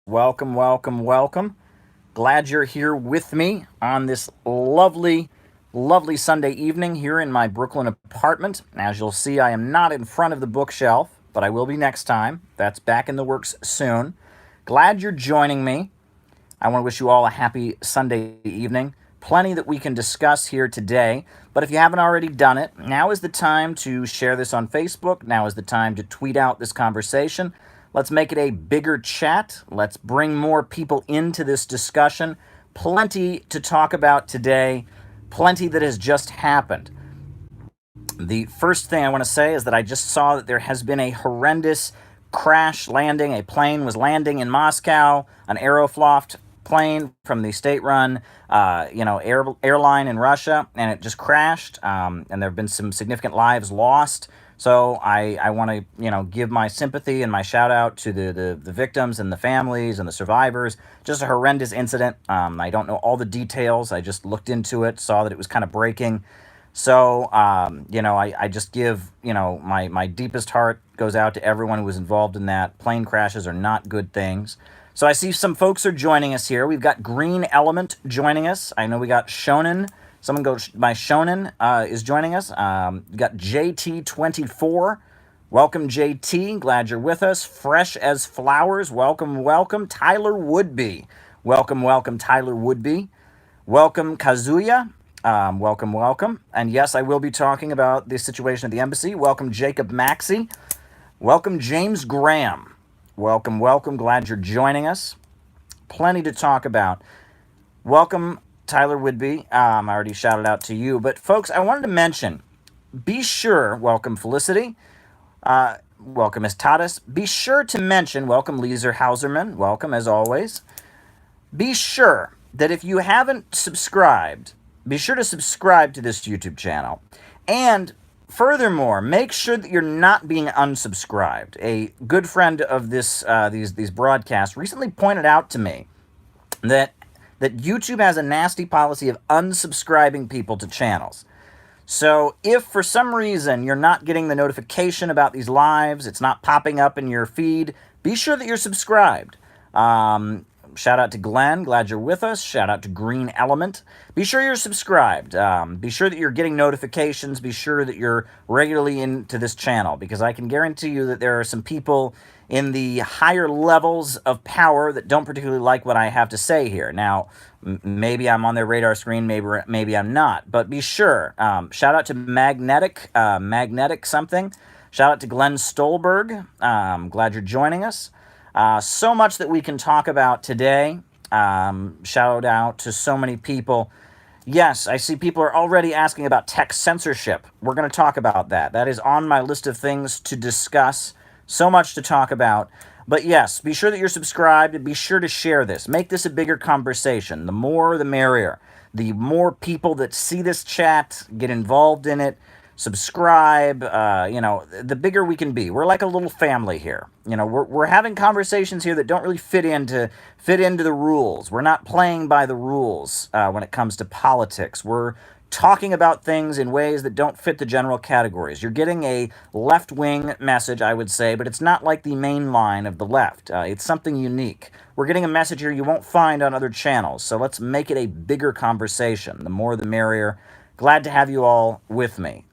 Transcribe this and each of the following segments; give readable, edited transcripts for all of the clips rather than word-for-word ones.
Welcome, welcome, welcome. Glad you're here with me on this lovely Sunday evening here in my Brooklyn apartment. As you'll see, I am not in front of the bookshelf, but I will be next time. That's back in the works soon. Glad you're joining me. I want to wish you all a happy Sunday evening. Plenty that we can discuss here today. But if you haven't already done it, now is the time to share this on Facebook. Now is the time to tweet out this conversation. Let's make it a bigger chat. Let's bring more people into this discussion. Plenty to talk about today. Plenty that has just happened. The first thing I want to say is that I just saw that there has been a horrendous crash landing. A plane was landing in Moscow, an Aeroflot plane from the state-run, airline in Russia, and it just crashed. And there have been some significant lives lost. So I want to, give my sympathy and my shout out to the victims and the families and the survivors. Just a horrendous incident. I don't know all the details. I just looked into it, saw that it was kind of breaking. So, I just give, my deepest heart goes out to everyone who was involved in that. Plane crashes are not good things. So I see some folks are joining us here. We've got Green Element joining us. I know we got Shonen. Someone go by Shonen is joining us. We got JT24. Welcome, JT. Glad you're with us. Fresh as Flowers. Welcome, welcome. Tyler Woodby. Welcome, welcome, Tyler Woodby. Welcome, Kazuya. Welcome, welcome. And yes, I will be talking about the situation at the embassy. Welcome, Jacob Maxey. Welcome, James Graham. Welcome, welcome. Glad you're joining us. Plenty to talk about. Welcome, Tyler Woodby. I already shouted out to you. But, folks, I wanted to mention, be sure, welcome, Felicity. Welcome, Ms. Tadas. Be sure to mention, welcome, Leeser Hauserman. Welcome, as always. Be sure that if you haven't subscribed, be sure to subscribe to this YouTube channel. And furthermore, make sure that you're not being unsubscribed. A good friend of these broadcasts recently pointed out to me that YouTube has a nasty policy of unsubscribing people to channels. So if for some reason you're not getting the notification about these lives, it's not popping up in your feed, be sure that you're subscribed. Shout out to Glenn. Glad you're with us. Shout out to Green Element. Be sure you're subscribed. Be sure that you're getting notifications. Be sure that you're regularly into this channel, because I can guarantee you that there are some people in the higher levels of power that don't particularly like what I have to say here. Now, maybe I'm on their radar screen, maybe I'm not. But be sure. Shout out to Magnetic something. Shout out to Glenn Stolberg. Glad you're joining us. So much that we can talk about today. Shout out to so many people. Yes, I see people are already asking about tech censorship. We're going to talk about that. That is on my list of things to discuss. So much to talk about. But yes, be sure that you're subscribed and be sure to share this. Make this a bigger conversation. The more, the merrier. The more people that see this chat, get involved in it, subscribe, the bigger we can be. We're like a little family here. We're having conversations here that don't really fit into the rules. We're not playing by the rules when it comes to politics. We're talking about things in ways that don't fit the general categories. You're getting a left-wing message, I would say, but it's not like the main line of the left. It's something unique. We're getting a message here you won't find on other channels, so let's make it a bigger conversation. The more the merrier. Glad to have you all with me.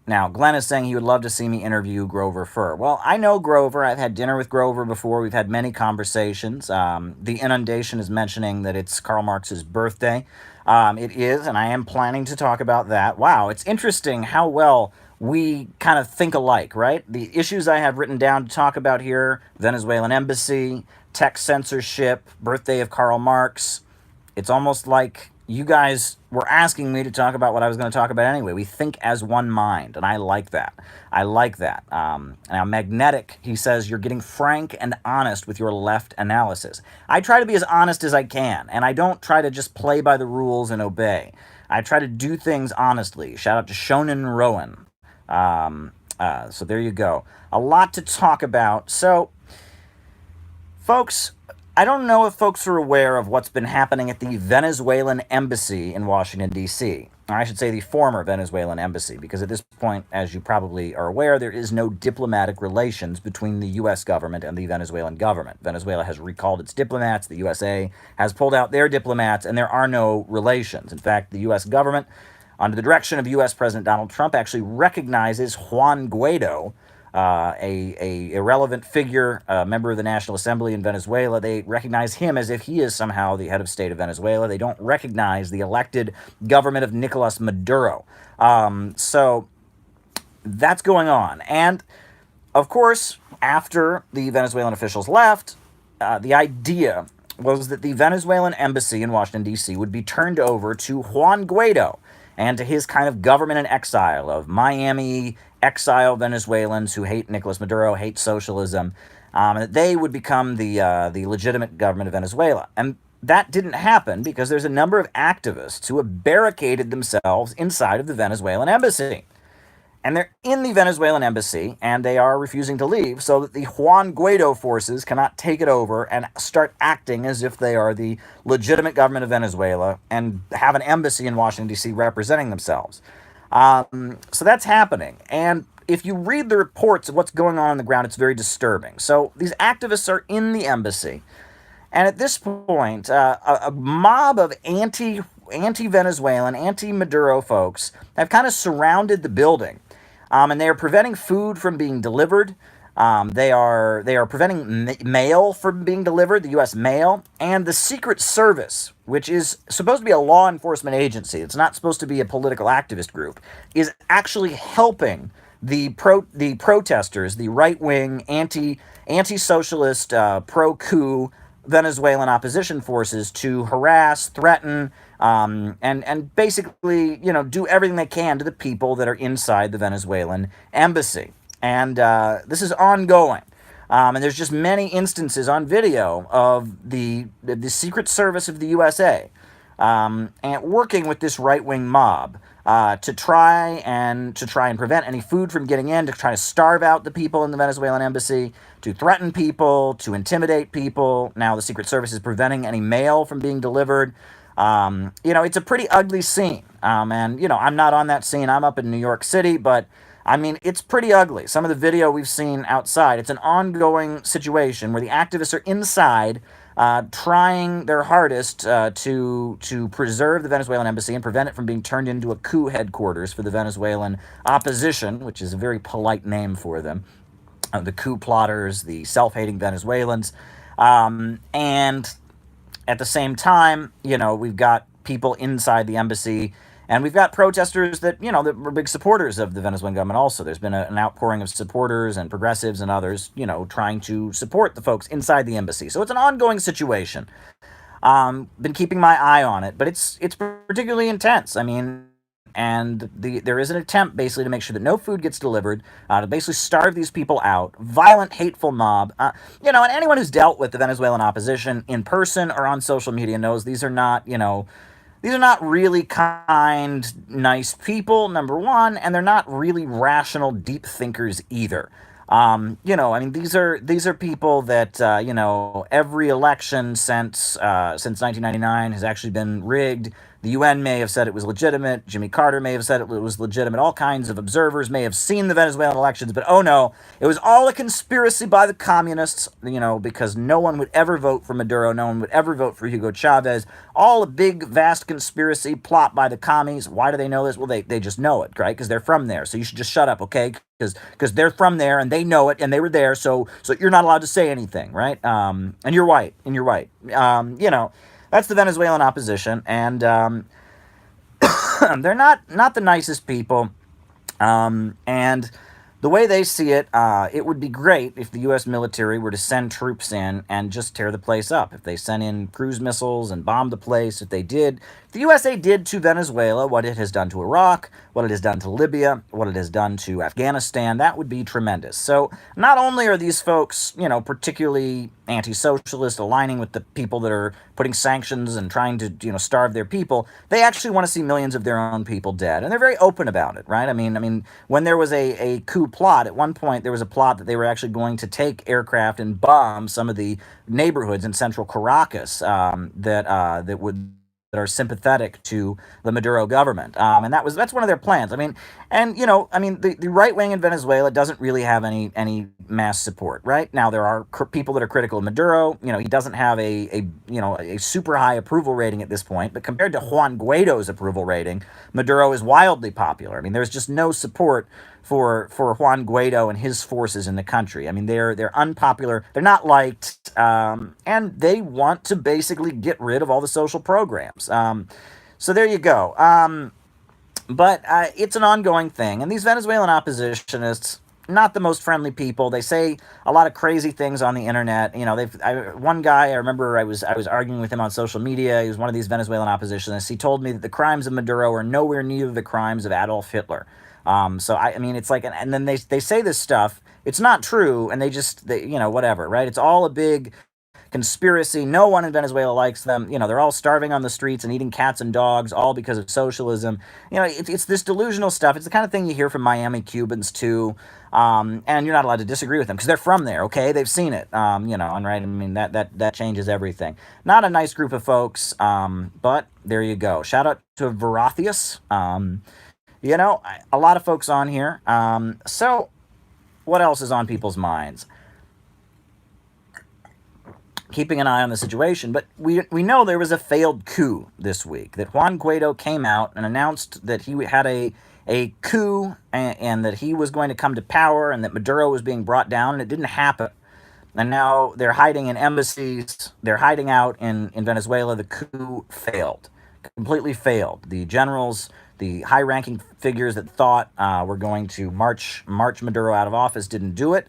Now, Glenn is saying he would love to see me interview Grover Furr. Well, I know Grover. I've had dinner with Grover before. We've had many conversations. The Inundation is mentioning that it's Karl Marx's birthday. It is, and I am planning to talk about that. Wow, it's interesting how well we kind of think alike, right? The issues I have written down to talk about here: Venezuelan embassy, tech censorship, birthday of Karl Marx. It's almost like you guys were asking me to talk about what I was going to talk about anyway. We think as one mind, and I like that. Now, Magnetic, he says, you're getting frank and honest with your left analysis. I try to be as honest as I can, and I don't try to just play by the rules and obey. I try to do things honestly. Shout out to Shonen Rowan. So there you go. A lot to talk about. So, folks, I don't know if folks are aware of what's been happening at the Venezuelan embassy in Washington, D.C. or I should say the former Venezuelan embassy, because at this point, as you probably are aware, there is no diplomatic relations between the U.S. government and the Venezuelan government. Venezuela has recalled its diplomats, the USA has pulled out their diplomats, and there are no relations. In fact, the U.S. government, under the direction of U.S. President Donald Trump, actually recognizes Juan Guaido, a irrelevant figure, a member of the National Assembly in Venezuela. They recognize him as if he is somehow the head of state of Venezuela. They don't recognize the elected government of Nicolas Maduro. So that's going on. And of course, after the Venezuelan officials left, the idea was that the Venezuelan embassy in Washington, D.C. would be turned over to Juan Guaido and to his kind of government in exile of Miami exile Venezuelans who hate Nicolas Maduro, hate socialism, that they would become the legitimate government of Venezuela. And that didn't happen because there's a number of activists who have barricaded themselves inside of the Venezuelan embassy. And they're in the Venezuelan embassy, and they are refusing to leave so that the Juan Guaido forces cannot take it over and start acting as if they are the legitimate government of Venezuela and have an embassy in Washington, D.C. representing themselves. So that's happening. And if you read the reports of what's going on the ground, it's very disturbing. So these activists are in the embassy. And at this point, a mob of anti-Venezuelan, anti-Maduro folks have kind of surrounded the building. And they are preventing food from being delivered. They are preventing mail from being delivered, the U.S. mail, and the Secret Service, which is supposed to be a law enforcement agency. It's not supposed to be a political activist group, is actually helping the protesters, the right-wing, anti-socialist, pro-coup Venezuelan opposition forces to harass, threaten, and basically, do everything they can to the people that are inside the Venezuelan embassy. And this is ongoing. And there's just many instances on video of the Secret Service of the USA and working with this right-wing mob to try and prevent any food from getting in, to try to starve out the people in the Venezuelan embassy, to threaten people, to intimidate people. Now the Secret Service is preventing any mail from being delivered. It's a pretty ugly scene. And I'm not on that scene. I'm up in New York City, but I mean, it's pretty ugly. Some of the video we've seen outside, it's an ongoing situation where the activists are inside trying their hardest to preserve the Venezuelan embassy and prevent it from being turned into a coup headquarters for the Venezuelan opposition, which is a very polite name for them. The coup plotters, the self-hating Venezuelans. And at the same time, we've got people inside the embassy. And we've got protesters that were big supporters of the Venezuelan government also. There's been an outpouring of supporters and progressives and others, trying to support the folks inside the embassy. So it's an ongoing situation. Been keeping my eye on it, but it's particularly intense. I mean, and there is an attempt basically to make sure that no food gets delivered, to basically starve these people out. Violent, hateful mob. And anyone who's dealt with the Venezuelan opposition in person or on social media knows these are not, these are not really kind, nice people, number one, and they're not really rational, deep thinkers either. These are people that every election since 1999 has actually been rigged. The UN may have said it was legitimate. Jimmy Carter may have said it was legitimate. All kinds of observers may have seen the Venezuelan elections, but oh no, it was all a conspiracy by the communists, because no one would ever vote for Maduro. No one would ever vote for Hugo Chavez. All a big, vast conspiracy plot by the commies. Why do they know this? Well, they just know it, right? Because they're from there. So you should just shut up, okay? Because they're from there and they know it and they were there. So you're not allowed to say anything, right? And you're white. That's the Venezuelan opposition, and they're not the nicest people. And the way they see it, it would be great if the U.S. military were to send troops in and just tear the place up. If they sent in cruise missiles and bombed the place, if the USA did to Venezuela what it has done to Iraq, what it has done to Libya, what it has done to Afghanistan, that would be tremendous. So not only are these folks, particularly anti-socialist, aligning with the people that are putting sanctions and trying to, starve their people, they actually want to see millions of their own people dead. And they're very open about it, right? I mean, when there was a coup plot, at one point there was a plot that they were actually going to take aircraft and bomb some of the neighborhoods in central Caracas that would are sympathetic to the Maduro government, and that's one of their plans. I mean, and the right wing in Venezuela doesn't really have any mass support. Right now, there are people that are critical of Maduro. He doesn't have a super high approval rating at this point, but compared to Juan Guaido's approval rating, Maduro is wildly popular. I mean, there's just no support for Juan Guaido and his forces in the country. I mean, they're unpopular. They're not liked, and they want to basically get rid of all the social programs. So there you go. But it's an ongoing thing, and these Venezuelan oppositionists, not the most friendly people. They say a lot of crazy things on the internet. One guy, I remember I was arguing with him on social media. He was one of these Venezuelan oppositionists. He told me that the crimes of Maduro are nowhere near the crimes of Adolf Hitler. So I mean, it's like, and then they say this stuff. It's not true, and whatever, right? It's all a big conspiracy. No one in Venezuela likes them. They're all starving on the streets and eating cats and dogs, all because of socialism. It's this delusional stuff. It's the kind of thing you hear from Miami Cubans too. And you're not allowed to disagree with them because they're from there. Okay, they've seen it. And right. I mean that changes everything. Not a nice group of folks. But there you go. Shout out to Verathius. A lot of folks on here. So what else is on people's minds? Keeping an eye on the situation, but we know there was a failed coup this week, that Juan Guaido came out and announced that he had a coup and that he was going to come to power and that Maduro was being brought down, and it didn't happen. And now they're hiding in embassies. They're hiding out in Venezuela. The coup failed, completely failed. The generals, the high-ranking figures that thought were going to march Maduro out of office didn't do it.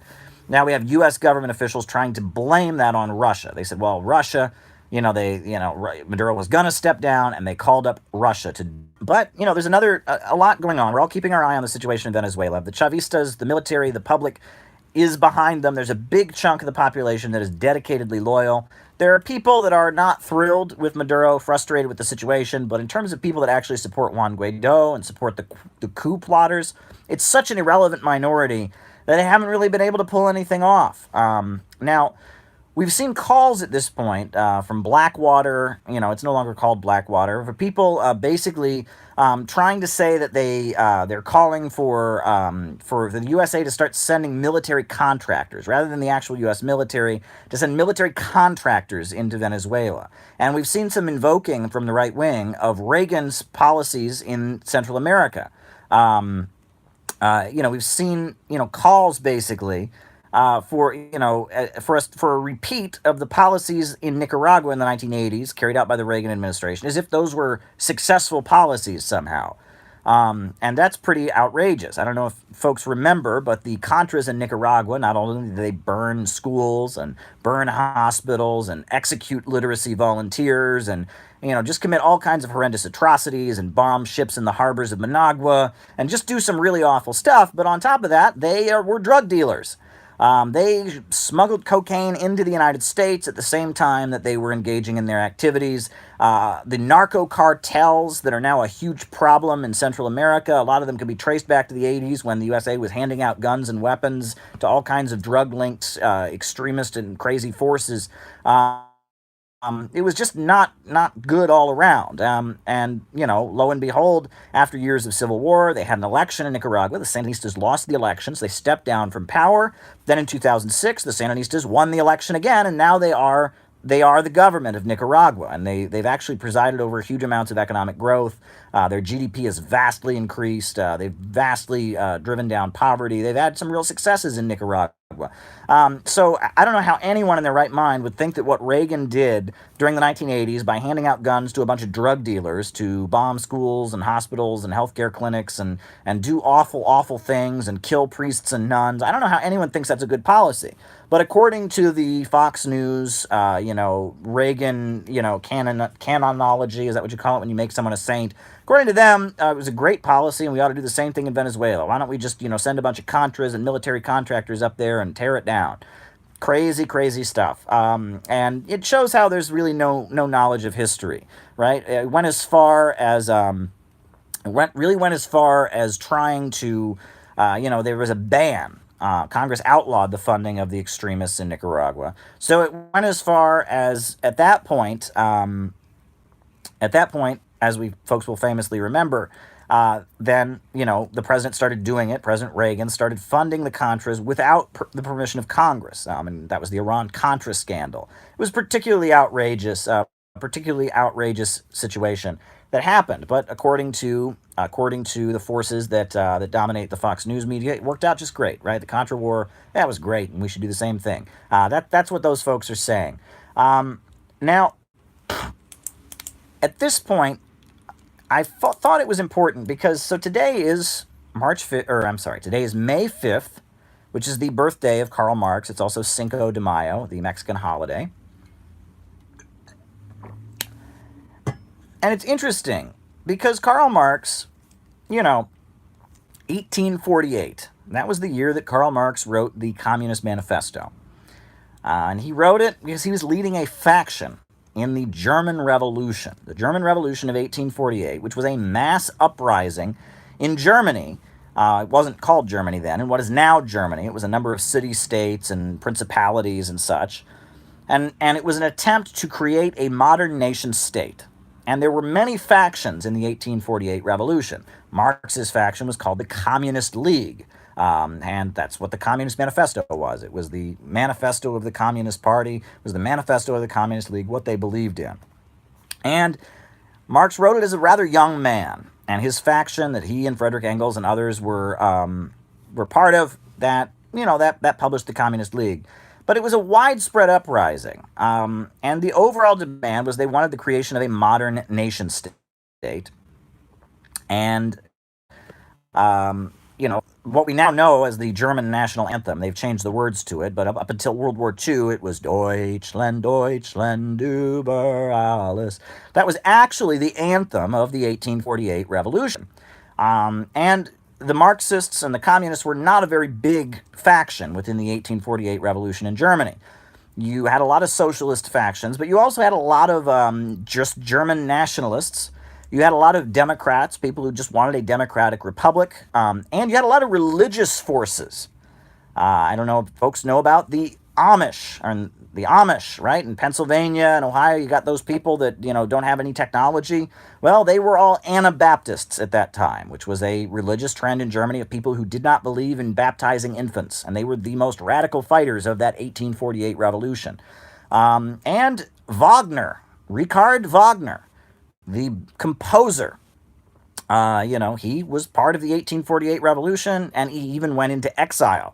Now we have U.S. government officials trying to blame that on Russia. They said, well, Russia, Maduro was going to step down, and they called up Russia to. But, there's a lot going on. We're all keeping our eye on the situation in Venezuela. The Chavistas, the military, the public is behind them. There's a big chunk of the population that is dedicatedly loyal. There are people that are not thrilled with Maduro, frustrated with the situation, but in terms of people that actually support Juan Guaido and support the coup plotters, it's such an irrelevant minority that they haven't really been able to pull anything off. Now, we've seen calls at this point from Blackwater. It's no longer called Blackwater, for people basically trying to say that they're calling for the USA to start sending military contractors rather than the actual U.S. military, to send military contractors into Venezuela. And we've seen some invoking from the right wing of Reagan's policies in Central America. We've seen, calls basically for a repeat of the policies in Nicaragua in the 1980s carried out by the Reagan administration, as if those were successful policies somehow. And that's pretty outrageous. I don't know if folks remember, but the Contras in Nicaragua, not only did they burn schools and burn hospitals and execute literacy volunteers and just commit all kinds of horrendous atrocities and bomb ships in the harbors of Managua and just do some really awful stuff. But on top of that, they were drug dealers. They smuggled cocaine into the United States at the same time that they were engaging in their activities. The narco cartels that are now a huge problem in Central America, a lot of them can be traced back to the 80s when the USA was handing out guns and weapons to all kinds of drug-linked extremist and crazy forces. It was just not good all around. And lo and behold, after years of civil war, they had an election in Nicaragua. The Sandinistas lost the elections. They stepped down from power. Then in 2006, the Sandinistas won the election again, and now they are the government of Nicaragua, and they've actually presided over huge amounts of economic growth. Their GDP has vastly increased. They've vastly driven down poverty. They've had some real successes in Nicaragua. So I don't know how anyone in their right mind would think that what Reagan did during the 1980s by handing out guns to a bunch of drug dealers to bomb schools and hospitals and healthcare clinics and do awful things and kill priests and nuns, I don't know how anyone thinks that's a good policy. But according to the Fox News, Reagan, canonology, is that what you call it when you make someone a saint? According to them, it was a great policy, and we ought to do the same thing in Venezuela. Why don't we just, send a bunch of Contras and military contractors up there and tear it down? Crazy stuff. And it shows how there's really no knowledge of history, right? It went as far as trying to, there was a ban. Congress outlawed the funding of the extremists in Nicaragua. So it went as far as, at that point, At that point, as we folks will famously remember, then, the president started doing it. President Reagan started funding the Contras without the permission of Congress. And that was the Iran-Contra scandal. It was particularly outrageous situation that happened. But according to the forces that dominate the Fox News media, it worked out just great, right? The Contra War, that was great, and we should do the same thing. That's what those folks are saying. Now, at this point, I thought it was important because today is today is May 5th, which is the birthday of Karl Marx. It's also Cinco de Mayo, the Mexican holiday. And it's interesting because Karl Marx, 1848, that was the year that Karl Marx wrote the Communist Manifesto. And he wrote it because he was leading a faction in the German Revolution. The German Revolution of 1848, which was a mass uprising in Germany. It wasn't called Germany then, in what is now Germany. It was a number of city-states and principalities and such. And it was an attempt to create a modern nation-state. And there were many factions in the 1848 revolution. Marx's faction was called the Communist League. And that's what the Communist Manifesto was. It was the manifesto of the Communist Party. It was the manifesto of the Communist League, what they believed in. And Marx wrote it as a rather young man. And his faction that he and Frederick Engels and others were part of, that published the Communist League. But it was a widespread uprising. And the overall demand was they wanted the creation of a modern nation state. And, what we now know as the German national anthem. They've changed the words to it, but up until World War II, it was Deutschland, Deutschland über alles. That was actually the anthem of the 1848 revolution. And the Marxists and the communists were not a very big faction within the 1848 revolution in Germany. You had a lot of socialist factions, but you also had a lot of just German nationalists. You had a lot of Democrats, people who just wanted a democratic republic, and you had a lot of religious forces. I don't know if folks know about the Amish, right? In Pennsylvania and Ohio, you got those people that, don't have any technology. Well, they were all Anabaptists at that time, which was a religious trend in Germany of people who did not believe in baptizing infants, and they were the most radical fighters of that 1848 revolution. And Wagner, Richard Wagner, the composer, he was part of the 1848 revolution, and he even went into exile.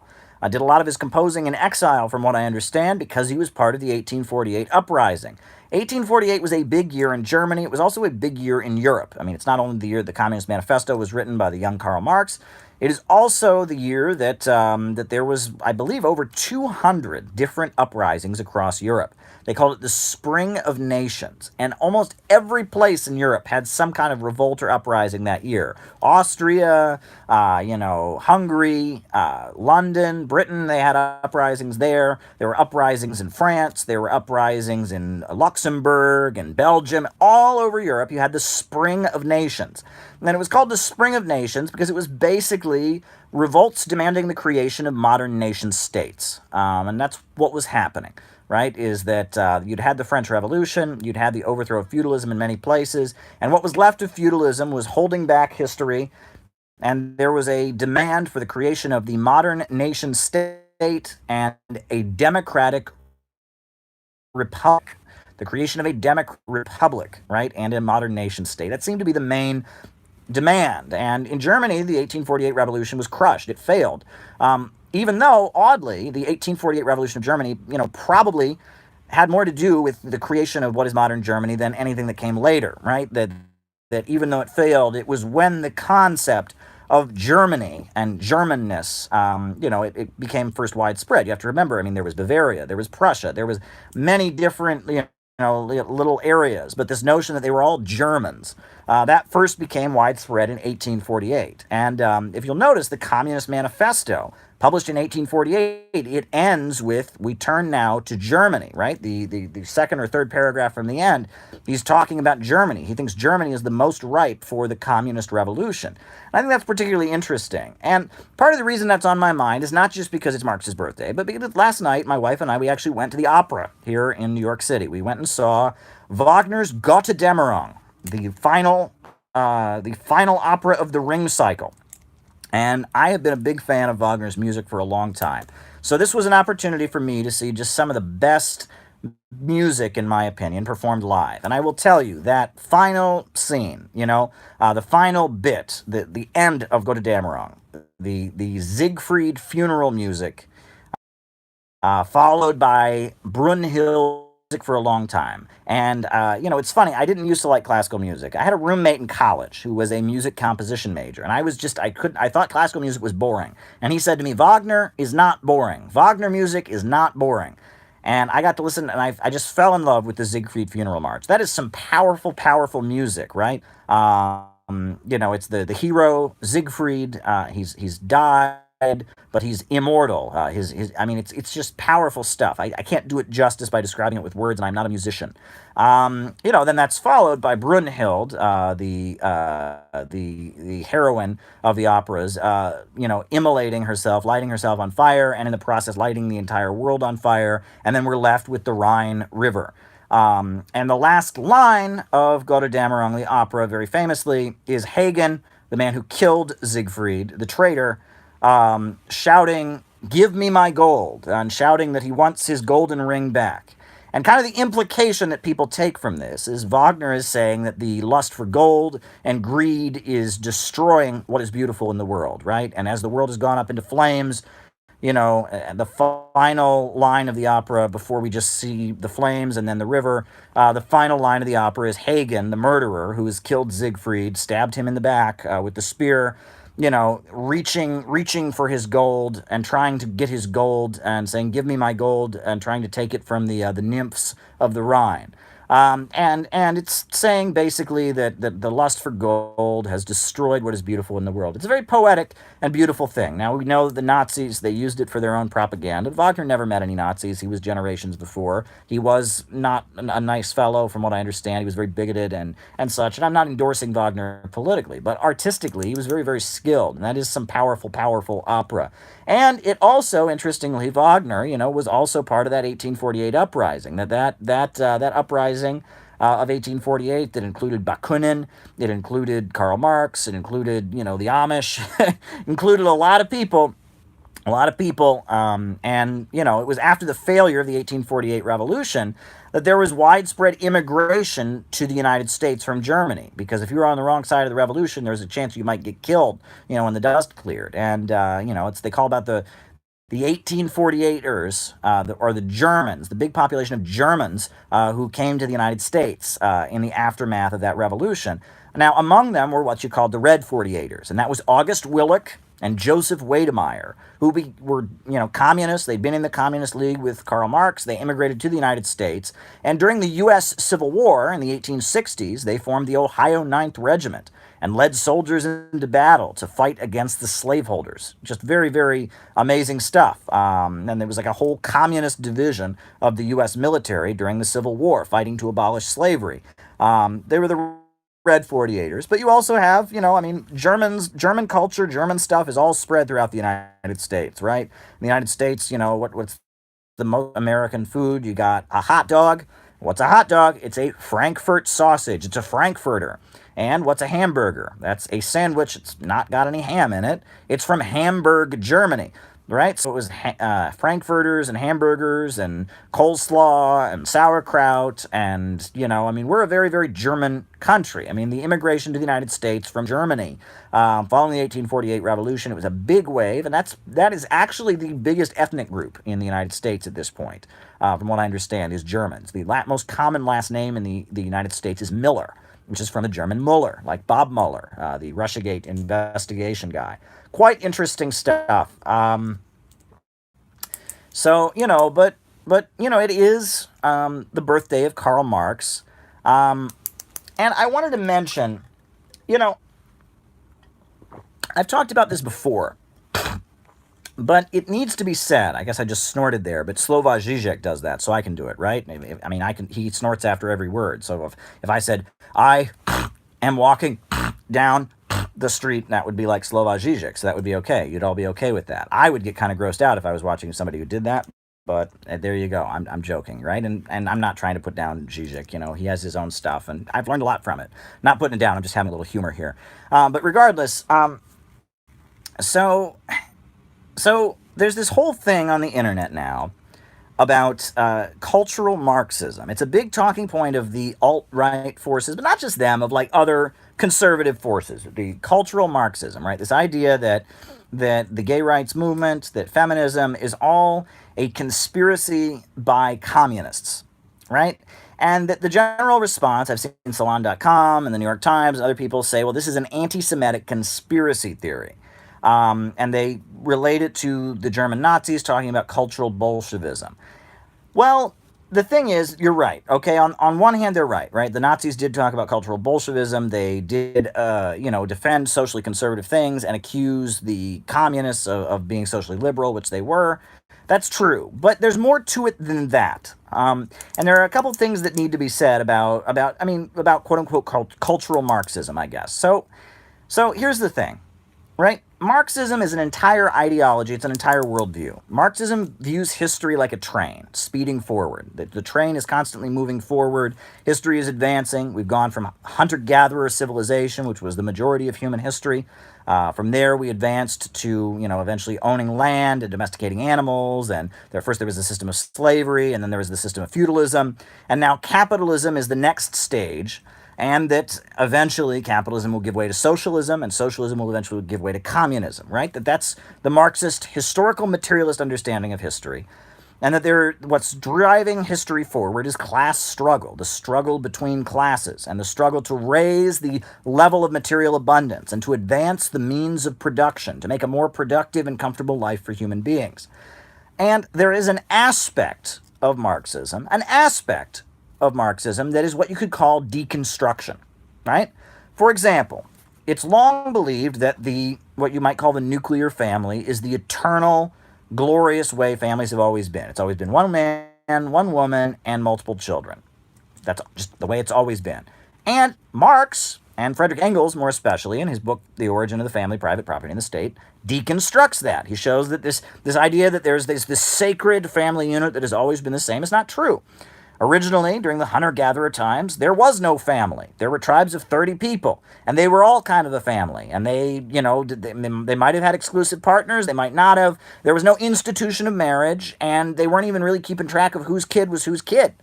Did a lot of his composing in exile, from what I understand, because he was part of the 1848 uprising. 1848 was a big year in Germany. It was also a big year in Europe. I mean, it's not only the year the Communist Manifesto was written by the young Karl Marx. It is also the year that there was, I believe, over 200 different uprisings across Europe. They called it the Spring of Nations, and almost every place in Europe had some kind of revolt or uprising that year. Austria, Hungary, London, Britain, they had uprisings there. There were uprisings in France. There were uprisings in Luxembourg and Belgium. All over Europe, you had the Spring of Nations. And it was called the Spring of Nations because it was basically revolts demanding the creation of modern nation states. And that's what was happening, right, is that you'd had the French Revolution, you'd had the overthrow of feudalism in many places, and what was left of feudalism was holding back history, and there was a demand for the creation of the modern nation state and a democratic republic. The creation of a republic, right, and a modern nation state. That seemed to be the main demand. And in Germany, the 1848 revolution was crushed. It failed. Even though, oddly, the 1848 revolution of Germany, probably had more to do with the creation of what is modern Germany than anything that came later, right? That even though it failed, it was when the concept of Germany and Germanness, it became first widespread. You have to remember, there was Bavaria, there was Prussia, there was many different, little areas, but this notion that they were all Germans, that first became widespread in 1848. And if you'll notice, the Communist Manifesto, published in 1848, it ends with, "We turn now to Germany," right? The second or third paragraph from the end, he's talking about Germany. He thinks Germany is the most ripe for the communist revolution. And I think that's particularly interesting. And part of the reason that's on my mind is not just because it's Marx's birthday, but because last night, my wife and I, we actually went to the opera here in New York City. We went and saw Wagner's Götterdämmerung. the final opera of the Ring cycle. And I have been a big fan of Wagner's music for a long time. So this was an opportunity for me to see just some of the best music, in my opinion, performed live. And I will tell you that final scene, the final bit, the end of Gotterdammerung, the Siegfried funeral music, followed by Brunhild music for a long time. And, it's funny, I didn't used to like classical music. I had a roommate in college who was a music composition major, and I thought classical music was boring. And he said to me, Wagner is not boring. Wagner music is not boring. And I got to listen, and I just fell in love with the Siegfried Funeral March. That is some powerful, powerful music, right? It's the hero Siegfried. He's died, but he's immortal. It's just powerful stuff. I can't do it justice by describing it with words, and I'm not a musician. Then that's followed by Brunhild, the heroine of the operas, immolating herself, lighting herself on fire, and in the process lighting the entire world on fire. And then we're left with the Rhine River. And the last line of Gotterdammerung, the opera, very famously, is Hagen, the man who killed Siegfried, the traitor, shouting, "Give me my gold," and shouting that he wants his golden ring back. And kind of the implication that people take from this is Wagner is saying that the lust for gold and greed is destroying what is beautiful in the world, right? And as the world has gone up into flames, the final line of the opera, before we just see the flames and then the river, the final line of the opera is Hagen, the murderer who has killed Siegfried, stabbed him in the back with the spear, reaching for his gold and trying to get his gold and saying, "Give me my gold," and trying to take it from the nymphs of the Rhine. And it's saying basically that the lust for gold has destroyed what is beautiful in the world. It's a very poetic and beautiful thing. Now, we know that the Nazis, they used it for their own propaganda. Wagner never met any Nazis. He was generations before. He was not a nice fellow, from what I understand. He was very bigoted and such. And I'm not endorsing Wagner politically, but artistically, he was very, very skilled. And that is some powerful, powerful opera. And it also, interestingly, Wagner, was also part of that 1848 uprising. That uprising of 1848 that included Bakunin, it included Karl Marx, it included, the Amish, included a lot of people. And it was after the failure of the 1848 revolution that there was widespread immigration to the United States from Germany. Because if you were on the wrong side of the revolution, there was a chance you might get killed, when the dust cleared. And, they call about the 1848ers, or the Germans, the big population of Germans who came to the United States in the aftermath of that revolution. Now, among them were what you called the Red 48ers, and that was August Willich and Joseph Wedemeyer, who were, communists. They'd been in the Communist League with Karl Marx. They immigrated to the United States. And during the U.S. Civil War in the 1860s, they formed the Ohio 9th Regiment and led soldiers into battle to fight against the slaveholders. Just very, very amazing stuff. And there was like a whole communist division of the U.S. military during the Civil War, fighting to abolish slavery. They were the Red 48ers, but you also have, German culture, German stuff is all spread throughout the United States, right? In the United States, what's the most American food? You got a hot dog. What's a hot dog? It's a Frankfurt sausage. It's a Frankfurter. And what's a hamburger? That's a sandwich. It's not got any ham in it. It's from Hamburg, Germany. Right? So it was Frankfurters and hamburgers and coleslaw and sauerkraut. And, we're a very, very German country. The immigration to the United States from Germany following the 1848 revolution, it was a big wave. And that is actually the biggest ethnic group in the United States at this point, from what I understand, is Germans. The most common last name in the United States is Miller, which is from the German Mueller, like Bob Mueller, the Russiagate investigation guy. Quite interesting stuff. It is the birthday of Karl Marx. And I wanted to mention, I've talked about this before, but it needs to be said. I guess I just snorted there, but Slovak Žižek does that, so I can do it, right? He snorts after every word. So if I said, I am walking down the street, that would be like Slovak Žižek, so that would be okay. You'd all be okay with that. I would get kind of grossed out if I was watching somebody who did that, But there you go. I'm joking, right? And I'm not trying to put down Zizek. He has his own stuff, and I've learned a lot from it. Not putting it down. I'm just having a little humor here. But regardless, so there's this whole thing on the internet now about cultural Marxism. It's a big talking point of the alt-right forces, but not just them, of like other conservative forces. The cultural Marxism, right? This idea that the gay rights movement, that feminism is all a conspiracy by communists, right? And that the general response, I've seen Salon.com and the New York Times and other people say, well, this is an anti-Semitic conspiracy theory. And they relate it to the German Nazis talking about cultural Bolshevism. Well, the thing is, you're right, okay? On one hand, they're right? The Nazis did talk about cultural Bolshevism. They did, defend socially conservative things and accuse the communists of being socially liberal, which they were. That's true, but there's more to it than that. And there are a couple things that need to be said about quote-unquote cultural Marxism, I guess. So here's the thing, right? Marxism is an entire ideology. It's an entire worldview. Marxism views history like a train, speeding forward. The train is constantly moving forward. History is advancing. We've gone from hunter-gatherer civilization, which was the majority of human history. From there, we advanced to, eventually owning land and domesticating animals. And first there was the system of slavery, and then there was the system of feudalism. And now capitalism is the next stage. And that eventually capitalism will give way to socialism, and socialism will eventually give way to communism, right? That's the Marxist historical materialist understanding of history. And that what's driving history forward is class struggle, the struggle between classes, and the struggle to raise the level of material abundance and to advance the means of production, to make a more productive and comfortable life for human beings. And there is an aspect of Marxism that is what you could call deconstruction, right? For example, it's long believed that what you might call the nuclear family is the eternal, glorious way families have always been. It's always been one man, one woman, and multiple children. That's just the way it's always been. And Marx, and Friedrich Engels more especially, in his book, The Origin of the Family, Private Property, and the State, deconstructs that. He shows that this idea that there's this sacred family unit that has always been the same is not true. Originally, during the hunter-gatherer times, there was no family. There were tribes of 30 people, and they were all kind of a family. And they might have had exclusive partners, they might not have. There was no institution of marriage, and they weren't even really keeping track of whose kid was whose kid.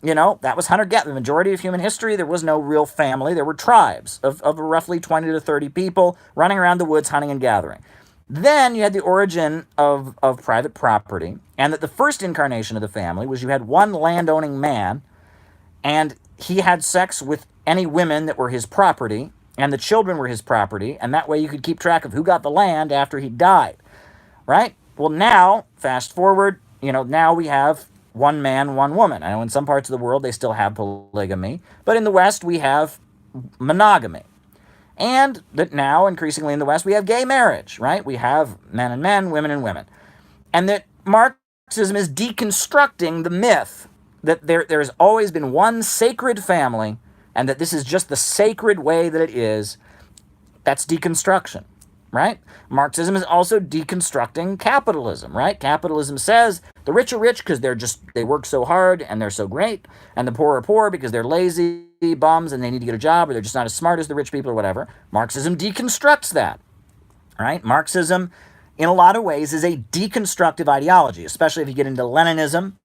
That was hunter-gatherer. The majority of human history, there was no real family. There were tribes of roughly 20 to 30 people running around the woods hunting and gathering. Then you had the origin of private property, and that the first incarnation of the family was you had one landowning man, and he had sex with any women that were his property, and the children were his property, and that way you could keep track of who got the land after he died, right? Well, now, fast forward, now we have one man, one woman. I know in some parts of the world they still have polygamy, but in the West we have monogamy. And that now, increasingly in the West, we have gay marriage, right? We have men and men, women and women. And that Marxism is deconstructing the myth that there has always been one sacred family and that this is just the sacred way that it is. That's deconstruction, right? Marxism is also deconstructing capitalism, right? Capitalism says the rich are rich because they work so hard and they're so great, and the poor are poor because they're lazy bums and they need to get a job, or they're just not as smart as the rich people or whatever. Marxism deconstructs that, right? Marxism, in a lot of ways, is a deconstructive ideology, especially if you get into Leninism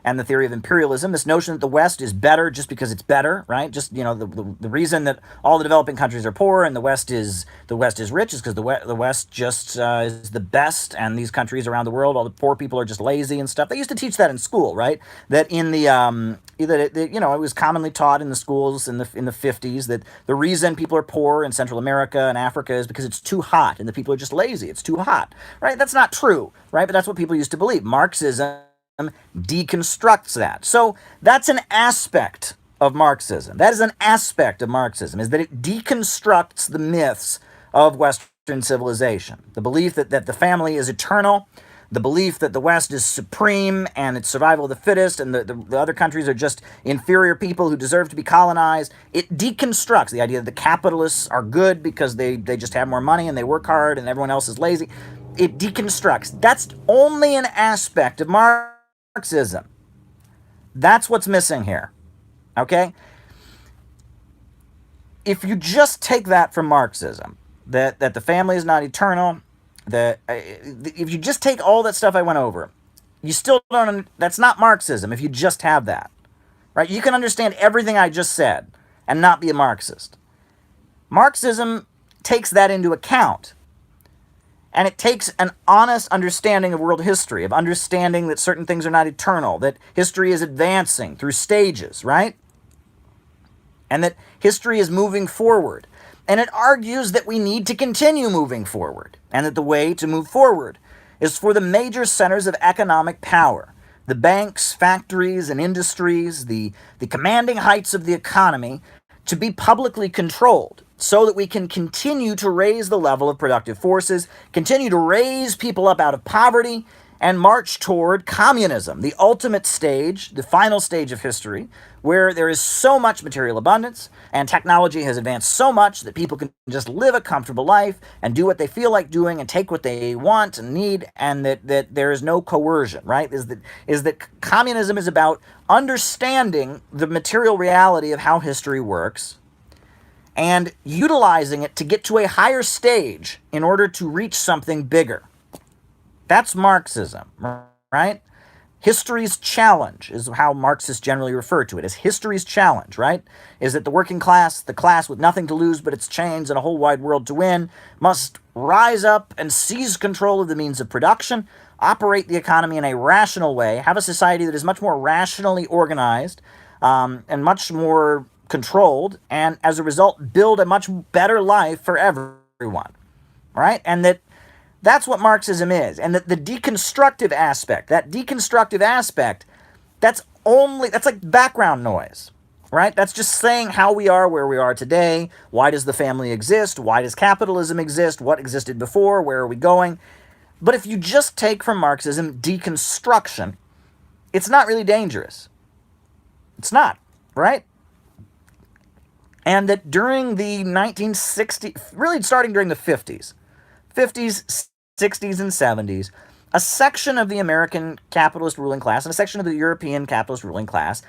and the theory of imperialism, this notion that the West is better just because it's better, right? Just, the reason that all the developing countries are poor and the West is rich is because the West just is the best, and these countries around the world, all the poor people are just lazy and stuff. They used to teach that in school, right? That in the it was commonly taught in the schools in the 50s that the reason people are poor in Central America and Africa is because it's too hot and the people are just lazy. It's too hot, right? That's not true, right? But that's what people used to believe. Marxism deconstructs that. So that's an aspect of Marxism. That is an aspect of Marxism, is that it deconstructs the myths of Western civilization. The belief that the family is eternal, the belief that the West is supreme and it's survival of the fittest and the other countries are just inferior people who deserve to be colonized. It deconstructs the idea that the capitalists are good because they just have more money and they work hard and everyone else is lazy. it deconstructs. That's only an aspect of Marxism. That's what's missing here, okay? If you just take that from Marxism, that the family is not eternal, that if you just take all that stuff I went over, you still don't, that's not Marxism if you just have that, right? You can understand everything I just said and not be a Marxist. Marxism takes that into account. And it takes an honest understanding of world history, of understanding that certain things are not eternal, that history is advancing through stages, right? And that history is moving forward. And it argues that we need to continue moving forward, and that the way to move forward is for the major centers of economic power, the banks, factories, and industries, the commanding heights of the economy, to be publicly controlled, so that we can continue to raise the level of productive forces, continue to raise people up out of poverty, and march toward communism, the ultimate stage, the final stage of history, where there is so much material abundance, and technology has advanced so much that people can just live a comfortable life and do what they feel like doing and take what they want and need, and that there is no coercion, right? Is that communism is about understanding the material reality of how history works, and utilizing it to get to a higher stage in order to reach something bigger. That's Marxism, right? History's challenge is how Marxists generally refer to it, as history's challenge, right? Is that the working class, the class with nothing to lose but its chains and a whole wide world to win, must rise up and seize control of the means of production, operate the economy in a rational way, have a society that is much more rationally organized, and much more controlled, and as a result build a much better life for everyone, right? And that's what Marxism is. And that the deconstructive aspect, that's like background noise, right? That's just saying how we are where we are today. Why does the family exist? Why does capitalism exist? What existed before? Where are we going? But if you just take from Marxism deconstruction, it's not really dangerous. It's not, right? And that during the 1960s, really starting during the 50s, 60s, and 70s, a section of the American capitalist ruling class and a section of the European capitalist ruling class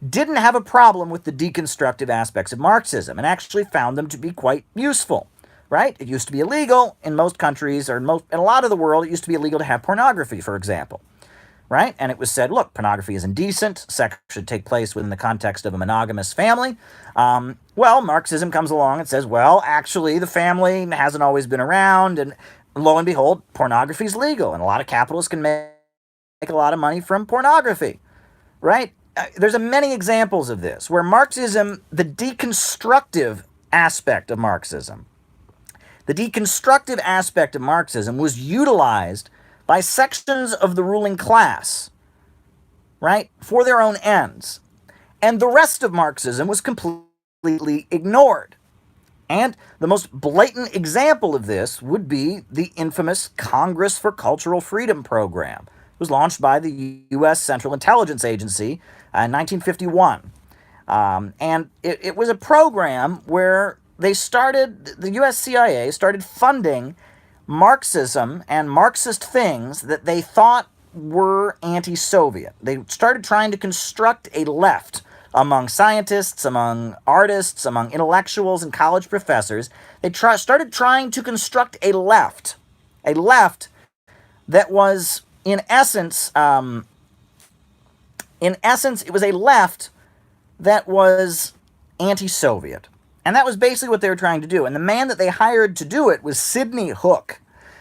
didn't have a problem with the deconstructive aspects of Marxism and actually found them to be quite useful, right? It used to be illegal in most countries, or in a lot of the world, it used to be illegal to have pornography, for example. Right? And it was said, look, pornography is indecent. Sex should take place within the context of a monogamous family. Well, Marxism comes along and says, well, actually, the family hasn't always been around. And lo and behold, pornography is legal. And a lot of capitalists can make a lot of money from pornography. Right? There's many examples of this, where Marxism, the deconstructive aspect of Marxism, was utilized by sections of the ruling class, right, for their own ends. And the rest of Marxism was completely ignored. And the most blatant example of this would be the infamous Congress for Cultural Freedom program. It was launched by the U.S. Central Intelligence Agency in 1951. And it was a program where the U.S. CIA started funding Marxism and Marxist things that they thought were anti-Soviet. They started trying to construct a left among scientists, among artists, among intellectuals and college professors. They started trying to construct a left that was, in essence, it was a left that was anti-Soviet. And that was basically what they were trying to do. And the man that they hired to do it was Sidney Hook.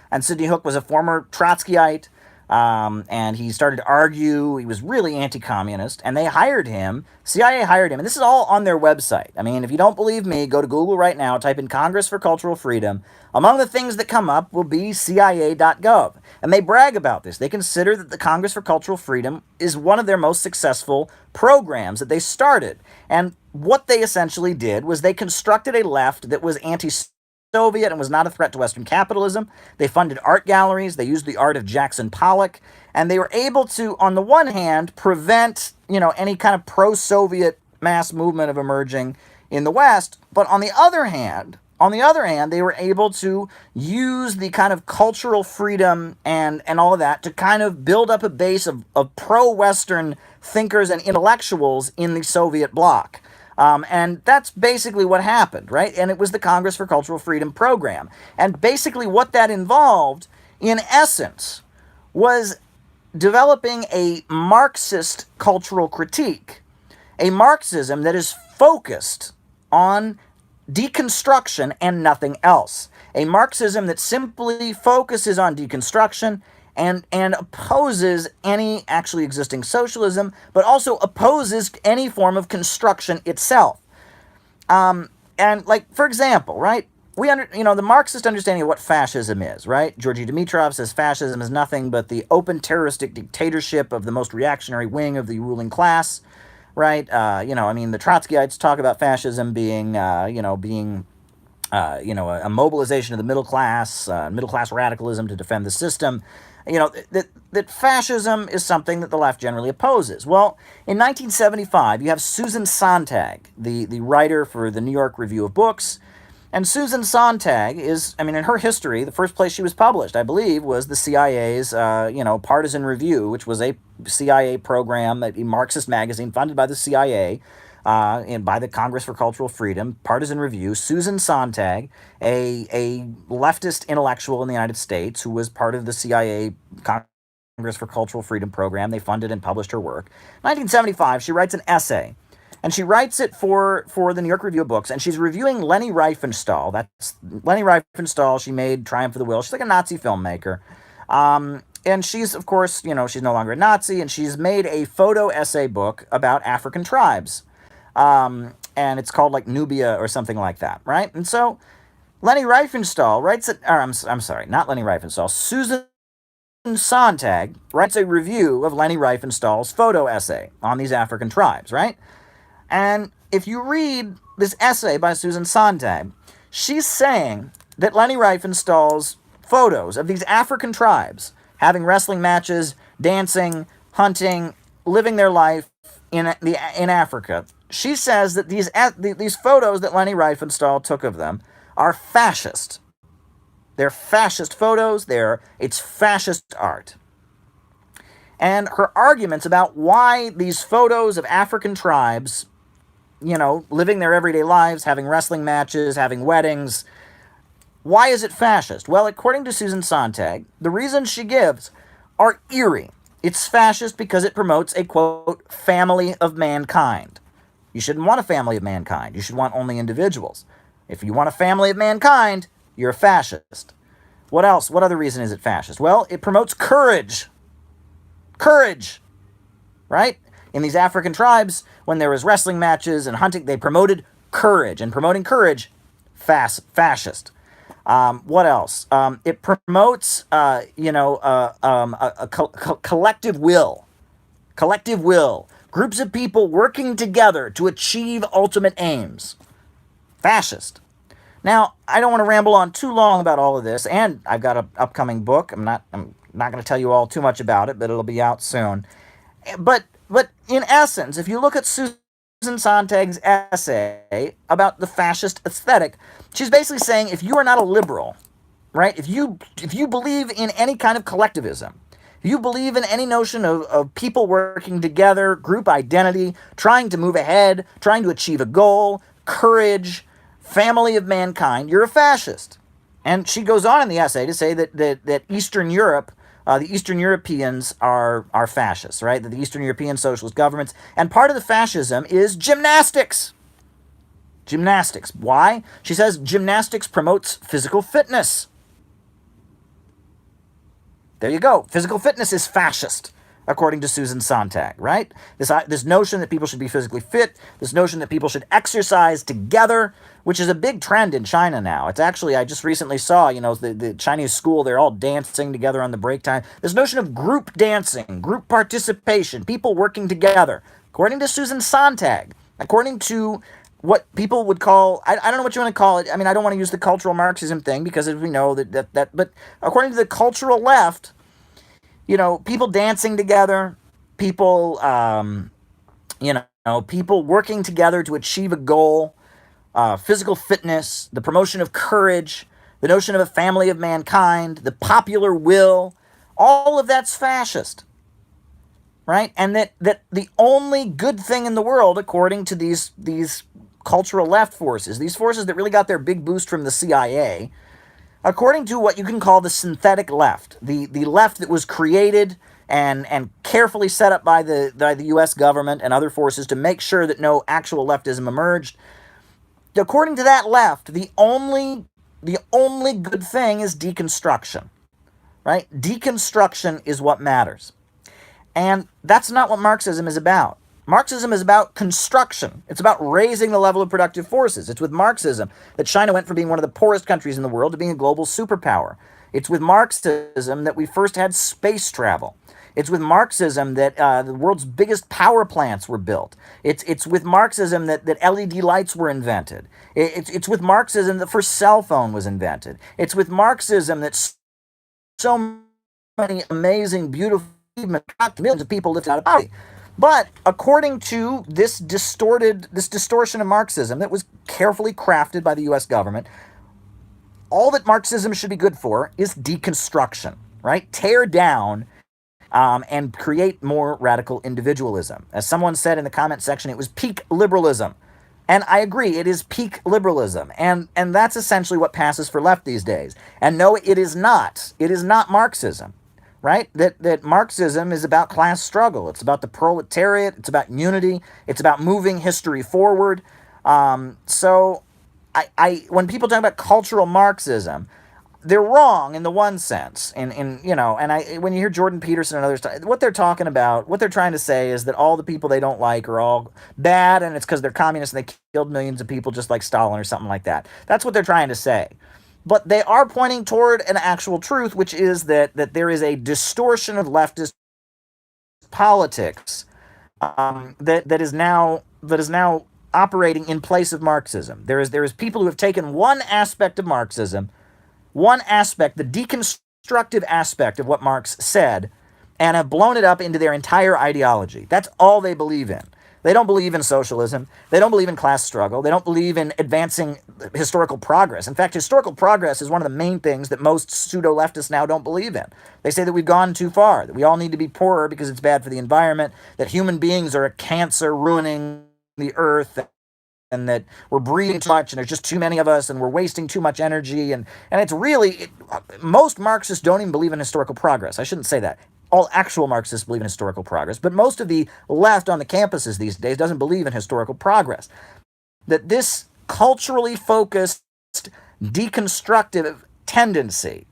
And Sidney Hook was a former Trotskyite, and he started to argue. He was really anti-communist, and they hired him. CIA hired him, and this is all on their website. I mean, if you don't believe me, go to Google right now, type in Congress for Cultural Freedom. Among the things that come up will be CIA.gov. And they brag about this. They consider that the Congress for Cultural Freedom is one of their most successful programs that they started. And what they essentially did was they constructed a left that was anti-Soviet and was not a threat to Western capitalism. They funded art galleries. They used the art of Jackson Pollock. And they were able to, on the one hand, prevent, any kind of pro-Soviet mass movement of emerging in the West. But on the other hand, On the other hand, they were able to use the kind of cultural freedom and all of that to kind of build up a base of pro-Western thinkers and intellectuals in the Soviet bloc. And that's basically what happened, right? And it was the Congress for Cultural Freedom program. And basically what that involved, in essence, was developing a Marxist cultural critique, a Marxism that is focused on deconstruction and nothing else. A Marxism that simply focuses on deconstruction and opposes any actually existing socialism, but also opposes any form of construction itself. And like, for example, right, the Marxist understanding of what fascism is, right? Georgy Dimitrov says fascism is nothing but the open terroristic dictatorship of the most reactionary wing of the ruling class, right? The Trotskyites talk about fascism being, a mobilization of the middle class radicalism to defend the system. That fascism is something that the left generally opposes. Well, in 1975, you have Susan Sontag, the writer for the New York Review of Books. And Susan Sontag is, in her history, the first place she was published, I believe, was the CIA's, Partisan Review, which was a CIA program, a Marxist magazine funded by the CIA, and by the Congress for Cultural Freedom, Partisan Review. Susan Sontag, a leftist intellectual in the United States who was part of the CIA Congress for Cultural Freedom program. They funded and published her work. 1975, she writes an essay. And she writes it for the New York Review of Books, and she's reviewing Leni Riefenstahl. That's Leni Riefenstahl. She made Triumph of the Will. She's like a Nazi filmmaker. And she's, of course, she's no longer a Nazi, and she's made a photo essay book about African tribes. And it's called like Nubia or something like that, right? And so Leni Riefenstahl writes it, or I'm sorry, not Leni Riefenstahl, Susan Sontag writes a review of Leni Riefenstahl's photo essay on these African tribes, right? And if you read this essay by Susan Sontag, she's saying that Leni Riefenstahl's photos of these African tribes having wrestling matches, dancing, hunting, living their life in Africa, she says that these photos that Leni Riefenstahl took of them are fascist. They're fascist photos. It's fascist art. And her arguments about why these photos of African tribes, living their everyday lives, having wrestling matches, having weddings, why is it fascist? Well, according to Susan Sontag, the reasons she gives are eerie. It's fascist because it promotes a, quote, family of mankind. You shouldn't want a family of mankind. You should want only individuals. If you want a family of mankind, you're a fascist. What else? What other reason is it fascist? Well, it promotes courage. Courage, right? In these African tribes, when there was wrestling matches and hunting, they promoted courage. And promoting courage, fascist. What else? It promotes, a collective will. Collective will. Groups of people working together to achieve ultimate aims. Fascist. Now, I don't want to ramble on too long about all of this, and I've got an upcoming book. I'm not going to tell you all too much about it, but it'll be out soon. But in essence, if you look at Susan Sontag's essay about the fascist aesthetic, she's basically saying if you are not a liberal, right? If you believe in any kind of collectivism, if you believe in any notion of people working together, group identity, trying to move ahead, trying to achieve a goal, courage, family of mankind, you're a fascist. And she goes on in the essay to say that Eastern Europe, the Eastern Europeans are fascists, right? That the Eastern European socialist governments, and part of the fascism is gymnastics. Gymnastics. Why? She says gymnastics promotes physical fitness. There you go. Physical fitness is fascist, according to Susan Sontag, right? This notion that people should be physically fit, this notion that people should exercise together, which is a big trend in China now. It's actually, I just recently saw, the Chinese school, they're all dancing together on the break time. This notion of group dancing, group participation, people working together, according to Susan Sontag, according to what people would call, I don't know what you want to call it. I don't want to use the cultural Marxism thing because we know that, but according to the cultural left, people dancing together, people, people working together to achieve a goal, physical fitness, the promotion of courage, the notion of a family of mankind, the popular will, all of that's fascist, right? And that the only good thing in the world, according to these cultural left forces, these forces that really got their big boost from the CIA, according to what you can call the synthetic left, the left that was created and carefully set up by the U.S. government and other forces to make sure that no actual leftism emerged. According to that left, the only good thing is deconstruction, right? Deconstruction is what matters. And that's not what Marxism is about. Marxism is about construction. It's about raising the level of productive forces. It's with Marxism that China went from being one of the poorest countries in the world to being a global superpower. It's with Marxism that we first had space travel. It's with Marxism that the world's biggest power plants were built. It's with Marxism that LED lights were invented. It's with Marxism that the first cell phone was invented. It's with Marxism that so many amazing, beautiful millions of people lived out of poverty. But according to this distortion of Marxism that was carefully crafted by the U.S. government, all that Marxism should be good for is deconstruction, right? Tear down and create more radical individualism. As someone said in the comment section, it was peak liberalism. And I agree, it is peak liberalism. And that's essentially what passes for left these days. And no, it is not. It is not Marxism, right? That Marxism is about class struggle. It's about the proletariat. It's about unity. It's about moving history forward. So when people talk about cultural Marxism, they're wrong in the one sense. And when you hear Jordan Peterson and others, what they're talking about, what they're trying to say is that all the people they don't like are all bad, and it's because they're communists and they killed millions of people just like Stalin or something like that. That's what they're trying to say. But they are pointing toward an actual truth, which is that there is a distortion of leftist politics that is now operating in place of Marxism. There is people who have taken one aspect of Marxism, one aspect, the deconstructive aspect of what Marx said, and have blown it up into their entire ideology. That's all they believe in. They don't believe in socialism. They don't believe in class struggle. They don't believe in advancing historical progress. In fact, historical progress is one of the main things that most pseudo-leftists now don't believe in. They say that we've gone too far, that we all need to be poorer because it's bad for the environment, that human beings are a cancer ruining the earth, and that we're breeding too much and there's just too many of us and we're wasting too much energy. And it's really, most Marxists don't even believe in historical progress. I shouldn't say that. All actual Marxists believe in historical progress, but most of the left on the campuses these days doesn't believe in historical progress. That this culturally focused deconstructive tendency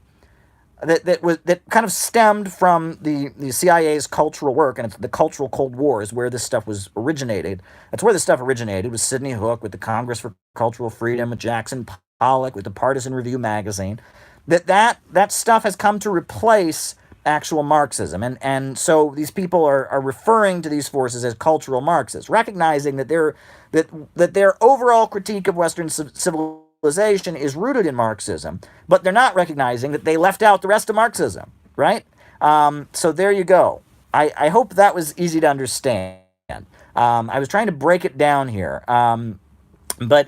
that kind of stemmed from the CIA's cultural work, and it's the Cultural Cold War is where this stuff was originated. That's where this stuff originated, with Sidney Hook, with the Congress for Cultural Freedom, with Jackson Pollock, with the Partisan Review magazine. That stuff has come to replace actual Marxism. And so these people are referring to these forces as cultural Marxists, recognizing that their overall critique of Western civilization is rooted in Marxism, but they're not recognizing that they left out the rest of Marxism, right? So there you go. I hope that was easy to understand. I was trying to break it down here, but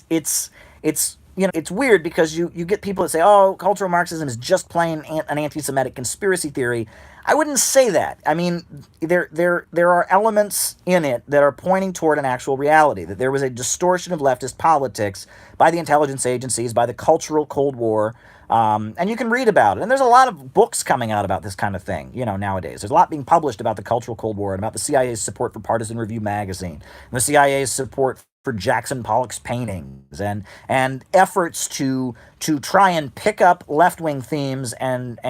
it's it's weird because you get people that say, oh, cultural Marxism is just plain an anti-Semitic conspiracy theory. I wouldn't say that. I mean, there are elements in it that are pointing toward an actual reality, that there was a distortion of leftist politics by the intelligence agencies, by the cultural Cold War, and you can read about it. And there's a lot of books coming out about this kind of thing, nowadays. There's a lot being published about the cultural Cold War and about the CIA's support for Partisan Review magazine, and the CIA's support for Jackson Pollock's paintings, and efforts to try and pick up left-wing themes and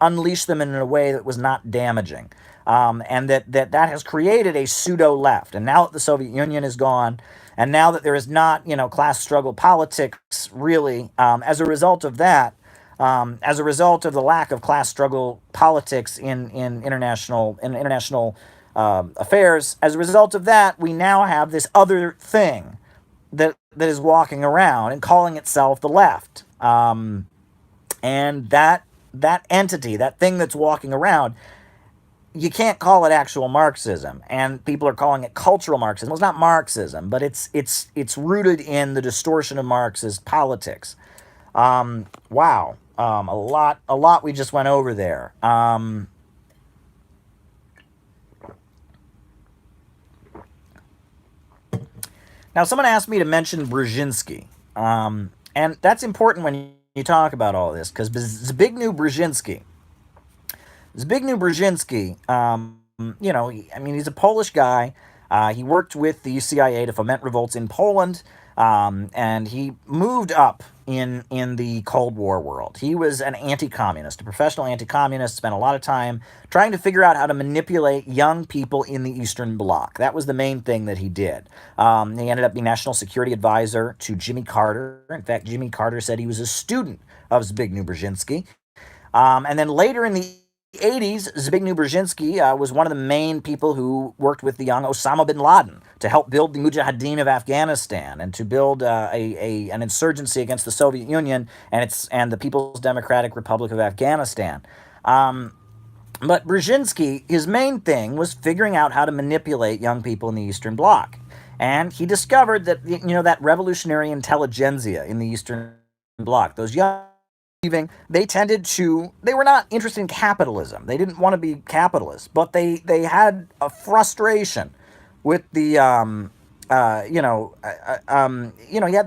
unleash them in a way that was not damaging. And that has created a pseudo-left. And now that the Soviet Union is gone, and now that there is not, class struggle politics, really, as a result of that, as a result of the lack of class struggle politics in international affairs, as a result of that, we now have this other thing that is walking around and calling itself the left. And that entity, that thing that's walking around, you can't call it actual Marxism, and people are calling it cultural Marxism. Well, it's not Marxism, but it's rooted in the distortion of Marxist politics. Wow, a lot we just went over there. Now, someone asked me to mention Brzezinski, and that's important when you talk about all this because Zbigniew Brzezinski, I mean, he's a Polish guy. He worked with the CIA to foment revolts in Poland, and he moved up in the Cold War world. He was an anti-communist, a professional anti-communist, spent a lot of time trying to figure out how to manipulate young people in the Eastern Bloc. That was the main thing that he did. He ended up being national security advisor to Jimmy Carter. In fact, Jimmy Carter said he was a student of Zbigniew Brzezinski. And then later in the 80s, Zbigniew Brzezinski was one of the main people who worked with the young Osama bin Laden to help build the Mujahideen of Afghanistan and to build an insurgency against the Soviet Union and the People's Democratic Republic of Afghanistan. But Brzezinski, his main thing was figuring out how to manipulate young people in the Eastern Bloc. And he discovered that, that revolutionary intelligentsia in the Eastern Bloc, those young they were not interested in capitalism. They didn't want to be capitalists, but they had a frustration with the they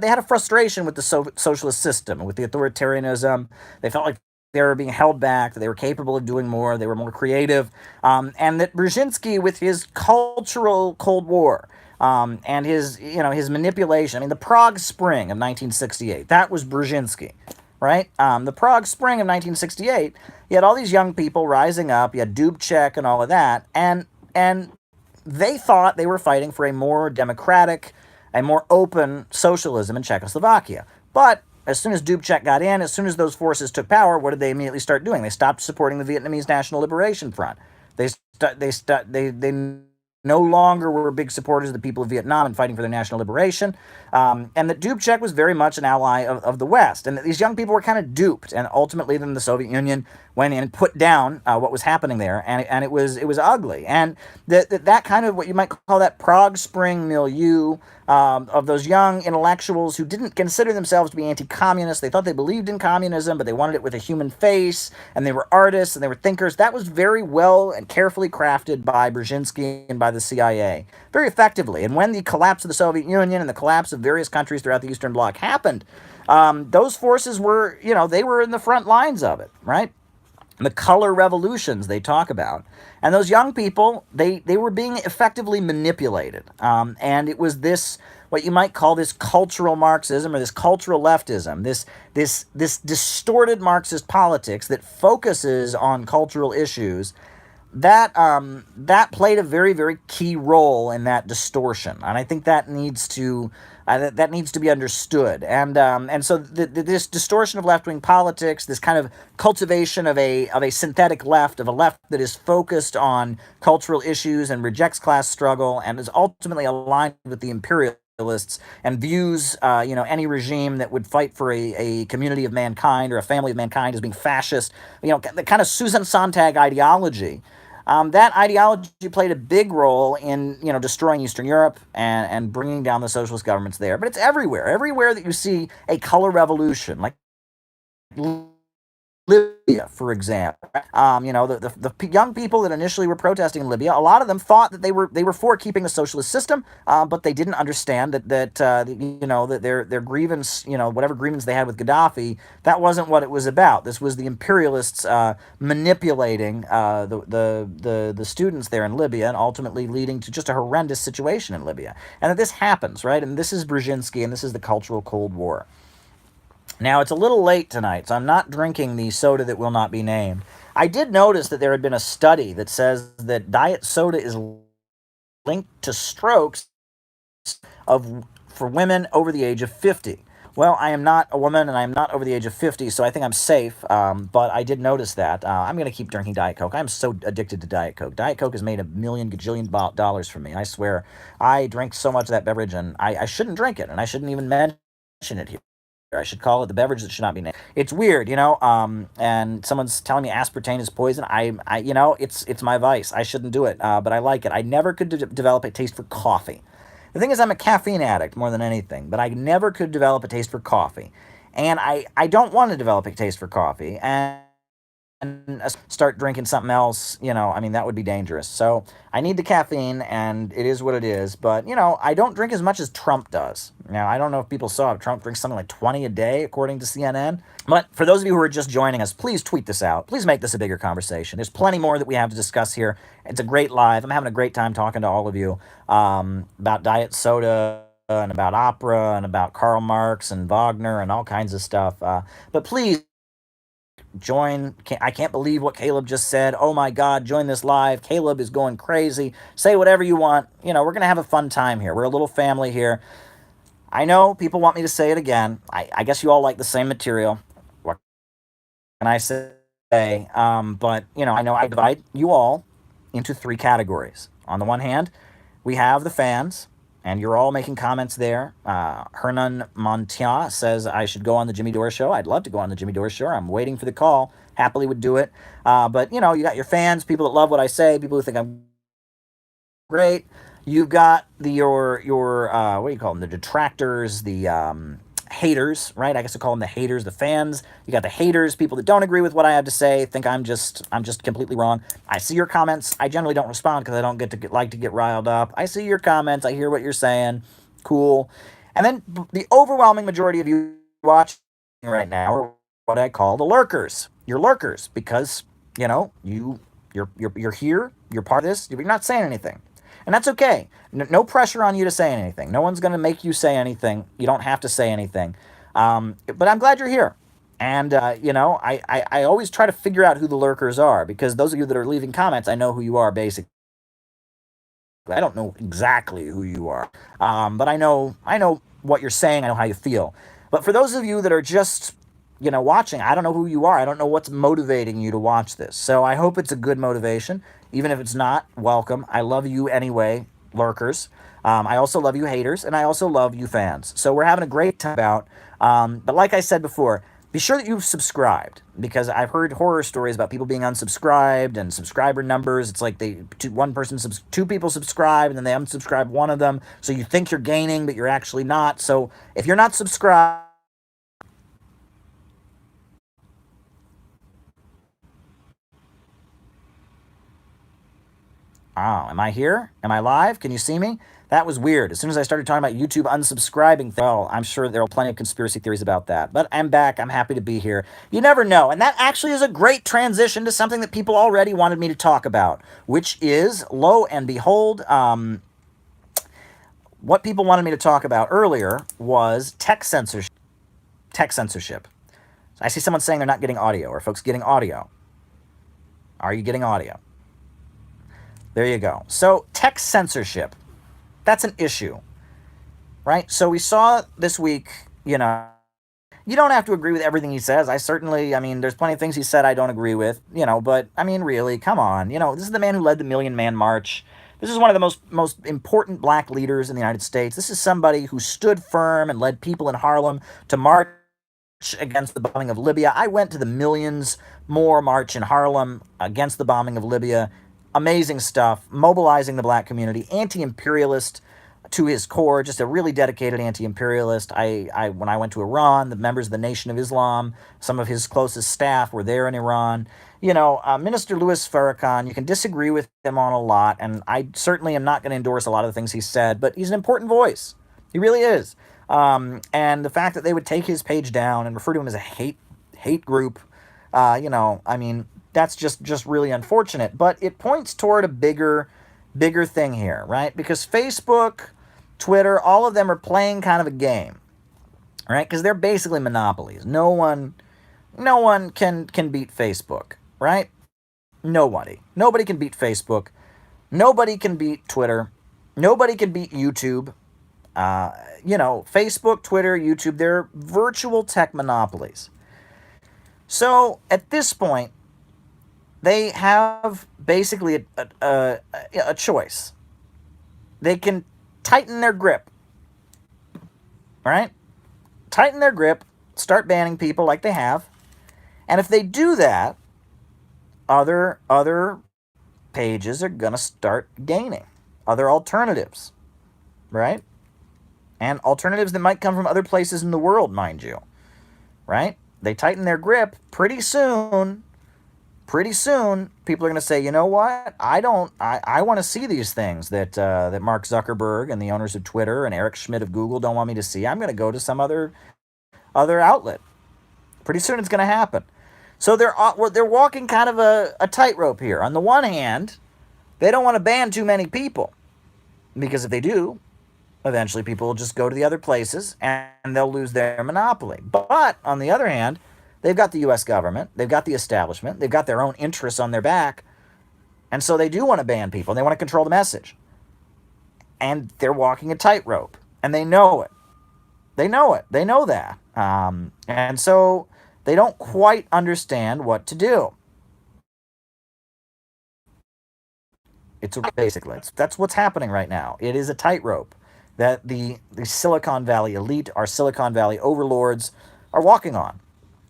had a frustration with the socialist system, with the authoritarianism. They felt like they were being held back, that they were capable of doing more, they were more creative, and that Brzezinski, with his cultural Cold War, and his manipulation. I mean, the Prague Spring of 1968, that was Brzezinski, right? The Prague Spring of 1968, you had all these young people rising up, you had Dubček and all of that, and they thought they were fighting for a more democratic, a more open socialism in Czechoslovakia. But as soon as Dubček got in, as soon as those forces took power, what did they immediately start doing? They stopped supporting the Vietnamese National Liberation Front. They no longer were big supporters of the people of Vietnam and fighting for their national liberation, and that Dubček was very much an ally of the West, and that these young people were kind of duped, and ultimately then the Soviet Union went in and put down what was happening there, and it was ugly, and that kind of what you might call that Prague Spring milieu of those young intellectuals who didn't consider themselves to be anti-communist. They thought they believed in communism, but they wanted it with a human face, and they were artists, and they were thinkers. That was very well and carefully crafted by Brzezinski and by the CIA, very effectively. And when the collapse of the Soviet Union and the collapse of various countries throughout the Eastern Bloc happened, those forces were, they were in the front lines of it, right? The color revolutions they talk about. And those young people, they were being effectively manipulated. And it was this, what you might call this cultural Marxism or this cultural leftism, this distorted Marxist politics that focuses on cultural issues, that played a very, very key role in that distortion. And I think that needs to be understood. And so this distortion of left-wing politics, this kind of cultivation of a synthetic left, of a left that is focused on cultural issues and rejects class struggle and is ultimately aligned with the imperialists and views any regime that would fight for a community of mankind or a family of mankind as being fascist, the kind of Susan Sontag ideology. That ideology played a big role in, destroying Eastern Europe and bringing down the socialist governments there. But it's everywhere. Everywhere that you see a color revolution, like Libya, for example. The young people that initially were protesting in Libya, a lot of them thought that they were for keeping the socialist system, but they didn't understand that their grievance, whatever grievance they had with Gaddafi, that wasn't what it was about. This was the imperialists manipulating the students there in Libya and ultimately leading to just a horrendous situation in Libya. And that this happens, right? And this is Brzezinski, and this is the cultural Cold War. Now, it's a little late tonight, so I'm not drinking the soda that will not be named. I did notice that there had been a study that says that diet soda is linked to strokes for women over the age of 50. Well, I am not a woman, and I am not over the age of 50, so I think I'm safe, but I did notice that. I'm going to keep drinking Diet Coke. I'm so addicted to Diet Coke. Diet Coke has made $1 million gajillion dollars for me. I swear, I drink so much of that beverage, and I shouldn't drink it, and I shouldn't even mention it here. I should call it the beverage that should not be named. It's weird, and someone's telling me aspartame is poison. It's my vice. I shouldn't do it, but I like it. I never could develop a taste for coffee. The thing is, I'm a caffeine addict more than anything, but I never could develop a taste for coffee. And I don't want to develop a taste for coffee. And start drinking something else, that would be dangerous. So I need the caffeine, and it is what it is. But, I don't drink as much as Trump does. Now, I don't know if people saw Trump drinks something like 20 a day, according to CNN. But for those of you who are just joining us, please tweet this out. Please make this a bigger conversation. There's plenty more that we have to discuss here. It's a great live. I'm having a great time talking to all of you about diet soda and about opera and about Karl Marx and Wagner and all kinds of stuff. But please, join. I can't believe what Caleb just said. Oh my God, join this live. Caleb is going crazy. Say whatever you want. We're going to have a fun time here. We're a little family here. I know people want me to say it again. I guess you all like the same material. What can I say? But, I know I divide you all into three categories. On the one hand, we have the fans, and you're all making comments there. Hernan Montia says I should go on the Jimmy Dore show. I'd love to go on the Jimmy Dore show. I'm waiting for the call. Happily would do it. But, you got your fans, people that love what I say, people who think I'm great. You've got your what do you call them? The detractors, the haters, right? I guess I call them the haters, the fans. You got the haters, people that don't agree with what I have to say, think I'm just completely wrong. I see your comments. I generally don't respond because I don't like to get riled up. I see your comments. I hear what you're saying. Cool. And then the overwhelming majority of you watching right now are what I call the lurkers. You're lurkers because you're here. You're part of this. You're not saying anything. And that's okay. No pressure on you to say anything. No one's going to make you say anything. You don't have to say anything. But I'm glad you're here. And, I always try to figure out who the lurkers are, because those of you that are leaving comments, I know who you are, basically. I don't know exactly who you are. But I know what you're saying. I know how you feel. But for those of you that are just, watching, I don't know who you are. I don't know what's motivating you to watch this. So I hope it's a good motivation. Even if it's not, welcome. I love you anyway, lurkers. I also love you haters, and I also love you fans. So we're having a great time out. But like I said before, be sure that you've subscribed, because I've heard horror stories about people being unsubscribed and subscriber numbers. It's like two people subscribe, and then they unsubscribe one of them. So you think you're gaining, but you're actually not. So if you're not subscribed, oh, am I here? Am I live? Can you see me? That was weird. As soon as I started talking about YouTube unsubscribing, well, I'm sure there are plenty of conspiracy theories about that. But I'm back. I'm happy to be here. You never know. And that actually is a great transition to something that people already wanted me to talk about, which is, lo and behold, what people wanted me to talk about earlier was tech censorship. Tech censorship. I see someone saying they're not getting audio. Are folks getting audio? Are you getting audio? There you go. So tech censorship, that's an issue, right? So we saw this week, you don't have to agree with everything he says. There's plenty of things he said I don't agree with, but really, come on. This is the man who led the Million Man March. This is one of the most important black leaders in the United States. This is somebody who stood firm and led people in Harlem to march against the bombing of Libya. I went to the Millions More March in Harlem against the bombing of Libya. Amazing stuff, mobilizing the black community, anti-imperialist to his core, just a really dedicated anti-imperialist. When I went to Iran, the members of the Nation of Islam, some of his closest staff were there in Iran. Minister Louis Farrakhan, you can disagree with him on a lot, and I certainly am not going to endorse a lot of the things he said, but he's an important voice. He really is. And the fact that they would take his page down and refer to him as a hate group, that's just really unfortunate. But it points toward a bigger thing here, right? Because Facebook, Twitter, all of them are playing kind of a game, right? Because they're basically monopolies. No one can beat Facebook, right? Nobody can beat Facebook. Nobody can beat Twitter. Nobody can beat YouTube. Facebook, Twitter, YouTube, they're virtual tech monopolies. So at this point, they have basically a choice. They can tighten their grip, right? Tighten their grip start banning people like they have. And if they do that, other pages are going to start gaining. Other alternatives, right? And alternatives that might come from other places in the world, mind you, right? They tighten their grip. Pretty soon, people are going to say, you know what? I want to see these things that Mark Zuckerberg and the owners of Twitter and Eric Schmidt of Google don't want me to see. I'm going to go to some other outlet. Pretty soon it's going to happen. So they're walking kind of a tightrope here. On the one hand, they don't want to ban too many people, because if they do, eventually people will just go to the other places and they'll lose their monopoly. But on the other hand, they've got the U.S. government, they've got the establishment, they've got their own interests on their back, and so they do want to ban people. They want to control the message. And they're walking a tightrope, and they know it. They know it. They know that. And so they don't quite understand what to do. That's what's happening right now. It is a tightrope that the Silicon Valley elite, our Silicon Valley overlords, are walking on.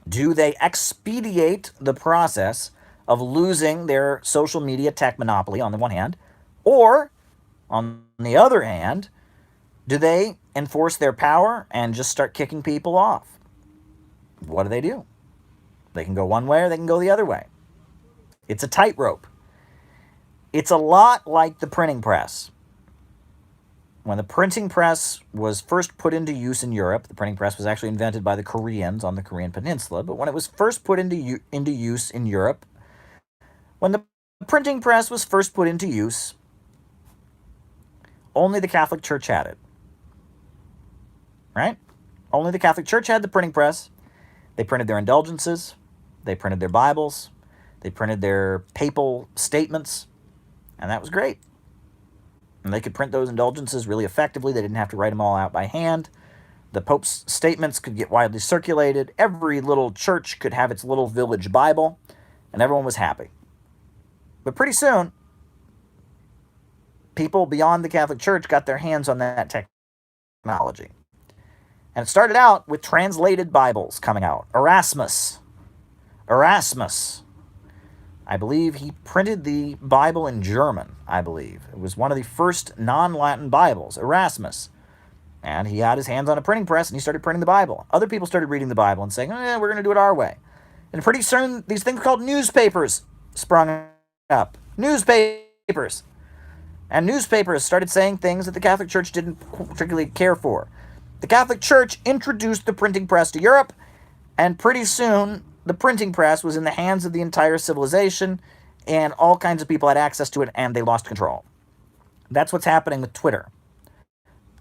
Do they expedite the process of losing their social media tech monopoly on the one hand, or on the other hand, do they enforce their power and just start kicking people off? What do? They can go one way or they can go the other way. It's a tightrope. It's a lot like the printing press. When the printing press was first put into use in Europe, the printing press was actually invented by the Koreans on the Korean Peninsula, but when it was first put into use in Europe, when the printing press was first put into use, only the Catholic Church had it. Right? Only the Catholic Church had the printing press. They printed their indulgences. They printed their Bibles. They printed their papal statements. And that was great. And they could print those indulgences really effectively. They didn't have to write them all out by hand. The Pope's statements could get widely circulated. Every little church could have its little village Bible. And everyone was happy. But pretty soon, people beyond the Catholic Church got their hands on that technology. And it started out with translated Bibles coming out. Erasmus. I believe he printed the Bible in German, I believe. It was one of the first non-Latin Bibles, Erasmus. And he had his hands on a printing press and he started printing the Bible. Other people started reading the Bible and saying, we're going to do it our way. And pretty soon, these things called newspapers sprung up. Newspapers. And newspapers started saying things that the Catholic Church didn't particularly care for. The Catholic Church introduced the printing press to Europe, and pretty soon, the printing press was in the hands of the entire civilization, and all kinds of people had access to it, and they lost control. That's what's happening with Twitter.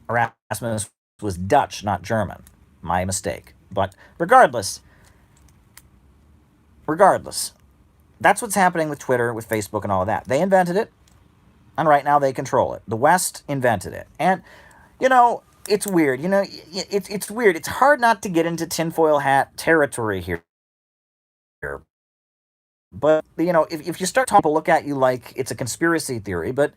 Erasmus was Dutch, not German. My mistake. But regardless, that's what's happening with Twitter, with Facebook, and all of that. They invented it, and right now they control it. The West invented it. And, it's weird. It's weird. It's hard not to get into tinfoil hat territory here. But, if you start talking, people look at you like it's a conspiracy theory, but,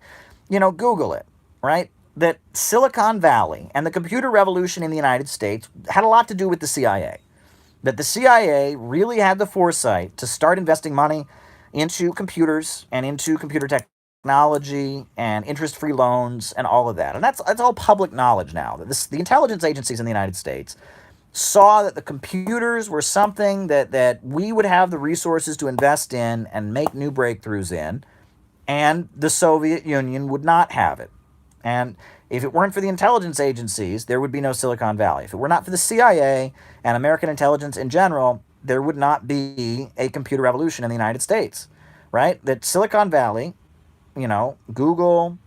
Google it, right? That Silicon Valley and the computer revolution in the United States had a lot to do with the CIA. That the CIA really had the foresight to start investing money into computers and into computer technology and interest-free loans and all of that. And that's all public knowledge now. That the intelligence agencies in the United States saw that the computers were something that we would have the resources to invest in and make new breakthroughs in, and the Soviet Union would not have it. And if it weren't for the intelligence agencies, there would be no Silicon Valley. If it were not for the CIA and American intelligence in general, there would not be a computer revolution in the United States, right? That Silicon Valley, Google,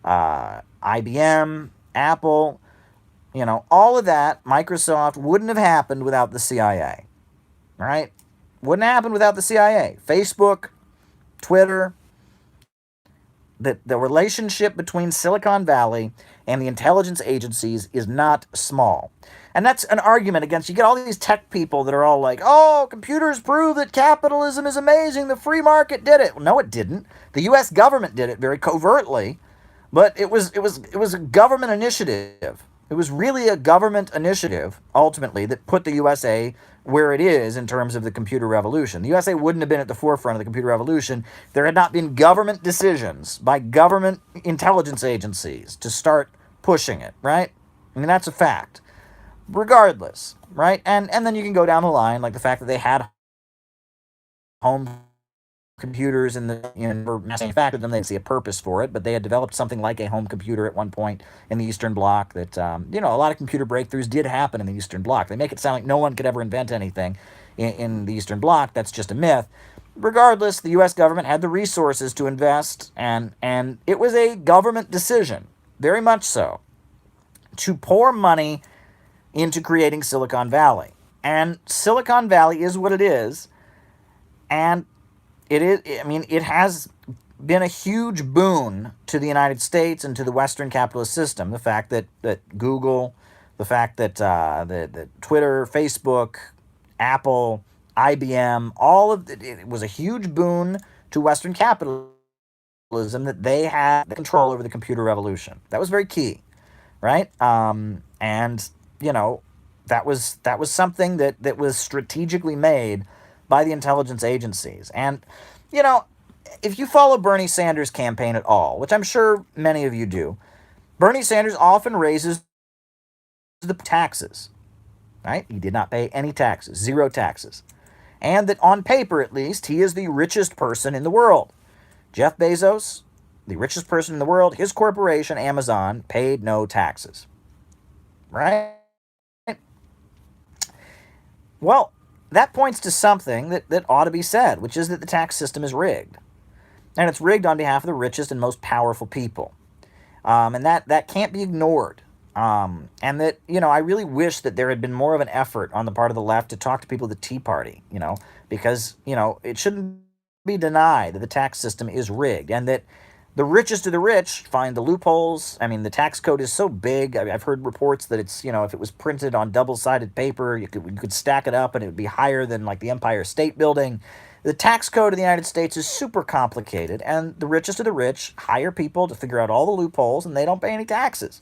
IBM, Apple, all of that, Microsoft, wouldn't have happened without the CIA, right? Wouldn't happen without the CIA. Facebook, Twitter. The relationship between Silicon Valley and the intelligence agencies is not small. And that's an argument against, you get all these tech people that are all like, computers prove that capitalism is amazing, the free market did it. Well, no, it didn't. The U.S. government did it very covertly, but it was a government initiative. It was really a government initiative, ultimately, that put the USA where it is in terms of the computer revolution. The USA wouldn't have been at the forefront of the computer revolution if there had not been government decisions by government intelligence agencies to start pushing it, right? I mean, that's a fact. Regardless, right? And then you can go down the line, like the fact that they had home computers in the, were manufactured them. They didn't see a purpose for it, but they had developed something like a home computer at one point in the Eastern Bloc that, a lot of computer breakthroughs did happen in the Eastern Bloc. They make it sound like no one could ever invent anything in the Eastern Bloc. That's just a myth. Regardless, the U.S. government had the resources to invest, and it was a government decision, very much so, to pour money into creating Silicon Valley. And Silicon Valley is what it is, and it has been a huge boon to the United States and to the Western capitalist system. The fact that Google, the fact that the Twitter, Facebook, Apple, IBM, all of it was a huge boon to Western capitalism that they had control over the computer revolution. That was very key, right? And that was something that was strategically made by the intelligence agencies. And, if you follow Bernie Sanders' campaign at all, which I'm sure many of you do, Bernie Sanders often raises the taxes, right? He did not pay any taxes, zero taxes. And that on paper, at least, he is the richest person in the world. Jeff Bezos, the richest person in the world, his corporation, Amazon, paid no taxes, right? Well, that points to something that ought to be said, which is that the tax system is rigged. And it's rigged on behalf of the richest and most powerful people. And that can't be ignored. And that, I really wish that there had been more of an effort on the part of the left to talk to people of the Tea Party, because, it shouldn't be denied that the tax system is rigged and that the richest of the rich find the loopholes. I mean, the tax code is so big. I've heard reports that it's, if it was printed on double-sided paper, you could stack it up and it would be higher than like the Empire State Building. The tax code of the United States is super complicated, and the richest of the rich hire people to figure out all the loopholes, and they don't pay any taxes.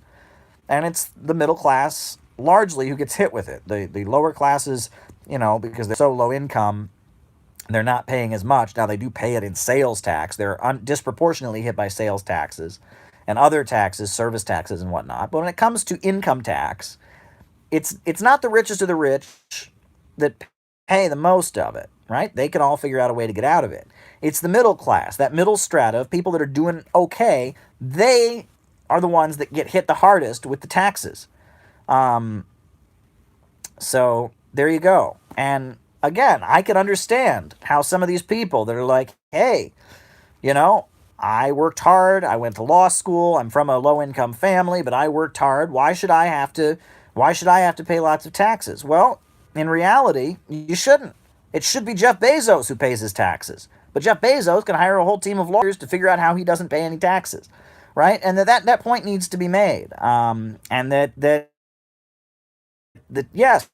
And it's the middle class largely who gets hit with it. The lower classes, because they're so low income, they're not paying as much. Now, they do pay it in sales tax. They're disproportionately hit by sales taxes and other taxes, service taxes and whatnot. But when it comes to income tax, it's not the richest of the rich that pay the most of it, right? They can all figure out a way to get out of it. It's the middle class, that middle strata of people that are doing okay. They are the ones that get hit the hardest with the taxes. So there you go. And again, I can understand how some of these people that are like, hey, I worked hard. I went to law school. I'm from a low-income family, but I worked hard. Why should I have to pay lots of taxes? Well, in reality, you shouldn't. It should be Jeff Bezos who pays his taxes. But Jeff Bezos can hire a whole team of lawyers to figure out how he doesn't pay any taxes, right? And that point needs to be made. And that yes,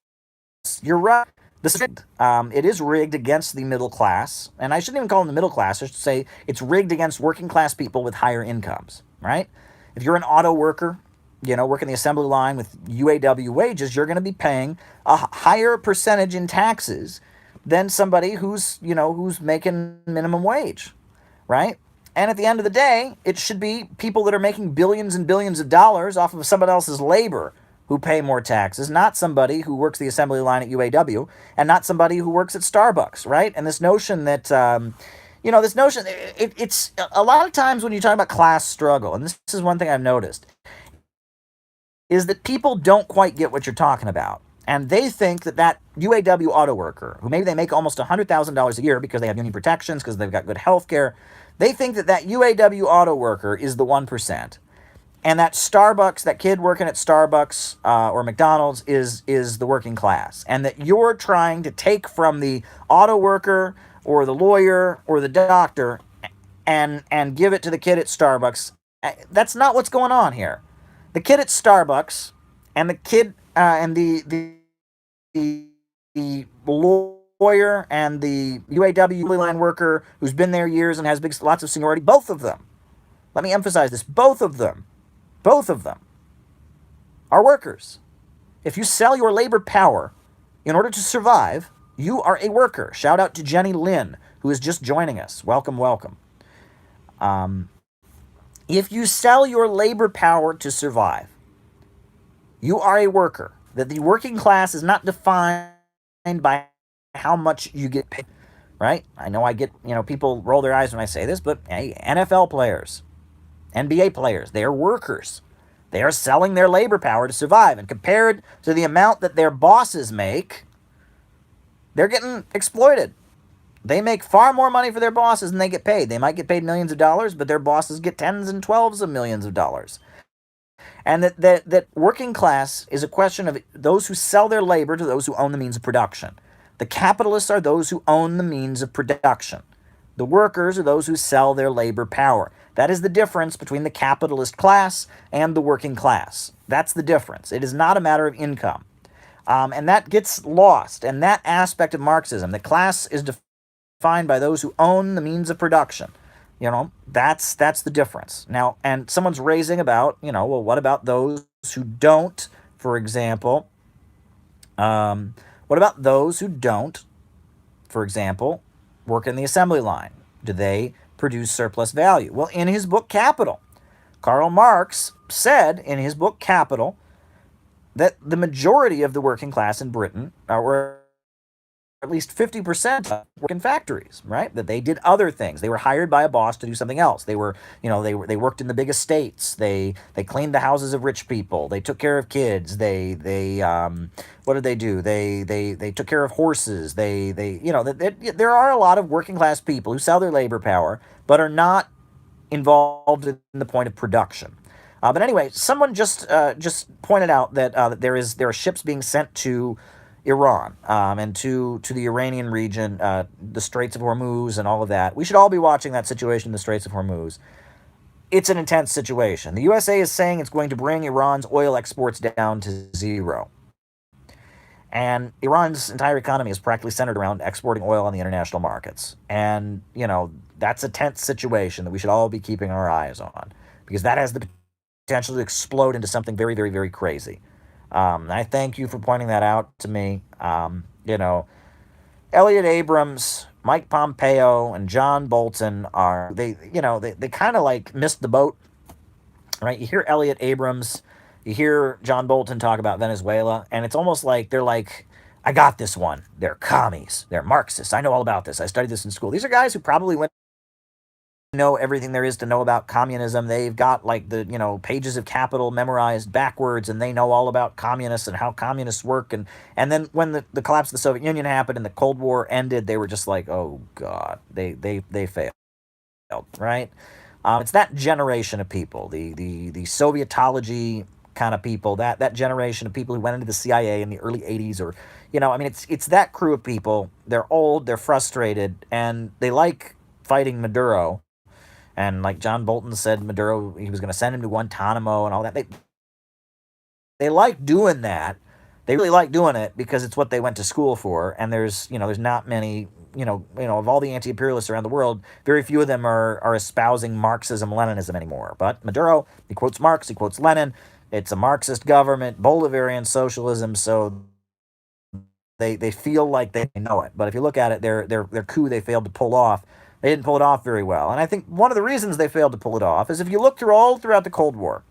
you're right. It is rigged against the middle class, and I shouldn't even call them the middle class. I should say it's rigged against working class people with higher incomes, right? If you're an auto worker, working the assembly line with UAW wages, you're going to be paying a higher percentage in taxes than somebody who's making minimum wage, right? And at the end of the day, it should be people that are making billions and billions of dollars off of somebody else's labor who pay more taxes, not somebody who works the assembly line at UAW and not somebody who works at Starbucks, right? And this notion that, it's a lot of times when you talk about class struggle, and this is one thing I've noticed, is that people don't quite get what you're talking about. And they think that UAW auto worker, who maybe they make almost $100,000 a year because they have union protections, because they've got good health care, they think that UAW auto worker is the 1%. And that Starbucks, that kid working at Starbucks or McDonald's is the working class. And that you're trying to take from the auto worker or the lawyer or the doctor and give it to the kid at Starbucks. That's not what's going on here. The kid at Starbucks and the kid and the lawyer and the UAW line worker who's been there years and has lots of seniority, both of them, let me emphasize this, both of them are workers. If you sell your labor power in order to survive, you are a worker. Shout out to Jenny Lynn, who is just joining us. Welcome, welcome. If you sell your labor power to survive, you are a worker. That the working class is not defined by how much you get paid, right? I know I get, people roll their eyes when I say this, but hey, NFL players, NBA players, they are workers. They are selling their labor power to survive. And compared to the amount that their bosses make, they're getting exploited. They make far more money for their bosses than they get paid. They might get paid millions of dollars, but their bosses get tens and twelves of millions of dollars. And that working class is a question of those who sell their labor to those who own the means of production. The capitalists are those who own the means of production. The workers are those who sell their labor power. That is the difference between the capitalist class and the working class. That's the difference. It is not a matter of income. And that gets lost. And that aspect of Marxism, the class is defined by those who own the means of production. That's the difference. Now, and someone's raising about, well, what about those who don't, for example, what about those who don't, for example, work in the assembly line? Do they produce surplus value? Well, in his book Capital, Karl Marx said in his book Capital that the majority of the working class in Britain were at least 50% work in factories, right? That they did other things. They were hired by a boss to do something else. They were, they worked in the big estates. They cleaned the houses of rich people. They took care of kids. They what did they do? They took care of horses. There are a lot of working class people who sell their labor power, but are not involved in the point of production. But anyway, someone just pointed out that there are ships being sent to Iran and to the Iranian region, the Straits of Hormuz and all of that. We should all be watching that situation in the Straits of Hormuz. It's an intense situation. The USA is saying it's going to bring Iran's oil exports down to zero. And Iran's entire economy is practically centered around exporting oil on the international markets. And, that's a tense situation that we should all be keeping our eyes on, because that has the potential to explode into something very, very, very crazy. I thank you for pointing that out to me. Elliot Abrams, Mike Pompeo, and John Bolton they kind of like missed the boat, right? You hear Elliot Abrams, you hear John Bolton talk about Venezuela, and it's almost like they're like, I got this one. They're commies. They're Marxists. I know all about this. I studied this in school. These are guys who probably went know everything there is to know about communism. They've got like the pages of Capital memorized backwards, and they know all about communists and how communists work. And then when the collapse of the Soviet Union happened and the Cold War ended, they were just like, oh God, they failed, right? It's that generation of people, the Sovietology kind of people, that generation of people who went into the CIA in the early 80s, or it's that crew of people. They're old, they're frustrated, and they like fighting Maduro. And like John Bolton said, Maduro, he was going to send him to Guantanamo and all that. They like doing that. They really like doing it because it's what they went to school for. And there's not many, of all the anti-imperialists around the world, very few of them are espousing Marxism, Leninism anymore. But Maduro, he quotes Marx, he quotes Lenin. It's a Marxist government, Bolivarian socialism. So they feel like they know it. But if you look at it, their coup they failed to pull off. They didn't pull it off very well. And I think one of the reasons they failed to pull it off is if you look throughout the Cold War,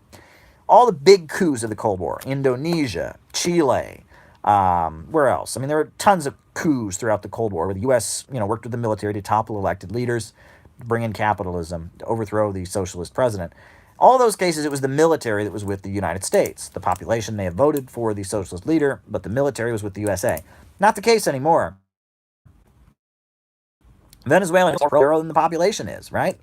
all the big coups of the Cold War, Indonesia, Chile, where else? There were tons of coups throughout the Cold War where the U.S., worked with the military to topple elected leaders, to bring in capitalism, to overthrow the socialist president. All those cases, it was the military that was with the United States. The population may have voted for the socialist leader, but the military was with the USA. Not the case anymore. Venezuela is more than the population is, right?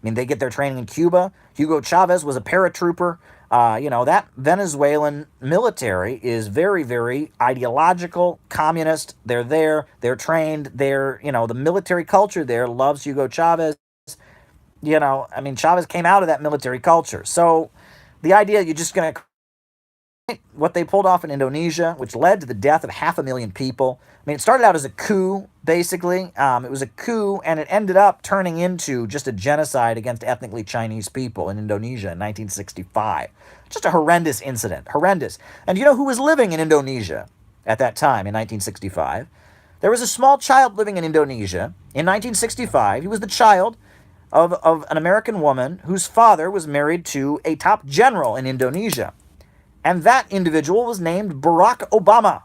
They get their training in Cuba. Hugo Chavez was a paratrooper. That Venezuelan military is very, very ideological, communist. They're there. They're trained. The military culture there loves Hugo Chavez. Chavez came out of that military culture. So the idea you're just going to What they pulled off in Indonesia, which led to the death of 500,000 people. I mean, it started out as a coup, basically. It was a coup, and it ended up turning into just a genocide against ethnically Chinese people in Indonesia in 1965. Just a horrendous incident. Horrendous. And you know who was living in Indonesia at that time in 1965? There was a small child living in Indonesia in 1965. He was the child of an American woman whose father was married to a top general in Indonesia. And that individual was named Barack Obama,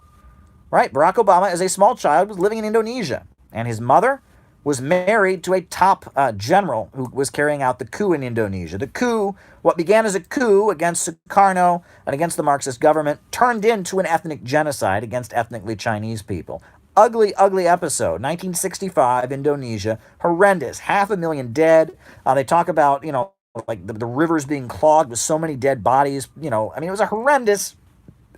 right? Barack Obama, as a small child, was living in Indonesia. And his mother was married to a top general who was carrying out the coup in Indonesia. The coup, what began as a coup against Sukarno and against the Marxist government, turned into an ethnic genocide against ethnically Chinese people. Ugly, ugly episode. 1965, Indonesia. Horrendous. 500,000 dead. They talk about, like the rivers being clogged with so many dead bodies. I mean, it was a horrendous,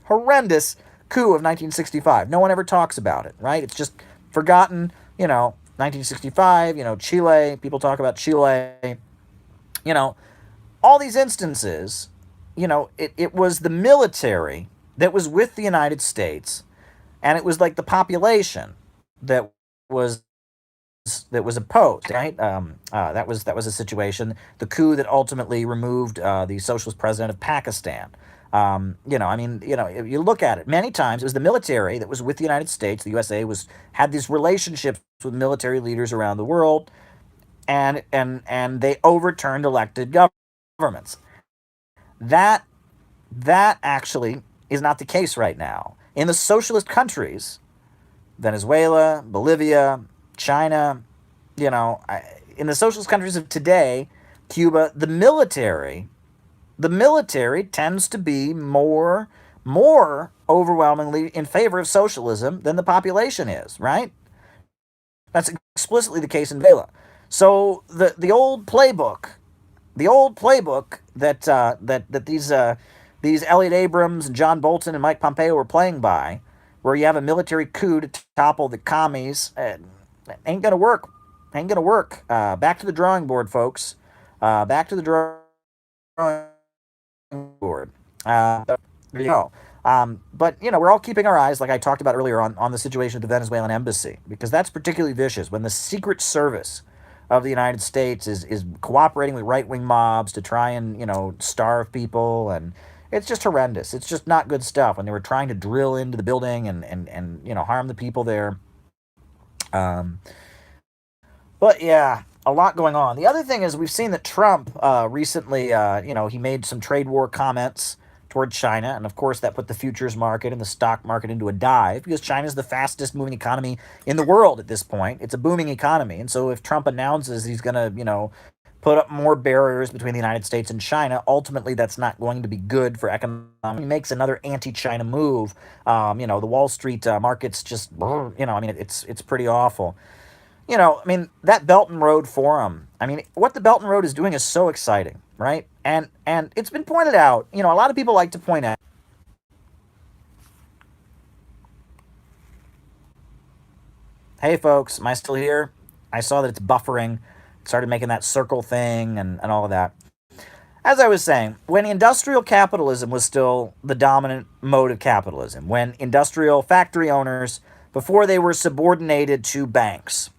horrendous coup of 1965. No one ever talks about it, right? It's just forgotten. 1965, Chile. People talk about Chile. All these instances, it was the military that was with the United States, and it was like the population that was opposed, right? That was a situation. The coup that ultimately removed the socialist president of Pakistan. If you look at it, many times it was the military that was with the United States. The USA had these relationships with military leaders around the world, and they overturned elected governments. That actually is not the case right now in the socialist countries, Venezuela, Bolivia, China, in the socialist countries of today, Cuba, the military tends to be more overwhelmingly in favor of socialism than the population is, right? That's explicitly the case in Venezuela. So the old playbook that these Elliot Abrams and John Bolton and Mike Pompeo were playing by, where you have a military coup to topple the commies, ain't gonna work. Ain't gonna work. Back to the drawing board, folks. Back to the drawing board. There you go. But we're all keeping our eyes, like I talked about earlier, on the situation at the Venezuelan embassy, because that's particularly vicious when the Secret Service of the United States is cooperating with right-wing mobs to try and starve people, and it's just horrendous. It's just not good stuff when they were trying to drill into the building and harm the people there. But yeah, a lot going on. The other thing is we've seen that Trump recently, he made some trade war comments toward China, and of course that put the futures market and the stock market into a dive, because China's the fastest moving economy in the world at this point. It's a booming economy, and so if Trump announces he's going to, put up more barriers between the United States and China, ultimately that's not going to be good for economic. He makes another anti-China move. The Wall Street markets just, it's pretty awful. That Belt and Road Forum, what the Belt and Road is doing is so exciting, right? And it's been pointed out, a lot of people like to point out. Hey folks, am I still here? I saw that it's buffering. It started making that circle thing and all of that. As I was saying, when industrial capitalism was still the dominant mode of capitalism, when industrial factory owners, before they were subordinated to banks,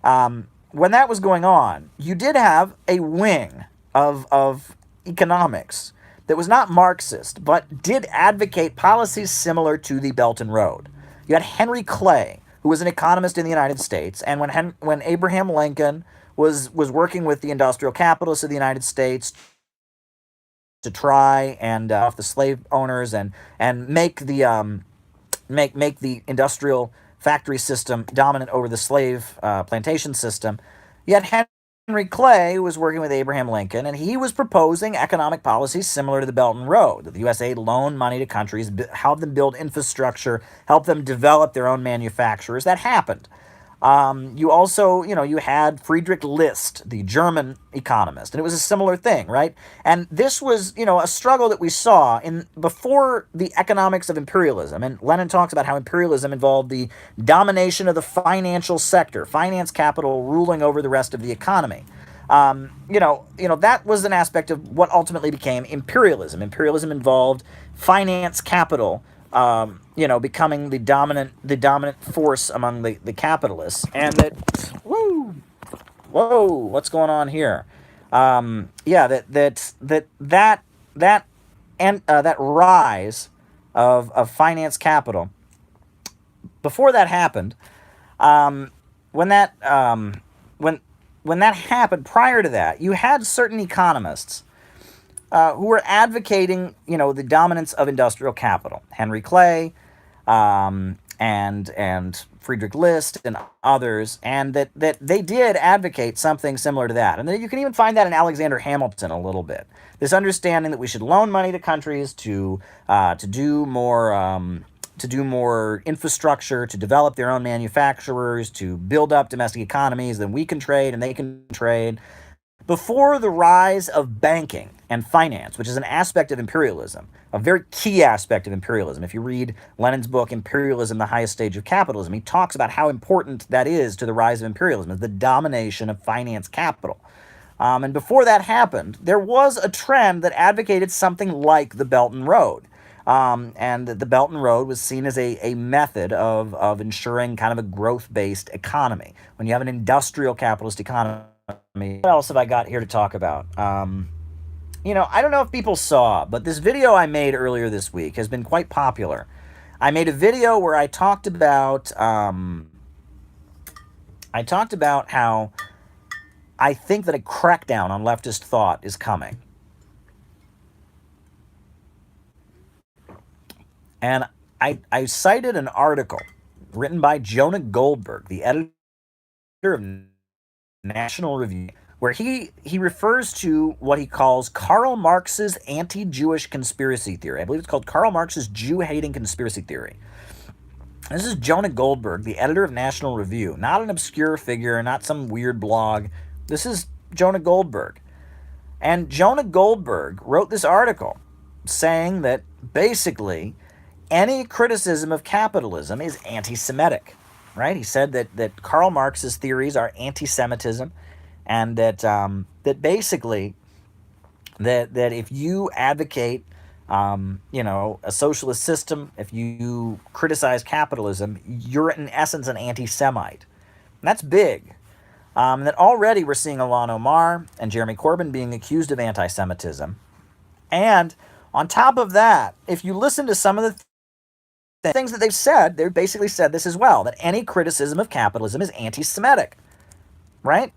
when that was going on, you did have a wing of economics that was not Marxist, but did advocate policies similar to the Belt and Road. You had Henry Clay, who was an economist in the United States, and when Abraham Lincoln was working with the industrial capitalists of the United States to try and off the slave owners and make the make the industrial factory system dominant over the slave plantation system, you had Henry Clay, who was working with Abraham Lincoln, and he was proposing economic policies similar to the Belt and Road. That the USA loan money to countries, help them build infrastructure, help them develop their own manufacturers. That happened. You also, you had Friedrich List, the German economist, and it was a similar thing, right? And this was, a struggle that we saw before the economics of imperialism. And Lenin talks about how imperialism involved the domination of the financial sector, finance capital ruling over the rest of the economy. That was an aspect of what ultimately became imperialism. Imperialism involved finance capital, becoming the dominant force among the capitalists, and that, whoa, what's going on here? Yeah, that rise of finance capital. Before that happened, when that when that happened, prior to that, you had certain economists who were advocating, the dominance of industrial capital. Henry Clay, and Friedrich List and others, and that they did advocate something similar to that. And you can even find that in Alexander Hamilton a little bit. This understanding that we should loan money to countries to do more infrastructure, to develop their own manufacturers, to build up domestic economies, then we can trade and they can trade. Before the rise of banking and finance, which is an aspect of imperialism, a very key aspect of imperialism. If you read Lenin's book, Imperialism, the Highest Stage of Capitalism, he talks about how important that is to the rise of imperialism, the domination of finance capital. And before that happened, there was a trend that advocated something like the Belt and Road. And the Belt and Road was seen as a method of ensuring kind of a growth-based economy. When you have an industrial capitalist economy, what else have I got here to talk about? I don't know if people saw, but this video I made earlier this week has been quite popular. I made a video where I talked about how I think that a crackdown on leftist thought is coming. And I cited an article written by Jonah Goldberg, the editor of National Review, where he refers to what he calls Karl Marx's anti-Jewish conspiracy theory. I believe it's called Karl Marx's Jew-hating conspiracy theory. This is Jonah Goldberg, the editor of National Review, not an obscure figure, not some weird blog. This is Jonah Goldberg. And Jonah Goldberg wrote this article saying that basically any criticism of capitalism is anti-Semitic. Right? He said that Karl Marx's theories are anti-Semitism, and that basically that if you advocate a socialist system, if you criticize capitalism, you're in essence an anti-Semite. And that's big. That already we're seeing Ilhan Omar and Jeremy Corbyn being accused of anti-Semitism. And on top of that, if you listen to some of the things that they've said, they basically said this as well, that any criticism of capitalism is anti-Semitic, right?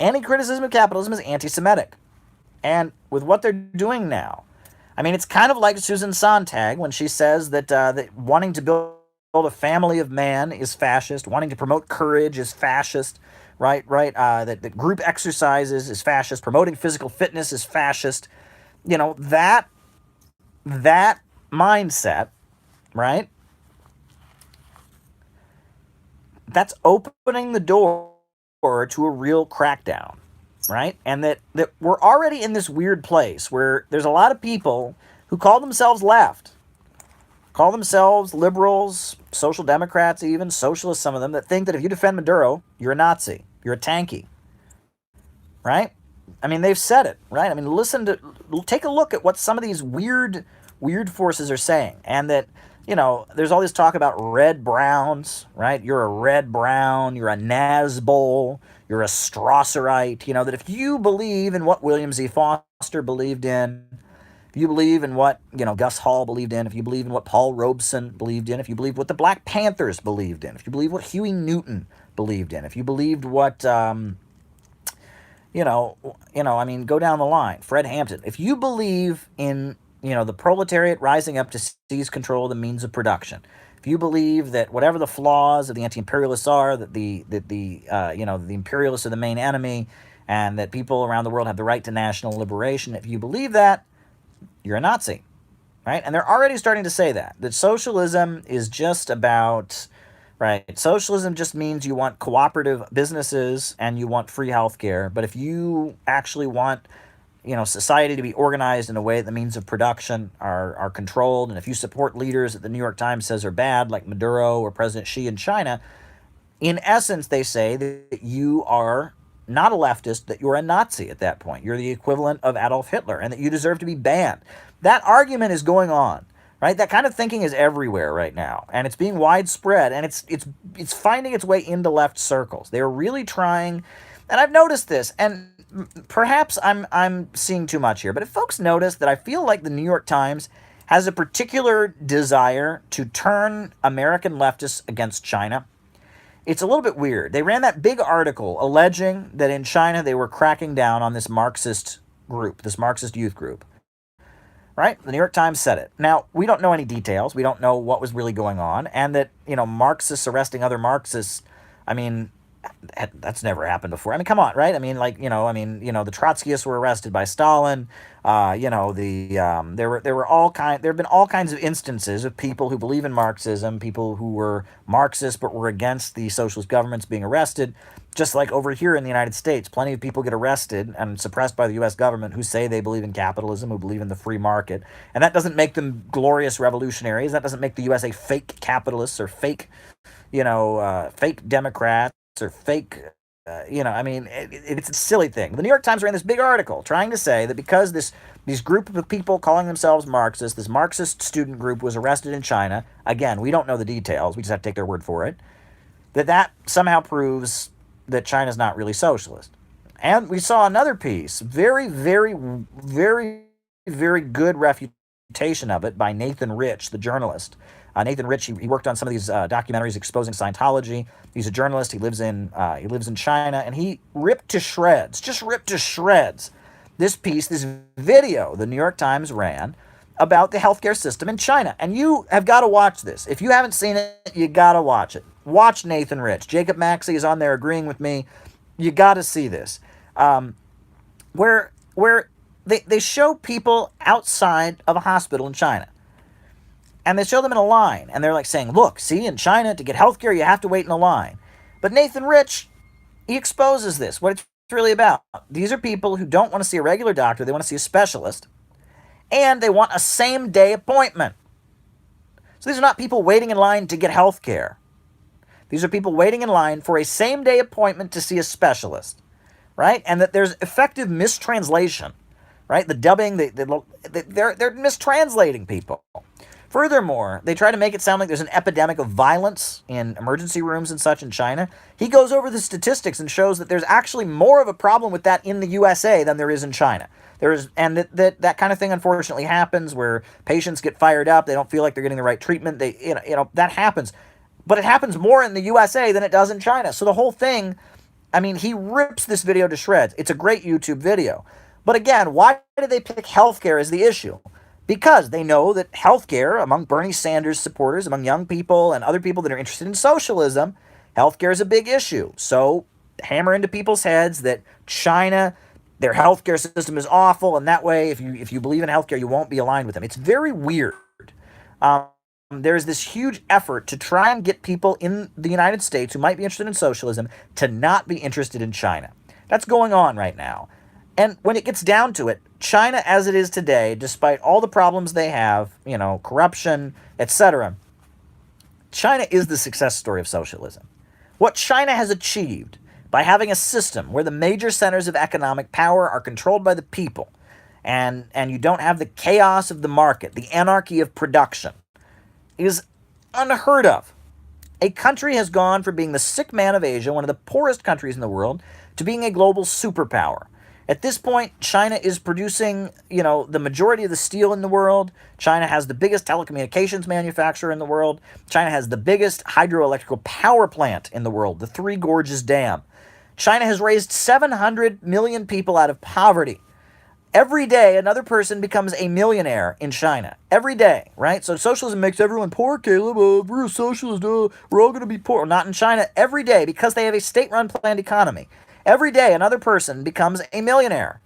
Any criticism of capitalism is anti-Semitic. And with what they're doing now, I mean, it's kind of like Susan Sontag when she says that wanting to build a family of man is fascist, wanting to promote courage is fascist, right? That group exercises is fascist, promoting physical fitness is fascist. That mindset, right? That's opening the door to a real crackdown, right? And that we're already in this weird place where there's a lot of people who call themselves left, call themselves liberals, social democrats, even socialists, some of them, that think that if you defend Maduro, you're a Nazi, you're a tanky, right? I mean, they've said it, right? I mean, take a look at what some of these weird forces are saying, and that, there's all this talk about red browns, right? You're a red brown, you're a Nazbol, you're a Strasserite, that if you believe in what William Z. Foster believed in, if you believe in what, Gus Hall believed in, if you believe in what Paul Robeson believed in, if you believe what the Black Panthers believed in, if you believe what Huey Newton believed in, if you believed what, go down the line, Fred Hampton, if you believe in the proletariat rising up to seize control of the means of production, if you believe that whatever the flaws of the anti-imperialists are, that the imperialists are the main enemy, and that people around the world have the right to national liberation, if you believe that, you're a Nazi, right? And they're already starting to say that socialism is just about, right? Socialism just means you want cooperative businesses and you want free healthcare. But if you actually want society to be organized in a way that the means of production are controlled, and if you support leaders that the New York Times says are bad, like Maduro or President Xi in China, in essence, they say that you are not a leftist, that you're a Nazi at that point. You're the equivalent of Adolf Hitler and that you deserve to be banned. That argument is going on, right? That kind of thinking is everywhere right now, and it's being widespread, and it's finding its way into left circles. They're really trying, and I've noticed this, and perhaps I'm seeing too much here, but if folks notice that I feel like the New York Times has a particular desire to turn American leftists against China, it's a little bit weird. They ran that big article alleging that in China they were cracking down on this Marxist group, this Marxist youth group. Right? The New York Times said it. Now, we don't know any details. We don't know what was really going on. And that, Marxists arresting other Marxists, I mean, that's never happened before. I mean, come on, right? I mean, the Trotskyists were arrested by Stalin. There have been all kinds of instances of people who believe in Marxism, people who were Marxists but were against the socialist governments being arrested. Just like over here in the United States, plenty of people get arrested and suppressed by the U.S. government who say they believe in capitalism, who believe in the free market. And that doesn't make them glorious revolutionaries. That doesn't make the U.S. a fake capitalists or fake, fake Democrats or fake, it's a silly thing. The New York Times ran this big article trying to say that because these group of people calling themselves Marxists, this Marxist student group was arrested in China, again, we don't know the details, we just have to take their word for it, that somehow proves that China's not really socialist. And we saw another piece, very, very, very, very good refutation of it by Nathan Rich, the journalist. Nathan Rich, he worked on some of these documentaries exposing Scientology. He's a journalist. He lives in China, and he ripped to shreds this piece, this video the New York Times ran about the healthcare system in China. And you have got to watch this. If you haven't seen it, you got to watch it. Watch Nathan Rich. Jacob Maxey is on there agreeing with me. You got to see this. Where they show people outside of a hospital in China. And they show them in a line. And they're like saying, look, see, in China, to get healthcare, you have to wait in a line. But Nathan Rich, he exposes this, what it's really about. These are people who don't want to see a regular doctor. They want to see a specialist. And they want a same-day appointment. So these are not people waiting in line to get health care. These are people waiting in line for a same-day appointment to see a specialist, right? And that there's effective mistranslation, right? The dubbing, they're mistranslating people. Furthermore, they try to make it sound like there's an epidemic of violence in emergency rooms and such in China. He goes over the statistics and shows that there's actually more of a problem with that in the USA than there is in China. That kind of thing unfortunately happens where patients get fired up, they don't feel like they're getting the right treatment. That happens. But it happens more in the USA than it does in China. So the whole thing, he rips this video to shreds. It's a great YouTube video. But again, why did they pick healthcare as the issue? Because they know that healthcare, among Bernie Sanders supporters, among young people and other people that are interested in socialism, healthcare is a big issue. So hammer into people's heads that China, their healthcare system is awful, and that way, if you believe in healthcare, you won't be aligned with them. It's very weird. There's this huge effort to try and get people in the United States who might be interested in socialism to not be interested in China. That's going on right now. And when it gets down to it, China as it is today, despite all the problems they have, corruption, etc., China is the success story of socialism. What China has achieved by having a system where the major centers of economic power are controlled by the people, and you don't have the chaos of the market, the anarchy of production, is unheard of. A country has gone from being the sick man of Asia, one of the poorest countries in the world, to being a global superpower. At this point, China is producing, the majority of the steel in the world. China has the biggest telecommunications manufacturer in the world. China has the biggest hydroelectrical power plant in the world, the Three Gorges Dam. China has raised 700 million people out of poverty. Every day, another person becomes a millionaire in China. Every day, right? So socialism makes everyone poor, Caleb. We're a socialist. We're all going to be poor. Not in China. Every day, because they have a state-run planned economy. Every day, another person becomes a millionaire,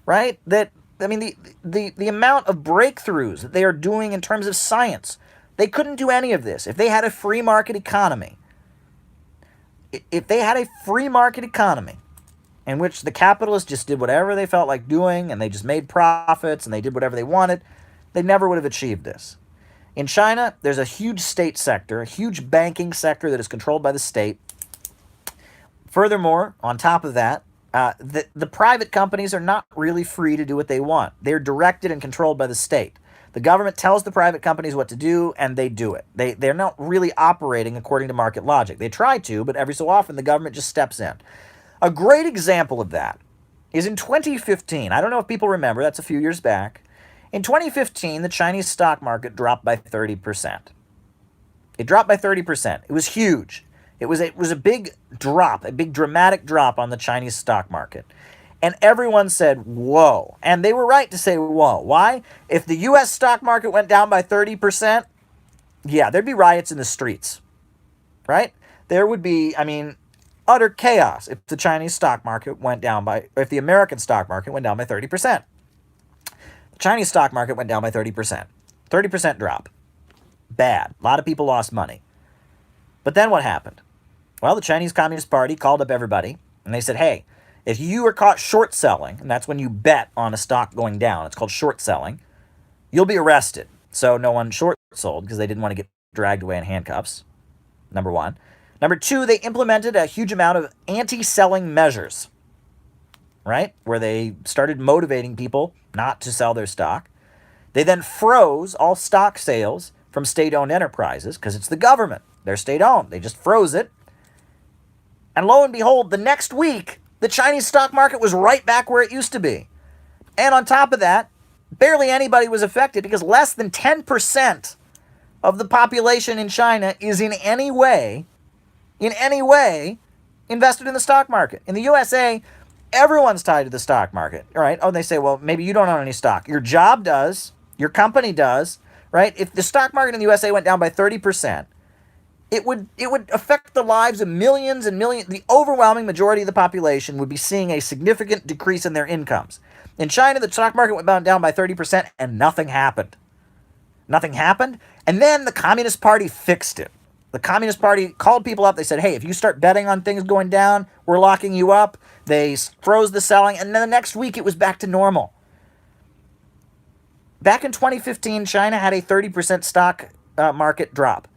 right? The amount of breakthroughs that they are doing in terms of science, they couldn't do any of this if they had a free market economy. If they had a free market economy in which the capitalists just did whatever they felt like doing and they just made profits and they did whatever they wanted, they never would have achieved this. In China, there's a huge state sector, a huge banking sector that is controlled by the state. Furthermore, on top of that, The private companies are not really free to do what they want. They're directed and controlled by the state. The government tells the private companies what to do, and they do it. They're not really operating according to market logic. They try to, but every so often the government just steps in. A great example of that is in 2015. I don't know if people remember, that's a few years back. In 2015, the Chinese stock market dropped by 30%. It dropped by 30%. It was huge. It was a big drop, a big dramatic drop on the Chinese stock market. And everyone said, whoa. And they were right to say, whoa. Why? If the U.S. stock market went down by 30%, yeah, there'd be riots in the streets, right? There would be, utter chaos if the Chinese stock market went down by, if the American stock market went down by 30%. The Chinese stock market went down by 30%. 30% drop. Bad. A lot of people lost money. But then what happened? Well, the Chinese Communist Party called up everybody, and they said, hey, if you are caught short selling, and that's when you bet on a stock going down, it's called short selling, you'll be arrested. So no one short sold because they didn't want to get dragged away in handcuffs, number one. Number two, they implemented a huge amount of anti-selling measures, right? Where they started motivating people not to sell their stock. They then froze all stock sales from state-owned enterprises because it's the government. They're state-owned. They just froze it. And lo and behold, the next week, the Chinese stock market was right back where it used to be. And on top of that, barely anybody was affected because less than 10% of the population in China is in any way invested in the stock market. In the USA, everyone's tied to the stock market, right? Oh, they say, well, maybe you don't own any stock. Your job does. Your company does, right? If the stock market in the USA went down by 30%, it would affect the lives of millions and millions. The overwhelming majority of the population would be seeing a significant decrease in their incomes. In China, the stock market went down by 30% and nothing happened. Nothing happened. And then the Communist Party fixed it. The Communist Party called people up. They said, hey, if you start betting on things going down, we're locking you up. They froze the selling. And then the next week, it was back to normal. Back in 2015, China had a 30% stock market drop.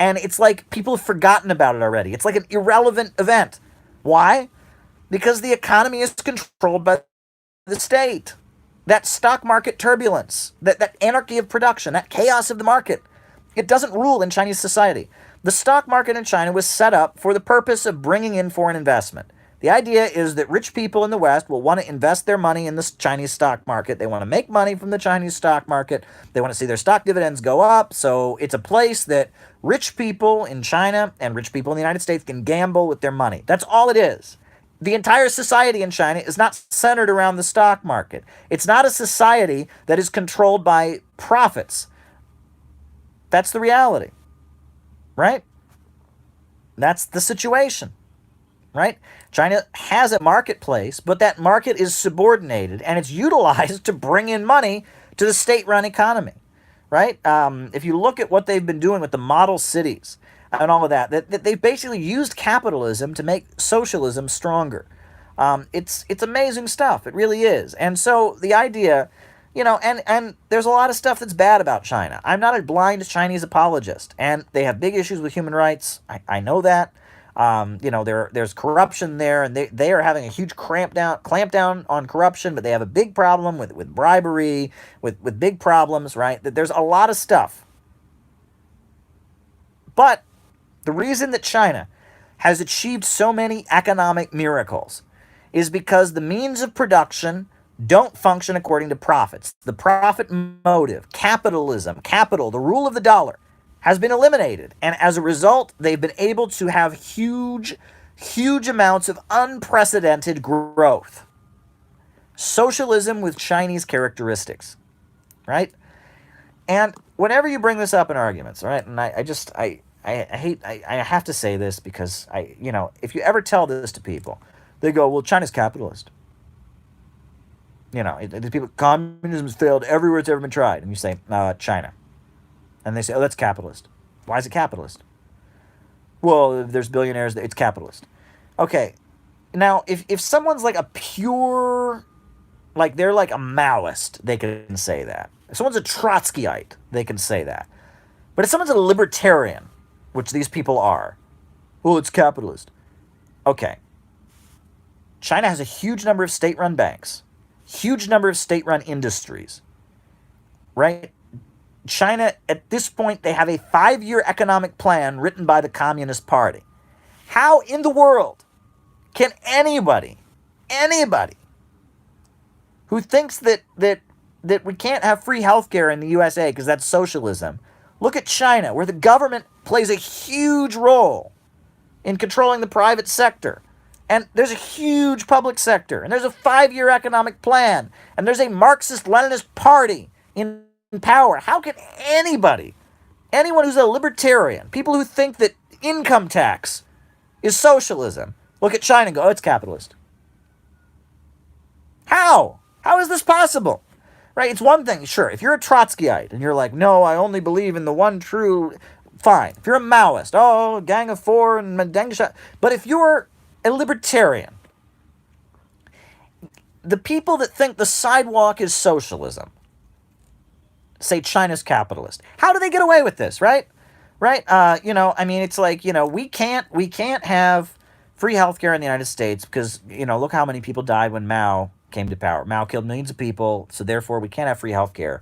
And it's like people have forgotten about it already. It's like an irrelevant event. Why? Because the economy is controlled by the state. That stock market turbulence, that anarchy of production, that chaos of the market, it doesn't rule in Chinese society. The stock market in China was set up for the purpose of bringing in foreign investment. The idea is that rich people in the West will want to invest their money in the Chinese stock market. They want to make money from the Chinese stock market. They want to see their stock dividends go up. So it's a place that rich people in China and rich people in the United States can gamble with their money. That's all it is. The entire society in China is not centered around the stock market. It's not a society that is controlled by profits. That's the reality, right? That's the situation, right? China has a marketplace, but that market is subordinated and it's utilized to bring in money to the state-run economy, right? If you look at what they've been doing with the model cities and all of that they've basically used capitalism to make socialism stronger. It's amazing stuff. It really is. And so the idea, and there's a lot of stuff that's bad about China. I'm not a blind Chinese apologist, and they have big issues with human rights. I know that. There's corruption there, and they are having a huge clampdown on corruption, but they have a big problem with bribery, with big problems, right? There's a lot of stuff. But the reason that China has achieved so many economic miracles is because the means of production don't function according to profits. The profit motive, capitalism, capital, the rule of the dollar has been eliminated. And as a result, they've been able to have huge amounts of unprecedented growth. Socialism with Chinese characteristics, right? And whenever you bring this up in arguments, right? And I have to say this because if you ever tell this to people, they go, well, China's capitalist. The people, communism has failed everywhere it's ever been tried. And you say, China. And they say, oh, that's capitalist. Why is it capitalist? Well, if there's billionaires, it's capitalist. Okay. Now, if someone's like a pure, like they're like a Maoist, they can say that. If someone's a Trotskyite, they can say that. But if someone's a libertarian, which these people are, well, it's capitalist. Okay. China has a huge number of state-run banks, huge number of state-run industries, right? China, at this point, they have a 5-year economic plan written by the Communist Party. How in the world can anybody who thinks that we can't have free healthcare in the USA because that's socialism, look at China, where the government plays a huge role in controlling the private sector. And there's a huge public sector. And there's a 5-year economic plan. And there's a Marxist-Leninist party in power. How can anyone who's a libertarian, people who think that income tax is socialism, look at China and go, oh, it's capitalist? How? How is this possible? Right? It's one thing, sure, if you're a Trotskyite and you're like, no, I only believe in the one true, fine. If you're a Maoist, oh, Gang of Four and Deng Xiaoping. But if you're a libertarian, the people that think the sidewalk is socialism say China's capitalist. How do they get away with this, right? Right? It's like, we can't have free healthcare in the United States because, look how many people died when Mao came to power. Mao killed millions of people, so therefore we can't have free healthcare.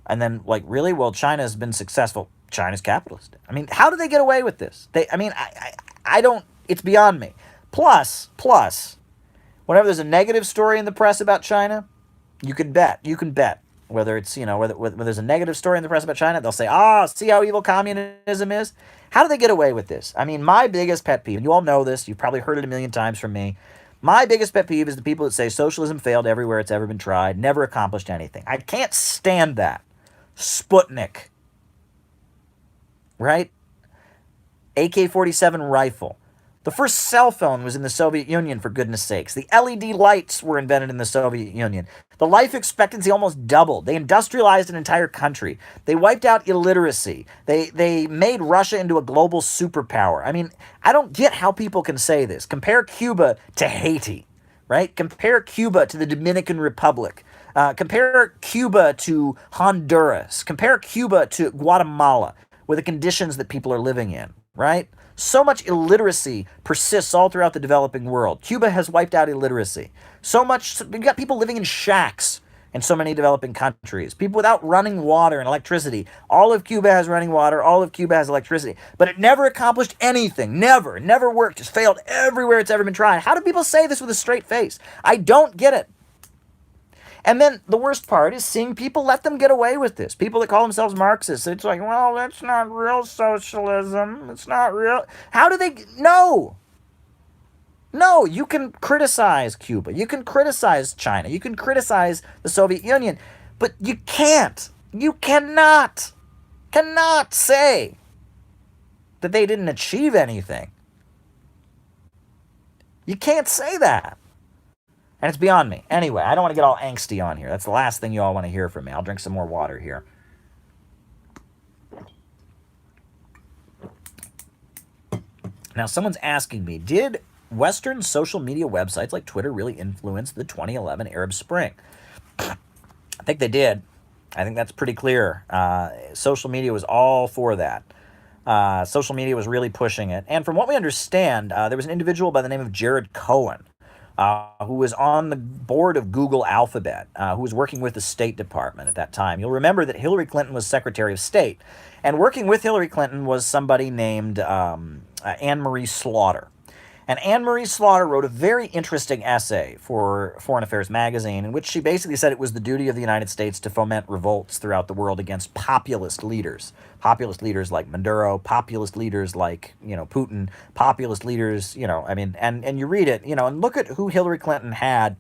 And then, like, really? Well, China's been successful. China's capitalist. I mean, how do they get away with this? I don't, it's beyond me. Plus, whenever there's a negative story in the press about China, you can bet, whether it's, whether there's a negative story in the press about China, they'll say, see how evil communism is? How do they get away with this? I mean, my biggest pet peeve, and you all know this, you've probably heard it a million times from me, my biggest pet peeve is the people that say socialism failed everywhere it's ever been tried, never accomplished anything. I can't stand that. Sputnik. Right? AK-47 rifle. The first cell phone was in the Soviet Union, for goodness sakes. The LED lights were invented in the Soviet Union. The life expectancy almost doubled. They industrialized an entire country. They wiped out illiteracy. They made Russia into a global superpower. I mean, I don't get how people can say this. Compare Cuba to Haiti, right? Compare Cuba to the Dominican Republic. Compare Cuba to Honduras. Compare Cuba to Guatemala, with the conditions that people are living in, right? So much illiteracy persists all throughout the developing world. Cuba has wiped out illiteracy. You've got people living in shacks in so many developing countries. People without running water and electricity. All of Cuba has running water. All of Cuba has electricity. But it never accomplished anything. Never worked. It's failed everywhere it's ever been tried. How do people say this with a straight face? I don't get it. And then the worst part is seeing people let them get away with this. People that call themselves Marxists. It's like, well, that's not real socialism. It's not real. How do they? No, you can criticize Cuba. You can criticize China. You can criticize the Soviet Union. But you cannot say that they didn't achieve anything. You can't say that. And it's beyond me. Anyway, I don't want to get all angsty on here. That's the last thing you all want to hear from me. I'll drink some more water here. Now, someone's asking me, did Western social media websites like Twitter really influence the 2011 Arab Spring? I think they did. I think that's pretty clear. Social media was all for that. Social media was really pushing it. And from what we understand, there was an individual by the name of Jared Cohen, who was on the board of Google Alphabet, who was working with the State Department at that time. You'll remember that Hillary Clinton was Secretary of State, and working with Hillary Clinton was somebody named Anne-Marie Slaughter. And Anne-Marie Slaughter wrote a very interesting essay for Foreign Affairs magazine in which she basically said it was the duty of the United States to foment revolts throughout the world against populist leaders. Populist leaders like Maduro, populist leaders like, Putin, populist leaders, and you read it, and look at who Hillary Clinton had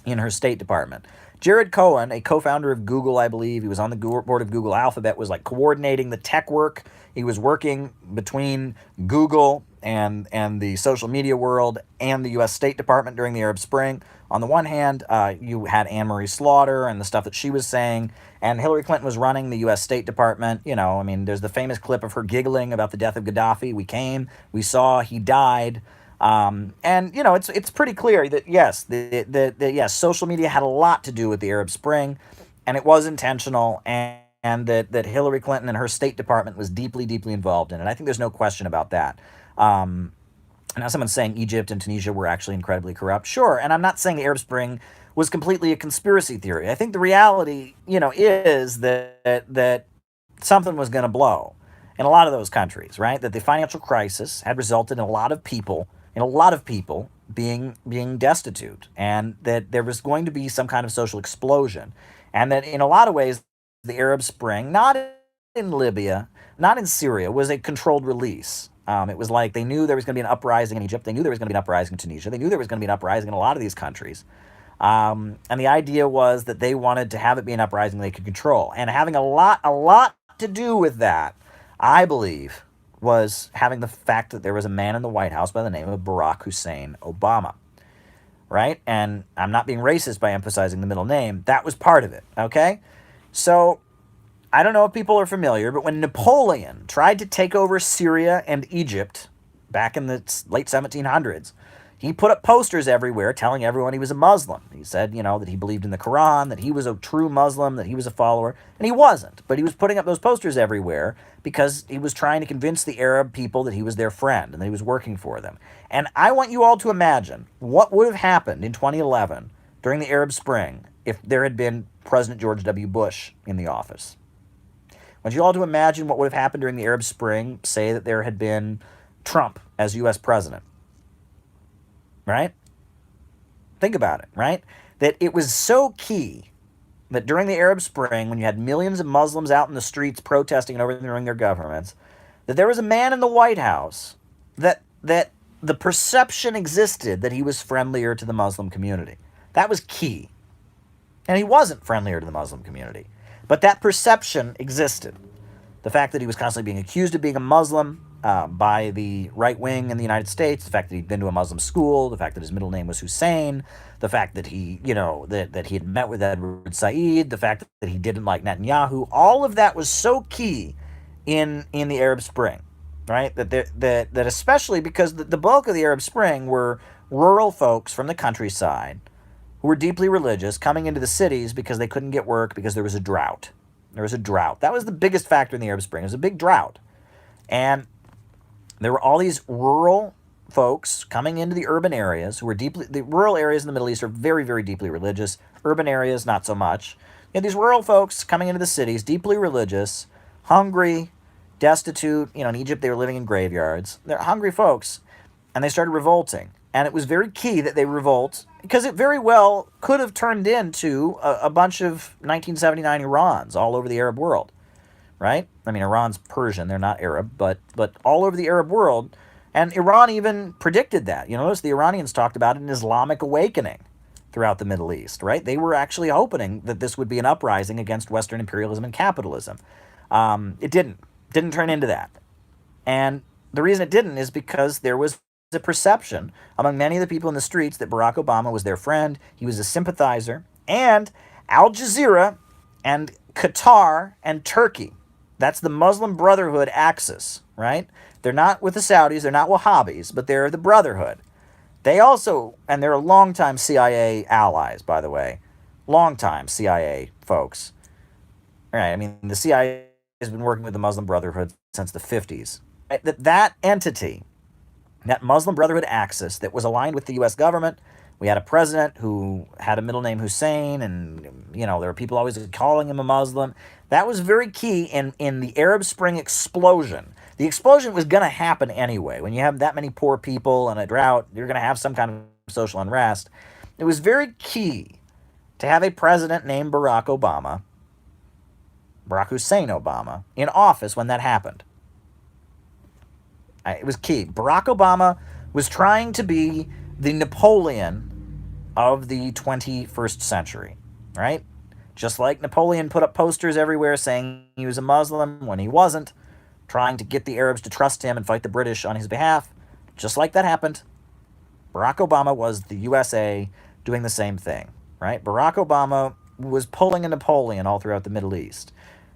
in her State Department. Jared Cohen, a co-founder of Google, I believe, he was on the board of Google Alphabet, was like coordinating the tech work. He was working between Google and the social media world and the U.S. State Department during the Arab Spring. On the one hand, you had Anne-Marie Slaughter and the stuff that she was saying, and Hillary Clinton was running the U.S. State Department. There's the famous clip of her giggling about the death of Gaddafi. We saw, he died. It's pretty clear that yes, yes, social media had a lot to do with the Arab Spring, and it was intentional, and that Hillary Clinton and her State Department was deeply, deeply involved in it. I think there's no question about that. Now, someone's saying Egypt and Tunisia were actually incredibly corrupt. Sure, and I'm not saying the Arab Spring was completely a conspiracy theory. I think the reality, is that something was going to blow in a lot of those countries, right? That the financial crisis had resulted in a lot of people being destitute, and that there was going to be some kind of social explosion, and that in a lot of ways, the Arab Spring, not in Libya, not in Syria, was a controlled release. It was like they knew there was going to be an uprising in Egypt. They knew there was going to be an uprising in Tunisia. They knew there was going to be an uprising in a lot of these countries. And the idea was that they wanted to have it be an uprising they could control. And having a lot to do with that, I believe, was having the fact that there was a man in the White House by the name of Barack Hussein Obama, right? And I'm not being racist by emphasizing the middle name. That was part of it, okay? So I don't know if people are familiar, but when Napoleon tried to take over Syria and Egypt back in the late 1700s, he put up posters everywhere telling everyone he was a Muslim. He said, that he believed in the Quran, that he was a true Muslim, that he was a follower, and he wasn't. But he was putting up those posters everywhere because he was trying to convince the Arab people that he was their friend and that he was working for them. And I want you all to imagine what would have happened in 2011 during the Arab Spring if there had been President George W. Bush in the office. I want you all to imagine what would have happened during the Arab Spring, say that there had been Trump as U.S. president. Right? Think about it, right? That it was so key that during the Arab Spring, when you had millions of Muslims out in the streets protesting and overthrowing their governments, that there was a man in the White House that the perception existed that he was friendlier to the Muslim community. That was key. And he wasn't friendlier to the Muslim community. But that perception existed. The fact that he was constantly being accused of being a Muslim by the right wing in the United States, the fact that he'd been to a Muslim school, the fact that his middle name was Hussein, the fact that he, that he had met with Edward Said, the fact that he didn't like Netanyahu, all of that was so key in the Arab Spring, right? That especially because the bulk of the Arab Spring were rural folks from the countryside who were deeply religious coming into the cities because they couldn't get work because there was a drought. There was a drought. That was the biggest factor in the Arab Spring. It was a big drought. And there were all these rural folks coming into the urban areas who were the rural areas in the Middle East are very, very deeply religious. Urban areas, not so much. You had these rural folks coming into the cities, deeply religious, hungry, destitute. In Egypt, they were living in graveyards. They're hungry folks, and they started revolting. And it was very key that they revolt because it very well could have turned into a bunch of 1979 Irans all over the Arab world. Right? I mean, Iran's Persian, they're not Arab, but all over the Arab world. And Iran even predicted that. Notice the Iranians talked about an Islamic awakening throughout the Middle East, right? They were actually hoping that this would be an uprising against Western imperialism and capitalism. It didn't turn into that. And the reason it didn't is because there was a perception among many of the people in the streets that Barack Obama was their friend, he was a sympathizer, and Al Jazeera and Qatar and Turkey, that's the Muslim Brotherhood axis, right? They're not with the Saudis, they're not Wahhabis, but they're the Brotherhood. They also, and they're longtime CIA allies, by the way. Longtime CIA folks. Right, I mean, the CIA has been working with the Muslim Brotherhood since the 50s. That entity, that Muslim Brotherhood axis that was aligned with the U.S. government, we had a president who had a middle name Hussein, and, there were people always calling him a Muslim. That was very key in the Arab Spring explosion. The explosion was going to happen anyway. When you have that many poor people and a drought, you're going to have some kind of social unrest. It was very key to have a president named Barack Hussein Obama, in office when that happened. It was key. Barack Obama was trying to be the Napoleon of the 21st century, right? Just like Napoleon put up posters everywhere saying he was a Muslim when he wasn't, trying to get the Arabs to trust him and fight the British on his behalf. Just like that happened, Barack Obama was the USA doing the same thing, right? Barack Obama was pulling a Napoleon all throughout the Middle East.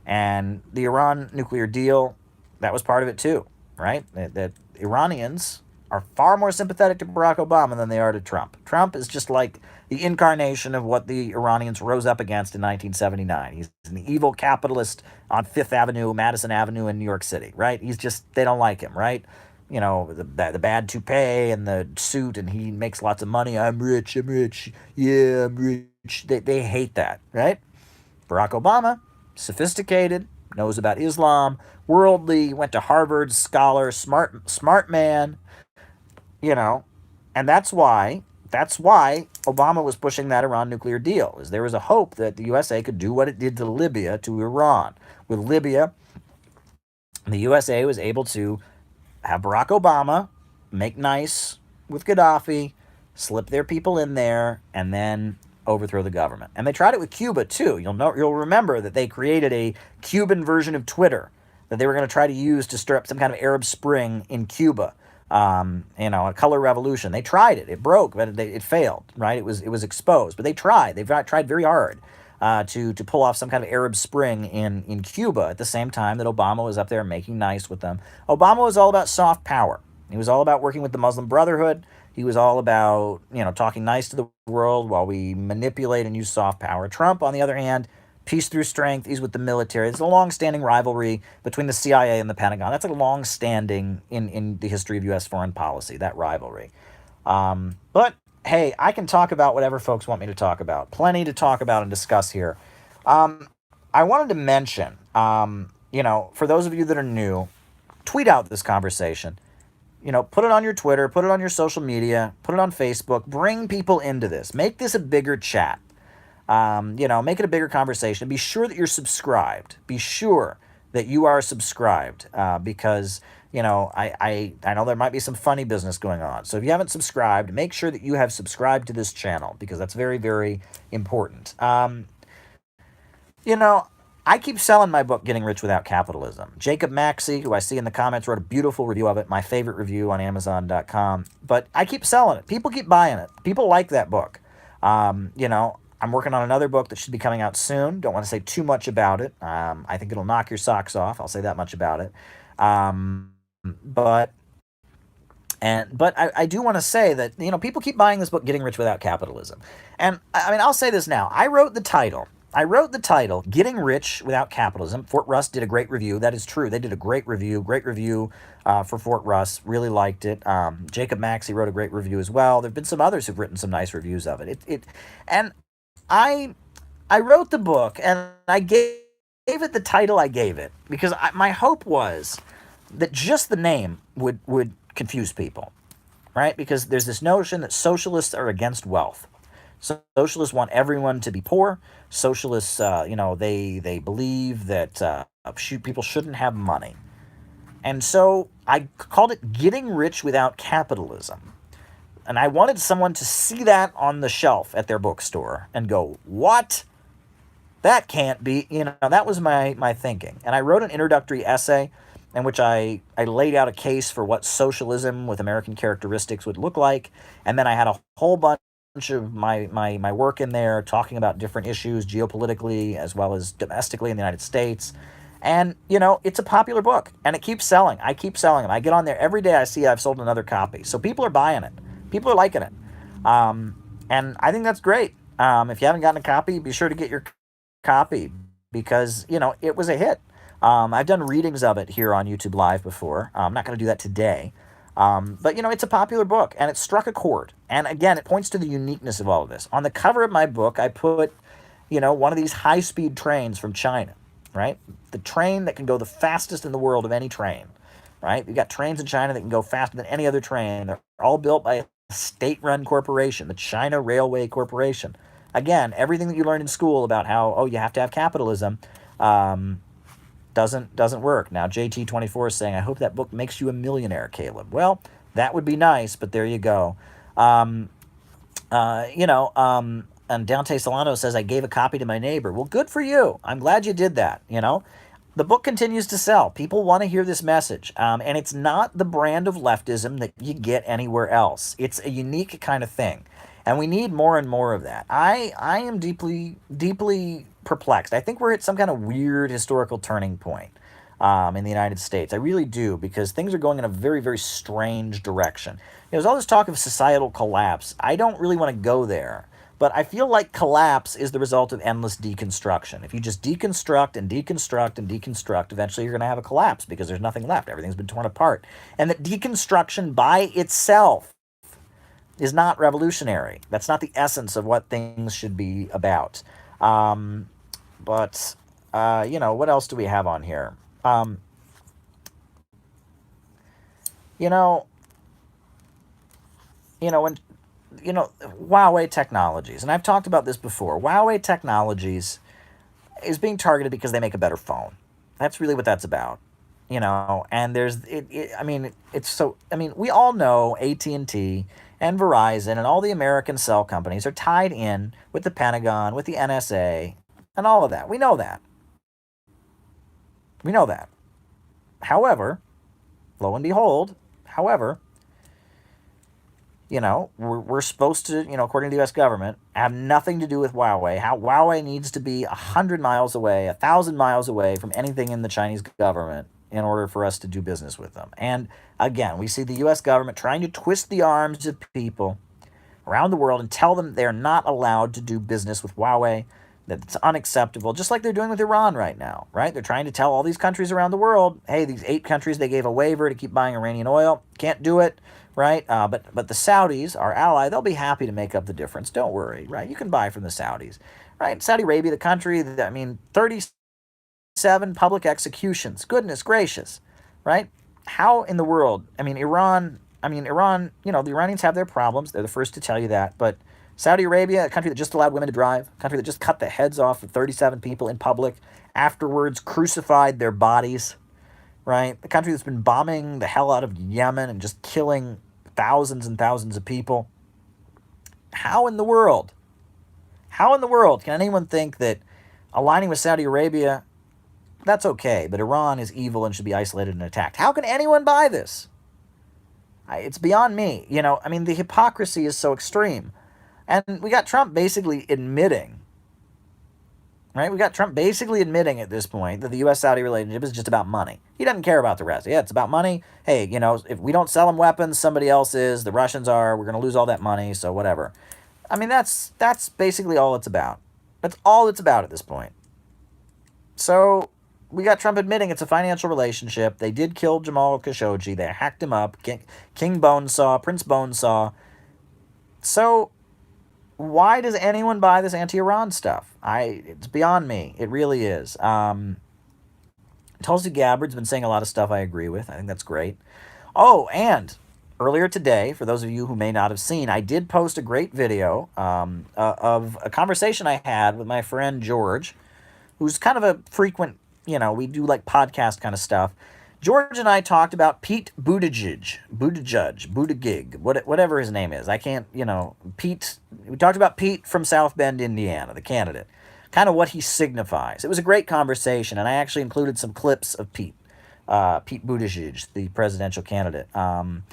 And the Iran nuclear deal, that was part of it too, right? That Iranians are far more sympathetic to Barack Obama than they are to Trump. Trump is just like the incarnation of what the Iranians rose up against in 1979. He's an evil capitalist on Fifth Avenue, Madison Avenue in New York City, right? They don't like him, right? the bad toupee and the suit, and he makes lots of money. I'm rich, yeah, I'm rich. They hate that, right? Barack Obama, sophisticated, knows about Islam, worldly, went to Harvard, scholar, smart man, you know, and that's why Obama was pushing that Iran nuclear deal. Is there was a hope that the USA could do what it did to Libya to Iran. With Libya, the USA was able to have Barack Obama make nice with Gaddafi, slip their people in there, and then overthrow the government. And they tried it with Cuba too. You'll remember that they created a Cuban version of Twitter that they were going to try to use to stir up some kind of Arab Spring in Cuba. A color revolution. They tried it. It broke, but it failed. Right? It was exposed. But they tried. They've tried very hard to pull off some kind of Arab Spring in Cuba at the same time that Obama was up there making nice with them. Obama was all about soft power. He was all about working with the Muslim Brotherhood. He was all about talking nice to the world while we manipulate and use soft power. Trump, on the other hand, peace through strength. He's with the military. It's a long-standing rivalry between the CIA and the Pentagon. That's a long-standing in the history of U.S. foreign policy, that rivalry. But hey, I can talk about whatever folks want me to talk about. Plenty to talk about and discuss here. I wanted to mention, for those of you that are new, tweet out this conversation. Put it on your Twitter, put it on your social media, put it on Facebook. Bring people into this. Make this a bigger chat. Make it a bigger conversation. Be sure that you're subscribed. Be sure that you are subscribed because, I know there might be some funny business going on. So if you haven't subscribed, make sure that you have subscribed to this channel because that's very, very important. I keep selling my book, Getting Rich Without Capitalism. Jacob Maxey, who I see in the comments, wrote a beautiful review of it, my favorite review on Amazon.com. But I keep selling it. People keep buying it. People like that book. I'm working on another book that should be coming out soon. Don't want to say too much about it. I think it'll knock your socks off. I'll say that much about it. But I do want to say that, people keep buying this book, Getting Rich Without Capitalism. And I'll say this now. I wrote the title, Getting Rich Without Capitalism. Fort Russ did a great review. That is true. They did a great review for Fort Russ. Really liked it. Jacob Maxey wrote a great review as well. There have been some others who've written some nice reviews of it. And I wrote the book and I gave it the title I gave it because my hope was that just the name would confuse people, right? Because there's this notion that socialists are against wealth. Socialists want everyone to be poor. Socialists, they believe that people shouldn't have money. And so I called it Getting Rich Without Capitalism. And I wanted someone to see that on the shelf at their bookstore and go, what? That can't be, that was my thinking. And I wrote an introductory essay in which I laid out a case for what socialism with American characteristics would look like. And then I had a whole bunch of my work in there talking about different issues geopolitically as well as domestically in the United States. And, it's a popular book and it keeps selling. I keep selling them. I get on there every day. I see I've sold another copy. So people are buying it. People are liking it. And I think that's great. If you haven't gotten a copy, be sure to get your copy because, it was a hit. I've done readings of it here on YouTube Live before. I'm not going to do that today. But, it's a popular book and it struck a chord. And again, it points to the uniqueness of all of this. On the cover of my book, I put, one of these high-speed trains from China, right? The train that can go the fastest in the world of any train, right? You've got trains in China that can go faster than any other train. They're all built by a state-run corporation, the China Railway Corporation. Again, everything that you learned in school about how, you have to have capitalism, doesn't work. Now, JT24 is saying, I hope that book makes you a millionaire, Caleb. Well, that would be nice, but there you go. And Dante Solano says, I gave a copy to my neighbor. Well, good for you. I'm glad you did that, The book continues to sell. People want to hear this message. And it's not the brand of leftism that you get anywhere else. It's a unique kind of thing. And we need more and more of that. I am deeply, deeply perplexed. I think we're at some kind of weird historical turning point in the United States. I really do, because things are going in a very, very strange direction. There's all this talk of societal collapse. I don't really want to go there. But I feel like collapse is the result of endless deconstruction. If you just deconstruct and deconstruct and deconstruct, eventually you're going to have a collapse because there's nothing left. Everything's been torn apart. And that deconstruction by itself is not revolutionary. That's not the essence of what things should be about. But what else do we have on here? When Huawei Technologies, and I've talked about this before. Huawei Technologies is being targeted because they make a better phone. That's really what that's about. And we all know AT&T and Verizon and all the American cell companies are tied in with the Pentagon, with the NSA, and all of that. We know that. However, lo and behold, we're supposed to, according to the U.S. government, have nothing to do with Huawei. Huawei needs to be 100 miles away, 1,000 miles away from anything in the Chinese government in order for us to do business with them. And again, we see the U.S. government trying to twist the arms of people around the world and tell them they're not allowed to do business with Huawei, that it's unacceptable, just like they're doing with Iran right now, right? They're trying to tell all these countries around the world, hey, these 8 countries, they gave a waiver to keep buying Iranian oil. Can't do it, right? But the Saudis, our ally, they'll be happy to make up the difference. Don't worry, right? You can buy from the Saudis, right? Saudi Arabia, the country, 37 public executions. Goodness gracious, right? How in the world? Iran, the Iranians have their problems. They're the first to tell you that, but Saudi Arabia, a country that just allowed women to drive, a country that just cut the heads off of 37 people in public, afterwards crucified their bodies, right? A country that's been bombing the hell out of Yemen and just killing thousands and thousands of people. How in the world can anyone think that aligning with Saudi Arabia, that's okay, but Iran is evil and should be isolated and attacked? How can anyone buy this? It's beyond me. The hypocrisy is so extreme. And we got Trump basically admitting, right? We got Trump basically admitting at this point that the U.S.-Saudi relationship is just about money. He doesn't care about the rest. Yeah, it's about money. Hey, if we don't sell them weapons, somebody else is. The Russians are. We're going to lose all that money, so whatever. That's basically all it's about. That's all it's about at this point. So we got Trump admitting it's a financial relationship. They did kill Jamal Khashoggi. They hacked him up. King Bonesaw, Prince Bonesaw. So why does anyone buy this anti-Iran stuff? It's beyond me. It really is. Tulsi Gabbard's been saying a lot of stuff I agree with. I think that's great. Oh, and earlier today, for those of you who may not have seen, I did post a great video of a conversation I had with my friend George, who's kind of a frequent, we do like podcast kind of stuff. George and I talked about Pete Buttigieg, whatever his name is. I can't, Pete. We talked about Pete from South Bend, Indiana, the candidate, kind of what he signifies. It was a great conversation, and I actually included some clips of Pete Buttigieg, the presidential candidate. Someone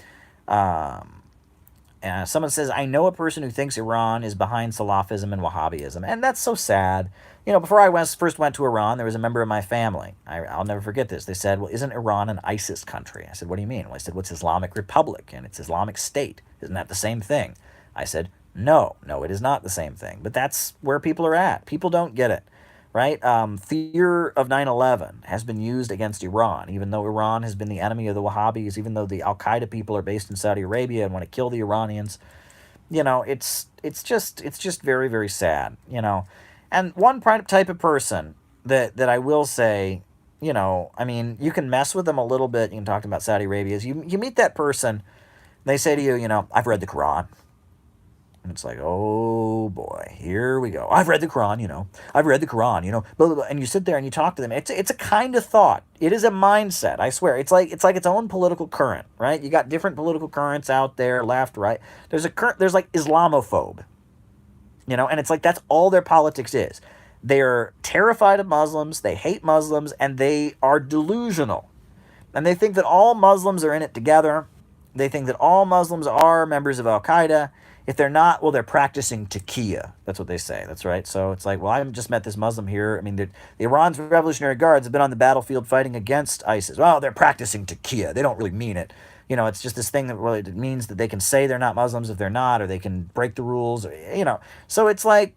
says, I know a person who thinks Iran is behind Salafism and Wahhabism, and that's so sad. Before I first went to Iran, there was a member of my family. I'll never forget this. They said, well, isn't Iran an ISIS country? I said, what do you mean? Well, I said, what's Islamic Republic? And it's Islamic State. Isn't that the same thing? I said, no, it is not the same thing. But that's where people are at. People don't get it, right? Fear of 9/11 has been used against Iran, even though Iran has been the enemy of the Wahhabis, even though the Al-Qaeda people are based in Saudi Arabia and want to kill the Iranians. It's just very, very sad, And one type of person that I will say, you can mess with them a little bit. You can talk about Saudi Arabia. Is you meet that person, they say to you, I've read the Quran. And it's like, oh boy, here we go. I've read the Quran, I've read the Quran, blah, blah, blah. And you sit there and you talk to them. It's a kind of thought. It is a mindset. I swear. It's like its own political current, right? You got different political currents out there, left, right. There's like Islamophobe, and it's like that's all their politics is. They're terrified of Muslims. They hate Muslims, and they are delusional. And they think that all Muslims are in it together. They think that all Muslims are members of Al-Qaeda. If they're not, well, they're practicing taqiyya. That's what they say. That's right. So it's like, well, I just met this Muslim here. The Iran's Revolutionary Guards have been on the battlefield fighting against ISIS. Well, they're practicing taqiyya. They don't really mean it. it's just this thing that really means that they can say they're not Muslims if they're not, or they can break the rules, or. So it's like,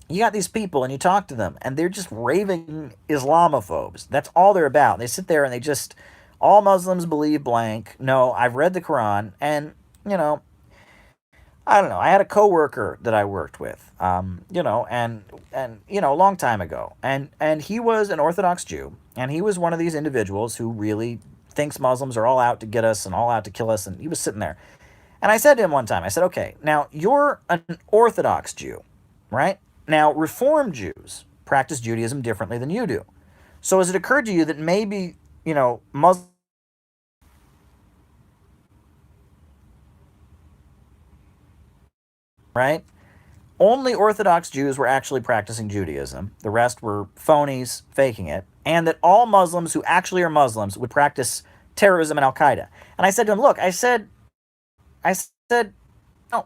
you got these people and you talk to them and they're just raving Islamophobes. That's all they're about. They sit there and they just, all Muslims believe blank. No, I've read the Quran. And, I don't know. I had a coworker that I worked with, a long time ago. And he was an Orthodox Jew. And he was one of these individuals who really thinks Muslims are all out to get us and all out to kill us. And he was sitting there. And I said to him one time, I said, okay, now you're an Orthodox Jew, right? Now, Reform Jews practice Judaism differently than you do. So has it occurred to you that maybe, Muslims, right? Only Orthodox Jews were actually practicing Judaism. The rest were phonies faking it. And that all Muslims who actually are Muslims would practice terrorism and Al-Qaeda. And I said to him, look, I said, no,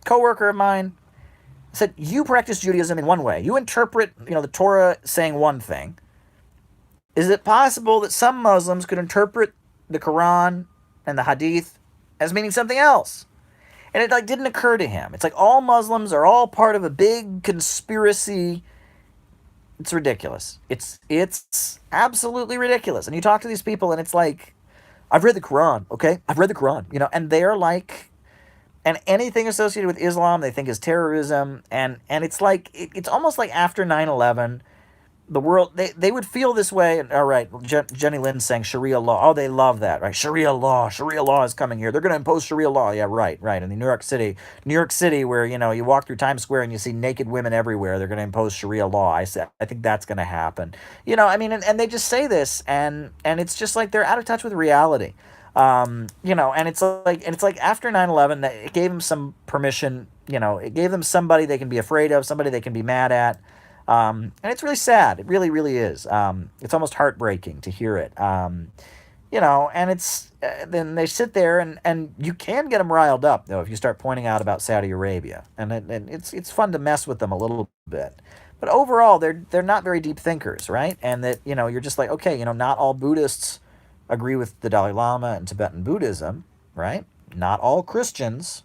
coworker of mine, I said, you practice Judaism in one way. You interpret, the Torah saying one thing. Is it possible that some Muslims could interpret the Quran and the Hadith as meaning something else? And it didn't occur to him. It's like all Muslims are all part of a big conspiracy. It's ridiculous. It's absolutely ridiculous. And you talk to these people and it's like, I've read the Quran, okay? I've read the Quran, and they're like, and anything associated with Islam they think is terrorism. And it's like, it's almost like after 9/11, the world, they would feel this way. And all right, Jenny Lynn's saying Sharia law. Oh, they love that, right? Sharia law is coming here. They're going to impose Sharia law. Yeah, right. In New York City, where you walk through Times Square and you see naked women everywhere. They're going to impose Sharia law. I think that's going to happen. And they just say this, and it's just like they're out of touch with reality. And it's like after 9/11, it gave them some permission. It gave them somebody they can be afraid of, somebody they can be mad at. And it's really sad. It really, really is. It's almost heartbreaking to hear it. And it's then they sit there and you can get them riled up though if you start pointing out about Saudi Arabia, and it's fun to mess with them a little bit. But overall, they're not very deep thinkers, right? And that you're just like, okay, not all Buddhists agree with the Dalai Lama and Tibetan Buddhism, right? Not all Christians,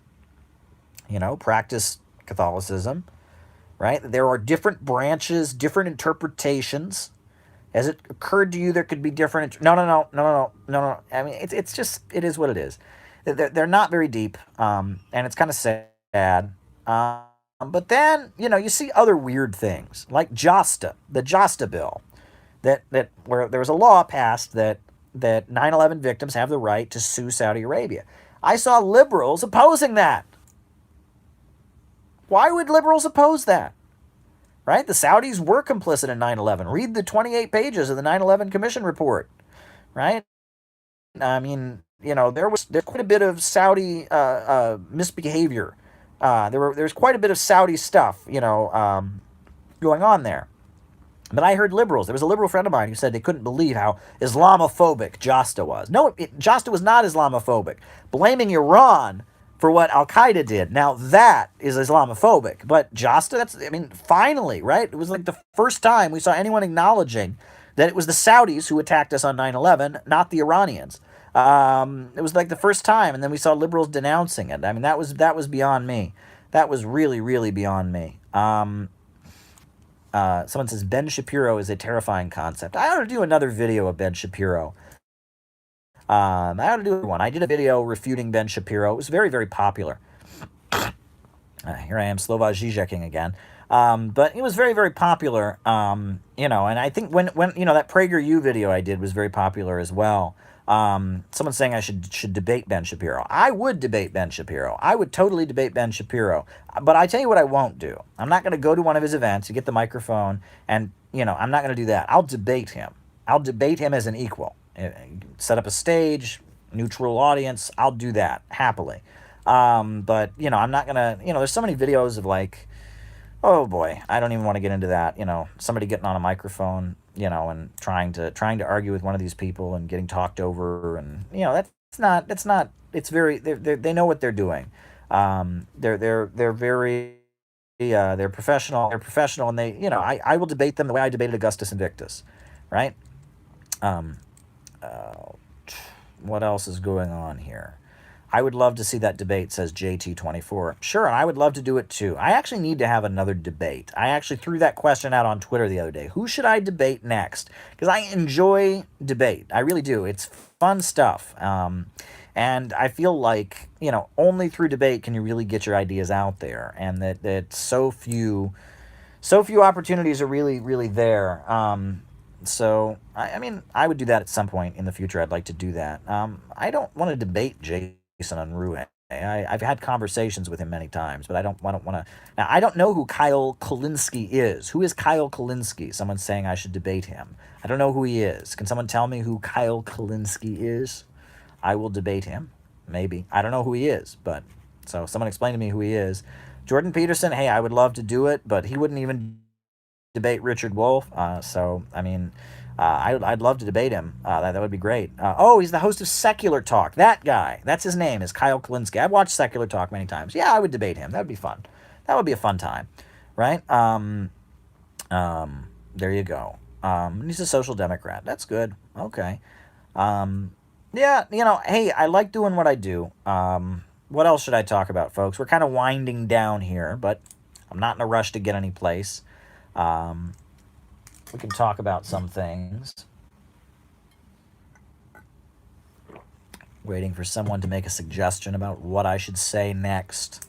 practice Catholicism. Right? There are different branches, different interpretations. Has it occurred to you there could be different? No. I mean, it's just, it is what it is. They're not very deep, and it's kind of sad. But then, you see other weird things, like the JASTA bill, that where there was a law passed that 9/11 victims have the right to sue Saudi Arabia. I saw liberals opposing that. Why would liberals oppose that? Right? The Saudis were complicit in 9/11. Read the 28 pages of the 9/11 Commission report. Right? I mean, there's quite a bit of Saudi misbehavior. There's quite a bit of Saudi stuff, going on there. But I heard liberals. There was a liberal friend of mine who said they couldn't believe how Islamophobic JASTA was. No, JASTA was not Islamophobic. Blaming Iran for what Al-Qaeda did. Now that is Islamophobic. But JASTA, finally, right? It was like the first time we saw anyone acknowledging that it was the Saudis who attacked us on 9/11, not the Iranians. It was like the first time, and then we saw liberals denouncing it. That was beyond me. That was really, really beyond me. Someone says Ben Shapiro is a terrifying concept. I ought to do another video of Ben Shapiro. I ought to do one. I did a video refuting Ben Shapiro. It was very, very popular. Here I am, Slovak Zizek'ing again. But it was very, very popular. And I think when that PragerU video I did was very popular as well. Someone's saying I should debate Ben Shapiro. I would debate Ben Shapiro. I would totally debate Ben Shapiro. But I tell you what I won't do. I'm not going to go to one of his events to get the microphone and, I'm not going to do that. I'll debate him. I'll debate him as an equal. Set up a stage, neutral audience. I'll do that happily. But, I'm not going to, there's so many videos of like, oh boy, I don't even want to get into that. Somebody getting on a microphone, and trying to argue with one of these people and getting talked over, and it's very, they know what they're doing. They're very, they're professional, and they, I will debate them the way I debated Augustus Invictus, right? What else is going on here? I would love to see that debate, says JT24. Sure, and I would love to do it too. I actually need to have another debate. I actually threw that question out on Twitter the other day. Who should I debate next? Because I enjoy debate. I really do. It's fun stuff. And I feel like, only through debate can you really get your ideas out there. And that so few opportunities are really, really there. So, I mean, I would do that at some point in the future. I'd like to do that. I don't want to debate Jason Unruh. I've had conversations with him many times, but I don't want to. Now, I don't know who Kyle Kulinski is. Who is Kyle Kulinski? Someone's saying I should debate him. I don't know who he is. Can someone tell me who Kyle Kulinski is? I will debate him. Maybe. I don't know who he is, but so someone explain to me who he is. Jordan Peterson, hey, I would love to do it, but he wouldn't even debate Richard Wolff. So, I mean, I'd love to debate him. That would be great. He's the host of Secular Talk. That guy. That's his name, is Kyle Kulinski. I've watched Secular Talk many times. Yeah, I would debate him. That would be fun. That would be a fun time, right? There you go. He's a social democrat. That's good. Okay. Yeah, hey, I like doing what I do. What else should I talk about, folks? We're kind of winding down here, but I'm not in a rush to get any place. We can talk about some things. Waiting for someone to make a suggestion about what I should say next.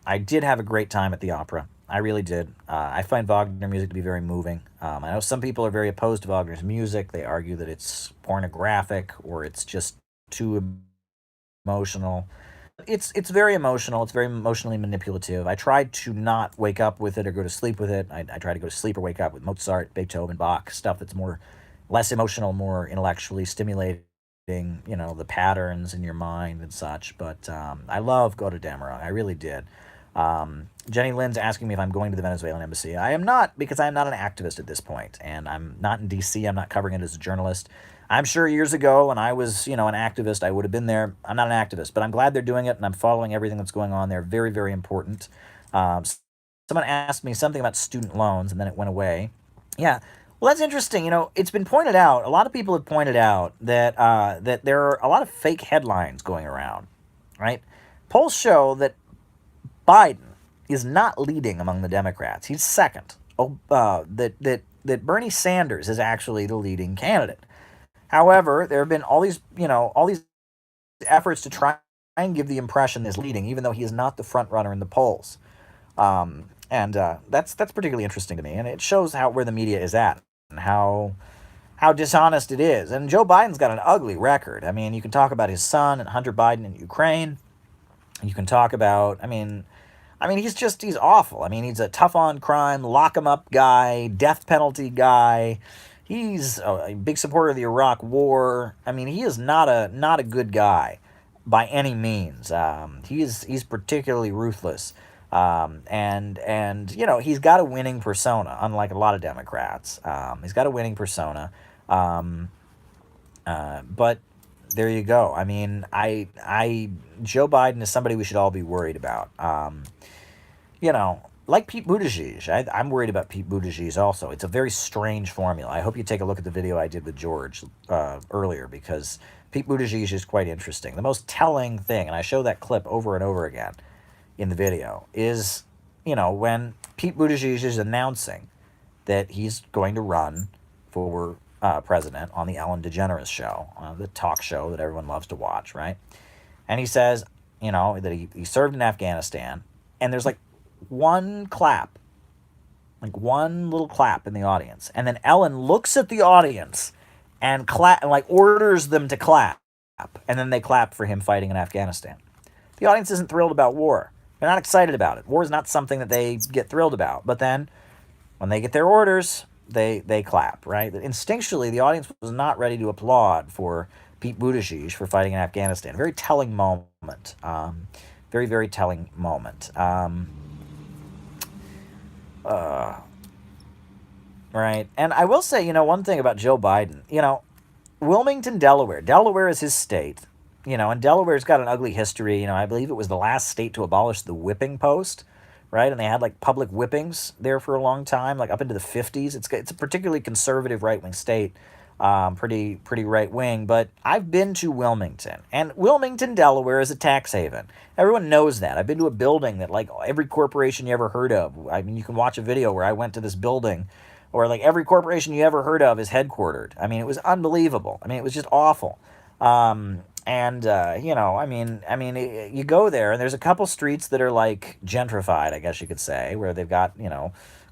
I did have a great time at the opera. I really did. I find Wagner music to be very moving. I know some people are very opposed to Wagner's music. They argue that it's pornographic or it's just too emotional. It's very emotional. It's very emotionally manipulative. I try to not wake up with it or go to sleep with it. I try to go to sleep or wake up with Mozart, Beethoven, Bach, stuff that's less emotional, more intellectually stimulating, the patterns in your mind and such. But I love Go to Dameron. I really did. Jenny Lynn's asking me if I'm going to the Venezuelan embassy. I am not, because I am not an activist at this point, and I'm not in D.C. I'm not covering it as a journalist. I'm sure years ago when I was, an activist, I would have been there. I'm not an activist, but I'm glad they're doing it, and I'm following everything that's going on there. Very, very important. Someone asked me something about student loans, and then it went away. Yeah. Well, that's interesting. It's been pointed out. A lot of people have pointed out that that there are a lot of fake headlines going around, right? Polls show that Biden is not leading among the Democrats. He's second. That Bernie Sanders is actually the leading candidate. However, there have been all these efforts to try and give the impression that he's leading, even though he is not the front runner in the polls. And that's particularly interesting to me, and it shows where the media is at and how dishonest it is. And Joe Biden's got an ugly record. I mean, you can talk about his son and Hunter Biden in Ukraine. You can talk about, he's awful. I mean, he's a tough on crime, lock him up guy, death penalty guy. He's a big supporter of the Iraq War. I mean, he is not a good guy by any means. He's particularly ruthless. And he's got a winning persona, unlike a lot of Democrats. He's got a winning persona. But there you go. I mean, Joe Biden is somebody we should all be worried about. Like Pete Buttigieg. I'm worried about Pete Buttigieg also. It's a very strange formula. I hope you take a look at the video I did with George earlier, because Pete Buttigieg is quite interesting. The most telling thing, and I show that clip over and over again in the video, is, when Pete Buttigieg is announcing that he's going to run for president on the Ellen DeGeneres show, the talk show that everyone loves to watch, right? And he says, that he served in Afghanistan, and there's one clap, one little clap in the audience, and then Ellen looks at the audience and orders them to clap, and then they clap for him fighting in Afghanistan. The audience isn't thrilled about war. They're not excited about it. War is not something that they get thrilled about. But then, when they get their orders, they clap, right? Instinctually, the audience was not ready to applaud for Pete Buttigieg for fighting in Afghanistan. Very telling moment. Very, very telling moment. Right. And I will say, one thing about Joe Biden, Wilmington, Delaware. Delaware is his state, and Delaware's got an ugly history. I believe it was the last state to abolish the whipping post, right? And they had public whippings there for a long time, up into the 50s. It's a particularly conservative right-wing state. pretty right wing. But I've been to Wilmington, and Wilmington, Delaware, is a tax haven. Everyone knows that. I've been to a building that like every corporation you ever heard of. I mean, you can watch a video where I went to this building where like every corporation you ever heard of is headquartered. I mean, it was unbelievable. I mean, it was just awful. You go there, and there's a couple streets that are like gentrified, I guess you could say, where they've got,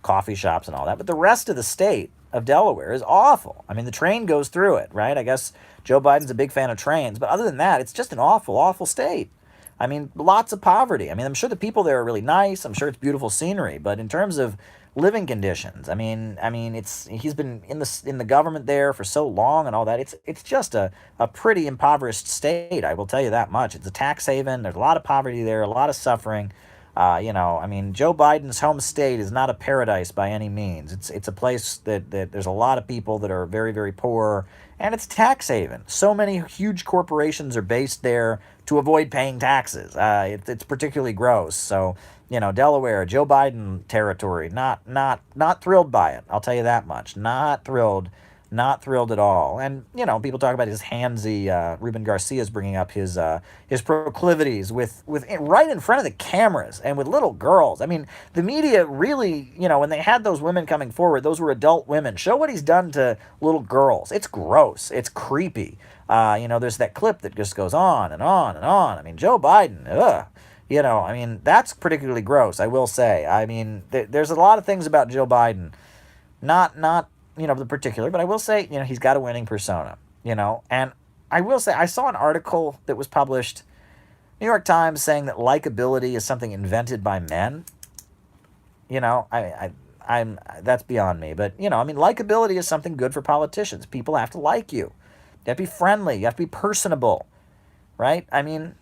coffee shops and all that. But the rest of the state of Delaware is awful. I mean, the train goes through it, right? I guess Joe Biden's a big fan of trains, but other than that, it's just an awful, awful state. I mean, lots of poverty. I mean, I'm sure the people there are really nice. I'm sure it's beautiful scenery, but in terms of living conditions, he's been in the government there for so long and all that. It's just a pretty impoverished state. I will tell you that much. It's a tax haven. There's a lot of poverty there, a lot of suffering. Joe Biden's home state is not a paradise by any means. It's a place that there's a lot of people that are very, very poor, and it's a tax haven. So many huge corporations are based there to avoid paying taxes. It's particularly gross. So, Delaware, Joe Biden territory, not thrilled by it. I'll tell you that much. Not thrilled at all. And people talk about his handsy. Ruben Garcia's bringing up his proclivities with right in front of the cameras and with little girls. I mean, the media really, when they had those women coming forward, those were adult women. Show what he's done to little girls. It's gross. It's creepy. There's that clip that just goes on and on and on. I mean, Joe Biden. Ugh. That's particularly gross. I will say. I mean, there's a lot of things about Joe Biden, not the particular, but I will say, he's got a winning persona, and I will say I saw an article that was published, New York Times, saying that likability is something invented by men. I'm that's beyond me, but likability is something good for politicians. People have to like you. You have to be friendly. You have to be personable, right? I mean,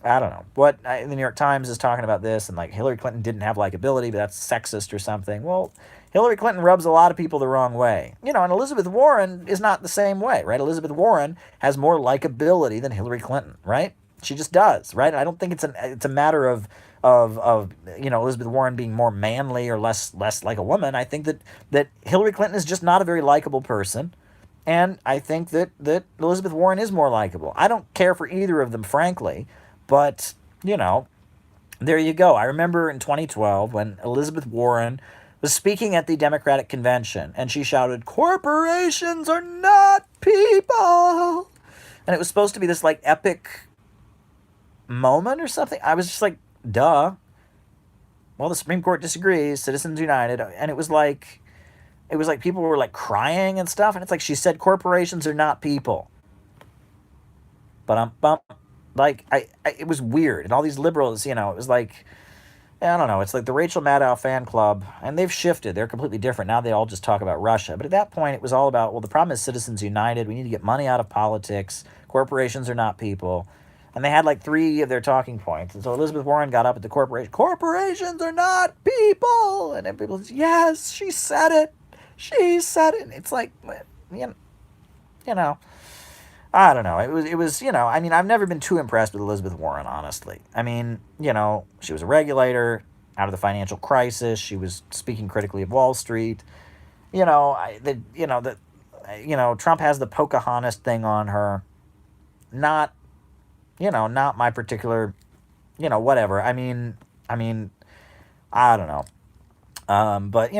I don't know what the New York Times is talking about this, and like Hillary Clinton didn't have likability, but that's sexist or something. Well, Hillary Clinton rubs a lot of people the wrong way. And Elizabeth Warren is not the same way, right? Elizabeth Warren has more likability than Hillary Clinton, right? She just does, right? I don't think it's a matter of Elizabeth Warren being more manly or less like a woman. I think that Hillary Clinton is just not a very likable person. And I think that Elizabeth Warren is more likable. I don't care for either of them, frankly. But, there you go. I remember in 2012 when Elizabeth Warren was speaking at the Democratic Convention, and she shouted, "Corporations are not people!" And it was supposed to be this, like, epic moment or something. I was just like, duh. Well, the Supreme Court disagrees, Citizens United, and it was like people were, like, crying and stuff, and it's like she said corporations are not people. But it was weird. And all these liberals, it was like, I don't know, it's like the Rachel Maddow fan club, and they've shifted. They're completely different. Now they all just talk about Russia. But at that point, it was all about, well, the problem is Citizens United. We need to get money out of politics. Corporations are not people. And they had like 3 of their talking points. And so Elizabeth Warren got up at the corporations are not people. And then people said, yes, she said it. She said it. And it's like, I don't know. It was, I've never been too impressed with Elizabeth Warren, honestly. I mean, she was a regulator out of the financial crisis. She was speaking critically of Wall Street. Trump has the Pocahontas thing on her. Not my particular, whatever. I mean, I don't know. But,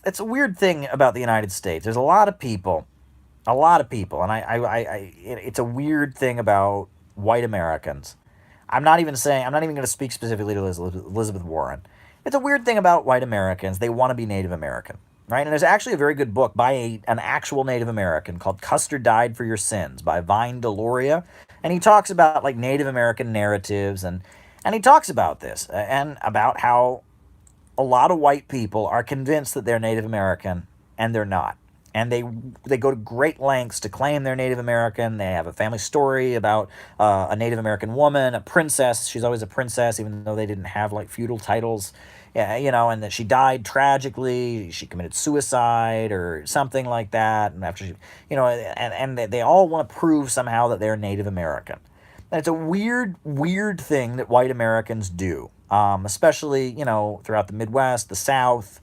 that's a weird thing about the United States. There's a lot of people, and it's a weird thing about white Americans. I'm not even going to speak specifically to Elizabeth Warren. It's a weird thing about white Americans. They want to be Native American, right? And there's actually a very good book by an actual Native American called Custer Died for Your Sins by Vine Deloria. And he talks about like Native American narratives, and he talks about this and about how a lot of white people are convinced that they're Native American, and they're not. And they go to great lengths to claim they're Native American. They have a family story about a Native American woman, a princess. She's always a princess, even though they didn't have like feudal titles. Yeah, and that she died tragically. She committed suicide or something like that. And after she, and they all want to prove somehow that they're Native American. And it's a weird, weird thing that white Americans do, especially throughout the Midwest, the South.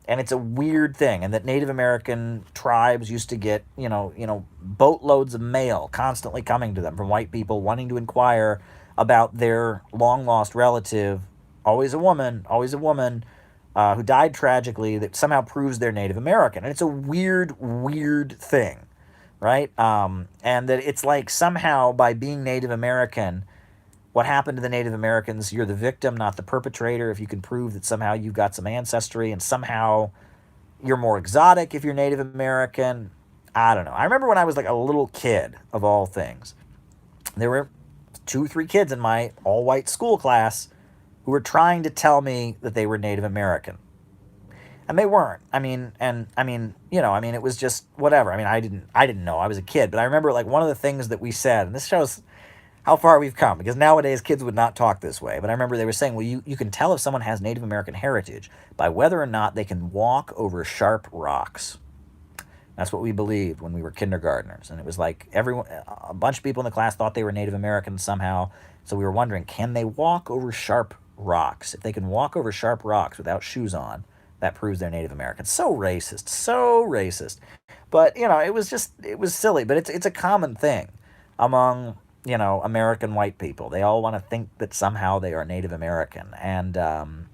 and it's a weird thing, and that Native American tribes used to get, boatloads of mail constantly coming to them from white people wanting to inquire about their long lost relative, always a woman, who died tragically, that somehow proves they're Native American. And it's a weird, weird thing, right? And that it's like somehow by being Native American, what happened to the Native Americans, you're the victim, not the perpetrator. If you can prove that somehow you've got some ancestry and somehow you're more exotic if you're Native American. I don't know. I remember when I was like a little kid, of all things, there were 2-3 kids in my all-white school class who were trying to tell me that they were Native American. And they weren't. It was just whatever. I didn't know. I was a kid. But I remember like one of the things that we said, and this shows how far we've come, because nowadays kids would not talk this way. But I remember they were saying, well, you can tell if someone has Native American heritage by whether or not they can walk over sharp rocks. That's what we believed when we were kindergartners. And it was like a bunch of people in the class thought they were Native American somehow. So we were wondering, can they walk over sharp rocks? If they can walk over sharp rocks without shoes on, that proves they're Native American. So racist, so racist. But, it was silly. But it's a common thing among, American white people. They all want to think that somehow they are Native American. And, and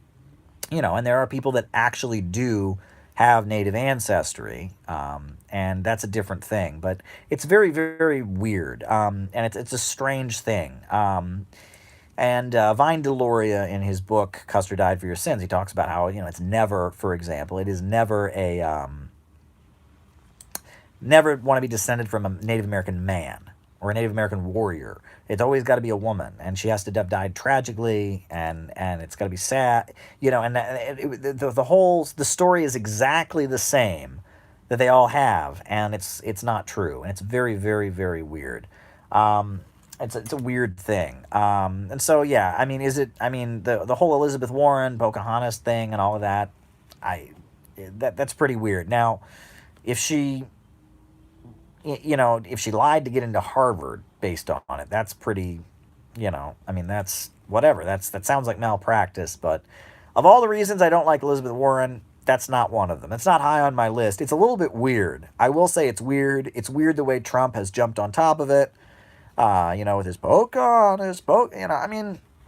there are people that actually do have Native ancestry, and that's a different thing. But it's very, very weird, and it's a strange thing. And Vine Deloria, in his book Custer Died for Your Sins, he talks about how, it's never, for example, it is never never want to be descended from a Native American man or a Native American warrior. It's always got to be a woman, and she has to have died tragically, and it's got to be sad, and the story is exactly the same that they all have, and it's not true, and it's very, very, very weird. It's a weird thing. And so, yeah, the whole Elizabeth Warren, Pocahontas thing and all of that, that's pretty weird. Now, if she lied to get into Harvard based on it, that's pretty, that's whatever. That sounds like malpractice, but of all the reasons I don't like Elizabeth Warren, that's not one of them. It's not high on my list. It's a little bit weird. I will say it's weird. It's weird the way Trump has jumped on top of it. With his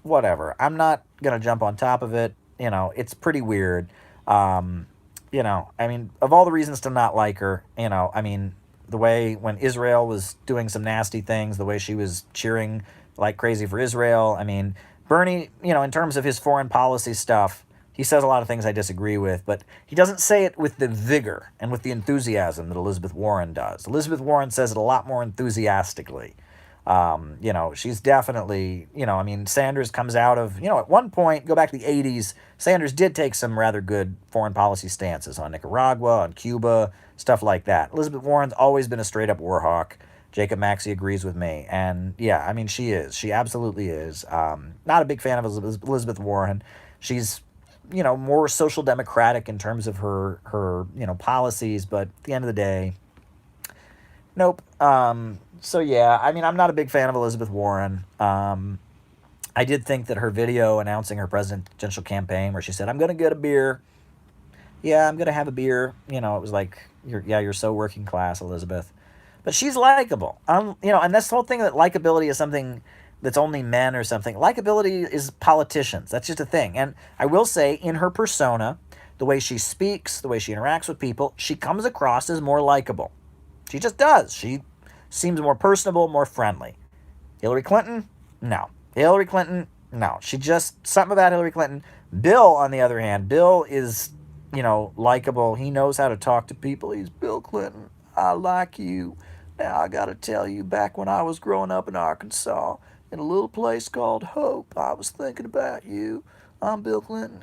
whatever. I'm not going to jump on top of it. It's pretty weird. Of all the reasons to not like her, the way when Israel was doing some nasty things, the way she was cheering like crazy for Israel. Bernie, in terms of his foreign policy stuff, he says a lot of things I disagree with, but he doesn't say it with the vigor and with the enthusiasm that Elizabeth Warren does. Elizabeth Warren says it a lot more enthusiastically. She's definitely, Sanders comes out of, at one point, go back to the 80s, Sanders did take some rather good foreign policy stances on Nicaragua, on Cuba, stuff like that. Elizabeth Warren's always been a straight-up war hawk. Jacob Maxey agrees with me. And, yeah, she is. She absolutely is. Not a big fan of Elizabeth Warren. She's, more social democratic in terms of her policies, but at the end of the day, nope. So, yeah, I'm not a big fan of Elizabeth Warren. I did think that her video announcing her presidential campaign where she said, I'm going to get a beer. Yeah, I'm going to have a beer. It was like, you're so working class, Elizabeth. But she's likable. And this whole thing that likability is something that's only men or something. Likability is politicians. That's just a thing. And I will say, in her persona, the way she speaks, the way she interacts with people, she comes across as more likable. She just does. She seems more personable, more friendly. Hillary Clinton? No. Hillary Clinton? No. Something about Hillary Clinton. Bill, on the other hand, Bill is, likable. He knows how to talk to people. He's Bill Clinton. I like you. Now, I got to tell you, back when I was growing up in Arkansas, in a little place called Hope, I was thinking about you. I'm Bill Clinton.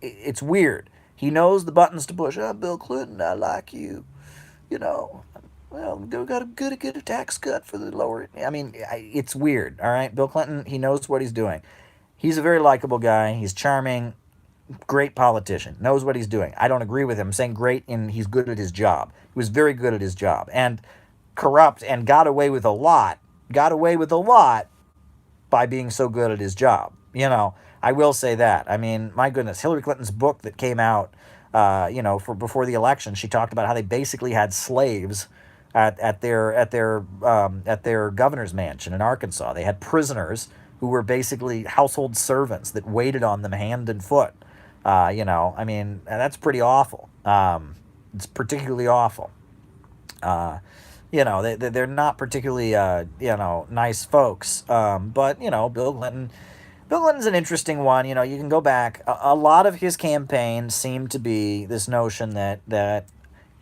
It's weird. He knows the buttons to push. I'm Bill Clinton. I like you. Well, we got to get a tax cut for the lower. It's weird, all right? Bill Clinton, he knows what he's doing. He's a very likable guy. He's charming, great politician, knows what he's doing. I don't agree with him. I'm saying great in he's good at his job. He was very good at his job. And corrupt and got away with a lot by being so good at his job. I will say that. My goodness, Hillary Clinton's book that came out for before the election, she talked about how they basically had slaves at their governor's mansion in Arkansas. They had prisoners who were basically household servants that waited on them hand and foot. I mean, that's pretty awful. It's particularly awful. They're not particularly, nice folks. But, Bill Clinton's an interesting one. You can go back. A lot of his campaign seemed to be this notion that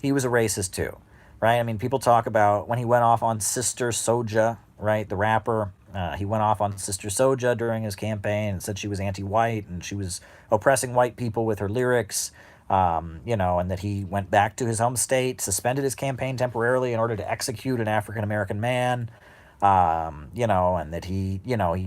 he was a racist too, right? I mean, people talk about when he went off on Sister Souljah, right, the rapper. He went off on Sister Souljah during his campaign and said she was anti-white and she was oppressing white people with her lyrics. And that he went back to his home state, suspended his campaign temporarily in order to execute an African American man. And that he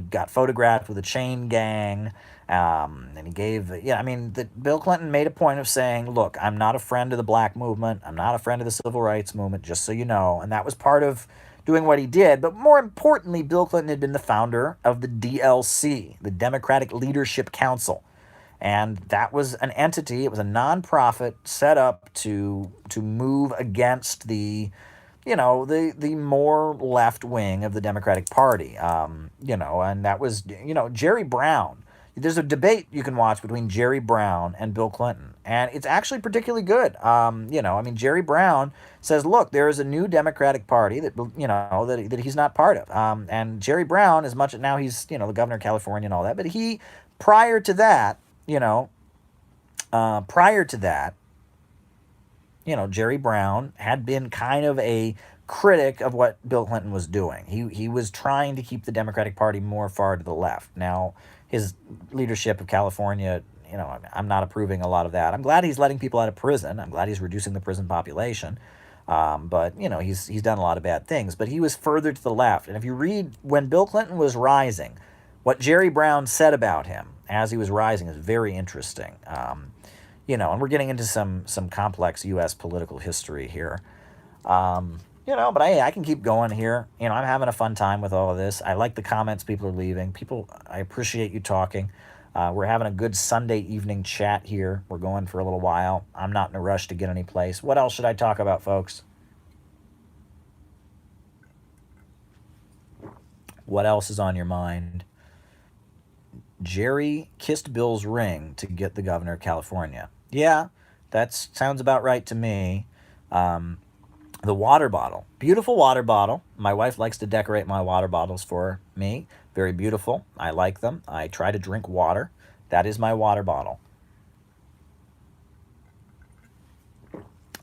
got photographed with a chain gang. And he gave, that Bill Clinton made a point of saying, look, I'm not a friend of the black movement. I'm not a friend of the civil rights movement, just so you know. And that was part of doing what he did. But more importantly, Bill Clinton had been the founder of the DLC, the Democratic Leadership Council. And that was an entity, it was a nonprofit set up to move against the more left wing of the Democratic Party. And that was, Jerry Brown. There's a debate you can watch between Jerry Brown and Bill Clinton, and it's actually particularly good. Jerry Brown says, look, there is a new Democratic Party that he's not part of. And Jerry Brown, as much as now he's, the governor of California and all that, but he, prior to that, Jerry Brown had been kind of a critic of what Bill Clinton was doing. He was trying to keep the Democratic Party more far to the left. Now, his leadership of California, I'm not approving a lot of that. I'm glad he's letting people out of prison. I'm glad he's reducing the prison population. But he's done a lot of bad things. But he was further to the left. And if you read when Bill Clinton was rising, what Jerry Brown said about him as he was rising is very interesting. And we're getting into some complex U.S. political history here. But I can keep going here. I'm having a fun time with all of this. I like the comments people are leaving. I appreciate you talking. We're having a good Sunday evening chat here. We're going for a little while. I'm not in a rush to get any place. What else should I talk about, folks? What else is on your mind? Jerry kissed Bill's ring to get the governor of California. Yeah, that sounds about right to me. The water bottle. Beautiful water bottle. My wife likes to decorate my water bottles for me. Very beautiful. I like them. I try to drink water. That is my water bottle.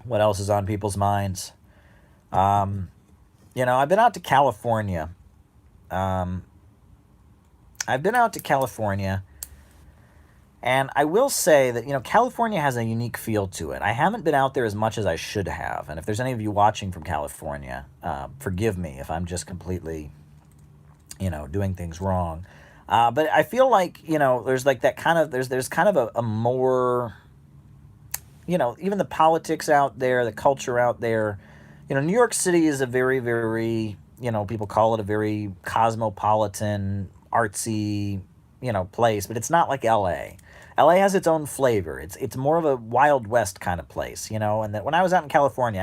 What else is on people's minds? I've been out to California. And I will say that, California has a unique feel to it. I haven't been out there as much as I should have. And if there's any of you watching from California, forgive me if I'm just completely, doing things wrong. But I feel like, there's like that kind of, there's kind of a more, even the politics out there, the culture out there. New York City is a very, very, people call it a very cosmopolitan, artsy, place, but it's not like LA. LA has its own flavor. It's more of a Wild West kind of place, and that when I was out in California,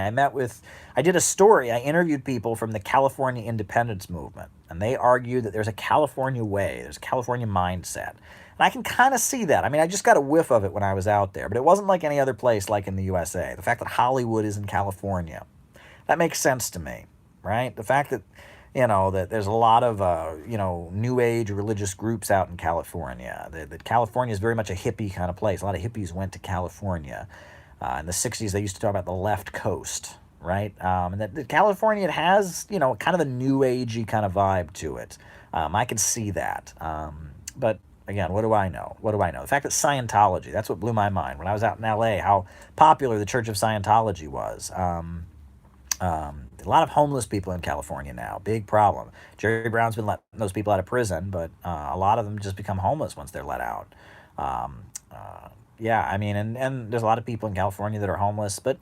I did a story, I interviewed people from the California independence movement, and they argued that there's a California way, there's a California mindset. And I can kind of see that. I mean, I just got a whiff of it when I was out there, but it wasn't like any other place like in the USA. The fact that Hollywood is in California, that makes sense to me, right? The fact that that there's a lot of, new age religious groups out in California. That California is very much a hippie kind of place. A lot of hippies went to California. In the 60s, they used to talk about the left coast, right? And that California, it has, kind of a new agey kind of vibe to it. I can see that. But again, what do I know? The fact that Scientology, that's what blew my mind. When I was out in LA, how popular the Church of Scientology was. A lot of homeless people in California now. Big problem. Jerry Brown's been letting those people out of prison, but a lot of them just become homeless once they're let out. And there's a lot of people in California that are homeless, but,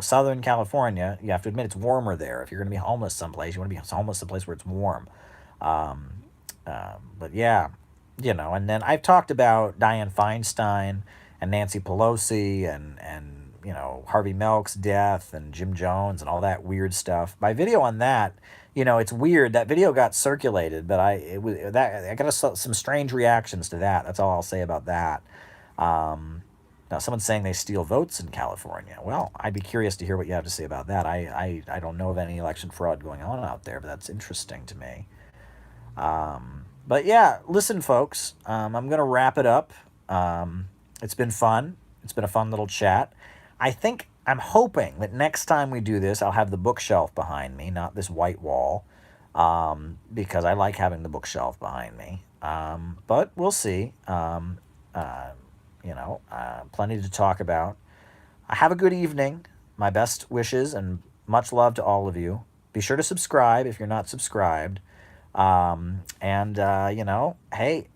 Southern California, you have to admit it's warmer there. If you're going to be homeless someplace, you want to be homeless someplace where it's warm. But yeah, and then I've talked about Dianne Feinstein and Nancy Pelosi and Harvey Milk's death and Jim Jones and all that weird stuff. My video on that, it's weird. That video got circulated, but I got some strange reactions to that. That's all I'll say about that. Now, someone's saying they steal votes in California. Well, I'd be curious to hear what you have to say about that. I don't know of any election fraud going on out there, but that's interesting to me. But yeah, listen, folks, I'm going to wrap it up. It's been fun. It's been a fun little chat. I'm hoping that next time we do this, I'll have the bookshelf behind me, not this white wall, because I like having the bookshelf behind me. But we'll see. Plenty to talk about. Have a good evening. My best wishes and much love to all of you. Be sure to subscribe if you're not subscribed. Hey,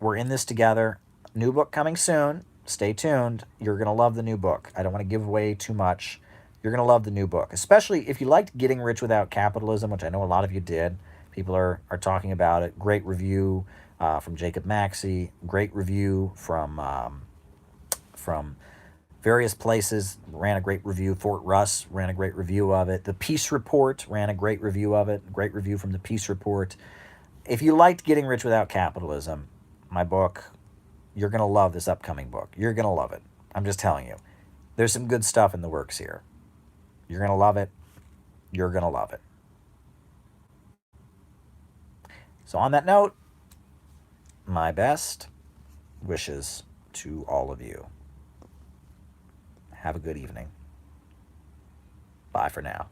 we're in this together. New book coming soon. Stay tuned. You're going to love the new book. I don't want to give away too much. You're going to love the new book, especially if you liked Getting Rich Without Capitalism, which I know a lot of you did. People are talking about it. Great review from Jacob Maxey. Great review from various places. Ran a great review. Fort Russ ran a great review of it. The Peace Report ran a great review of it. Great review from the Peace Report. If you liked Getting Rich Without Capitalism, my book, you're going to love this upcoming book. You're going to love it. I'm just telling you. There's some good stuff in the works here. You're going to love it. You're going to love it. So on that note, my best wishes to all of you. Have a good evening. Bye for now.